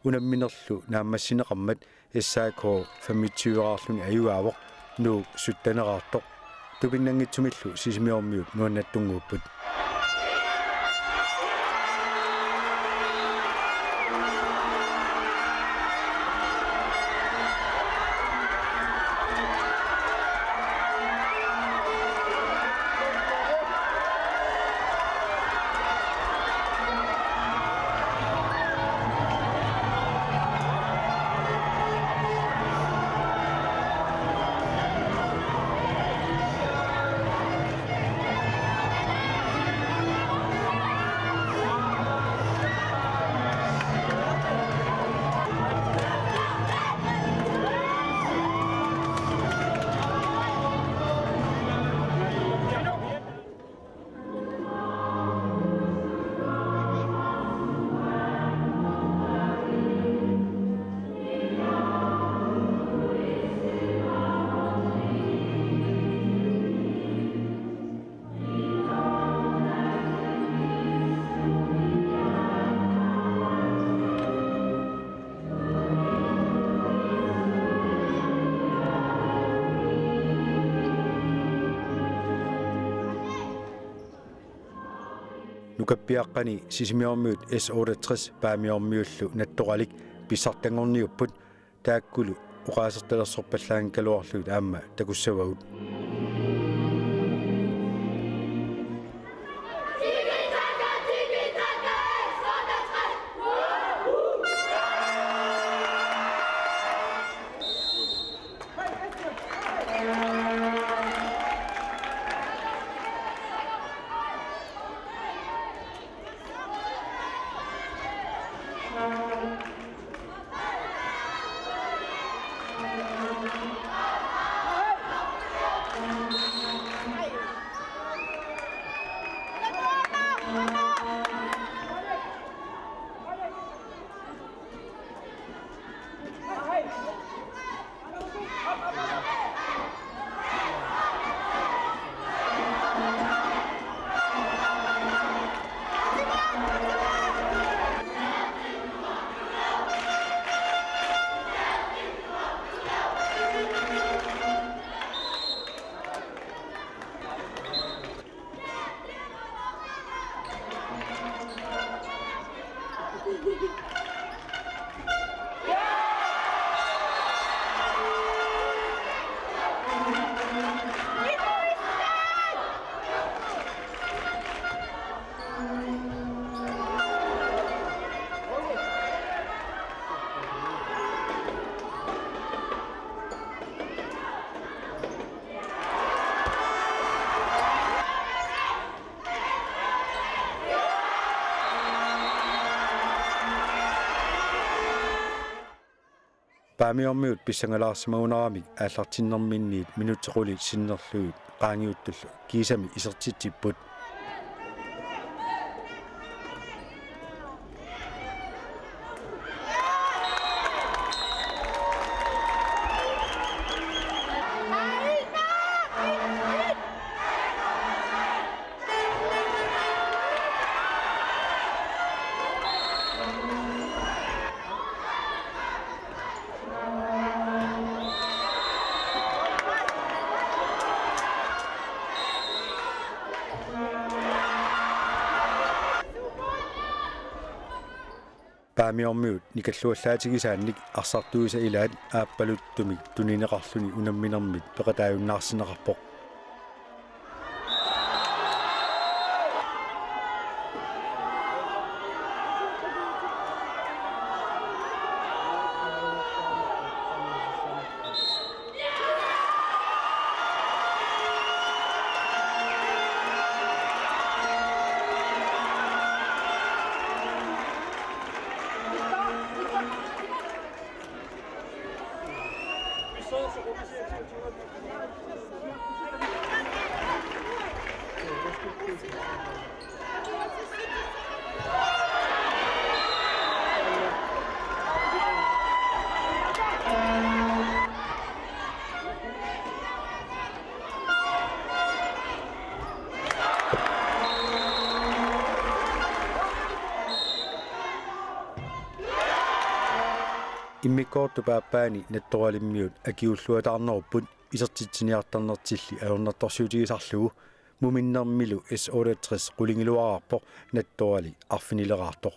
unamminerlu naammassineqammat issaakoo 25-aarluni ajuaavoq nuuk suttaneraartoq tupinnangitsumillu sisimiormiut nuannattunguupput nukappiaqqani sisimiormiut S68 paamiormiullu nattoqalik pissartangorniupput taakkulu uqaasertalersorpallaankaluarluut aamma takussavagut paamiormiut pissangalaarsimagunaramik aallartinnerminniit minuttequli sinnerluut qaangiuttullu kiisami isertitipput paamiormiut nikalluallaatigisaannik arsartuisa ilaat aappaluttumik tunineqarluni unamminermit peqataajunnaarsineqarpoq иммиккоорту пааппаани натторалиммиут акиуллуатаарнеруппут исертитсиниартарнертилли алорнарторсиутигисарлугу муминнэрмилу S68 qulingilуараарпоқ натторали арфинилераартоқ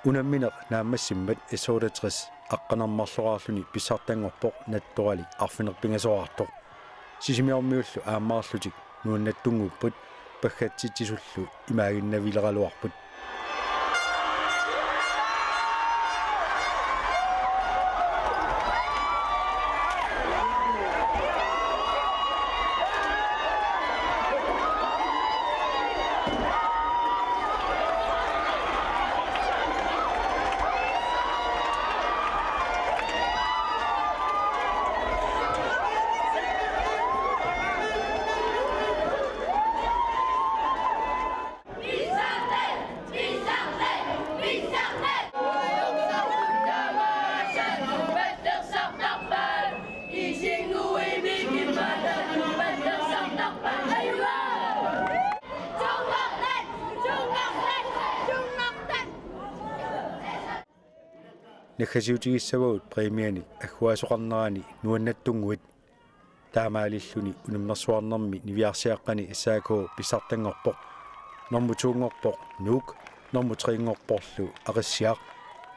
Unammineq naammassimmat S68 aqqanarmarluaraarluni pissartangorpoq nattorali arfinerpingasoraartoq sisimiormiullu aammaarlutik nuannattungupput paggatsitsisullu imaaginnavileraluarput Nakhasiutigissavaut premiani agguasoqarnerani nuannattunguit taamaalilluni unammersuarnermi niviarsiaqqani issaakoo pissartangorpoq normutungorpoq nuuk normutringorporlu aqissiaq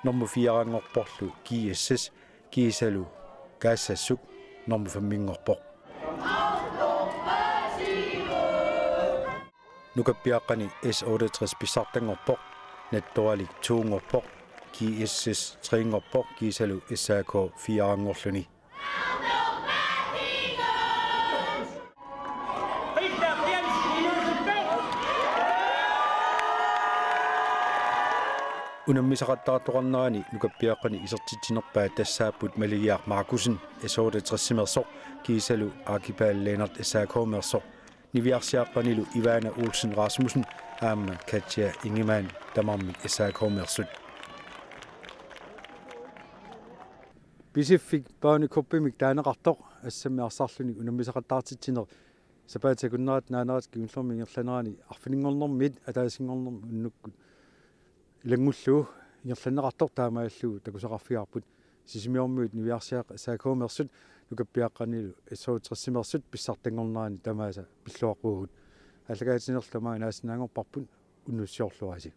normufiarangorporlu kiissas kiisalu kaassassuk normufammiнгорpoq nukappiaqqani S68 pissartangorpoq nattoralik tuungorpoq kiissas tringorpoq kiisalu issaakoo fiarangorluni unammisaqattaartoqarnerani nukappiaqqani isertitsinerpaa tassaapput maligiaq Markusen S68 kiisalu arkipaalleennart issaakoomersoq niviarsiaqqanilu Ivana Olsen Rasmussen aamma Katja Ingemann tamarmi issaakoomersut Pacific Barnekuppimik taaneqartoq assamiarsarluni unammisaqattaartitsiner sapaatakunnerat naanarat kiunlormingerlanerani arfiningornermit ataasingornerm unnukkut ilangullu ingerlaneqartoq taamaallugu takusaqarfiarput sisimiormuut niviarsiaq saakoomersut нукаппиаққанилу иссуутериссимерсут писсартангорнаани тамааса пиллуақугут аллагаатинерлама нааснаагорпарпут уннуссиорлуаси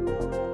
you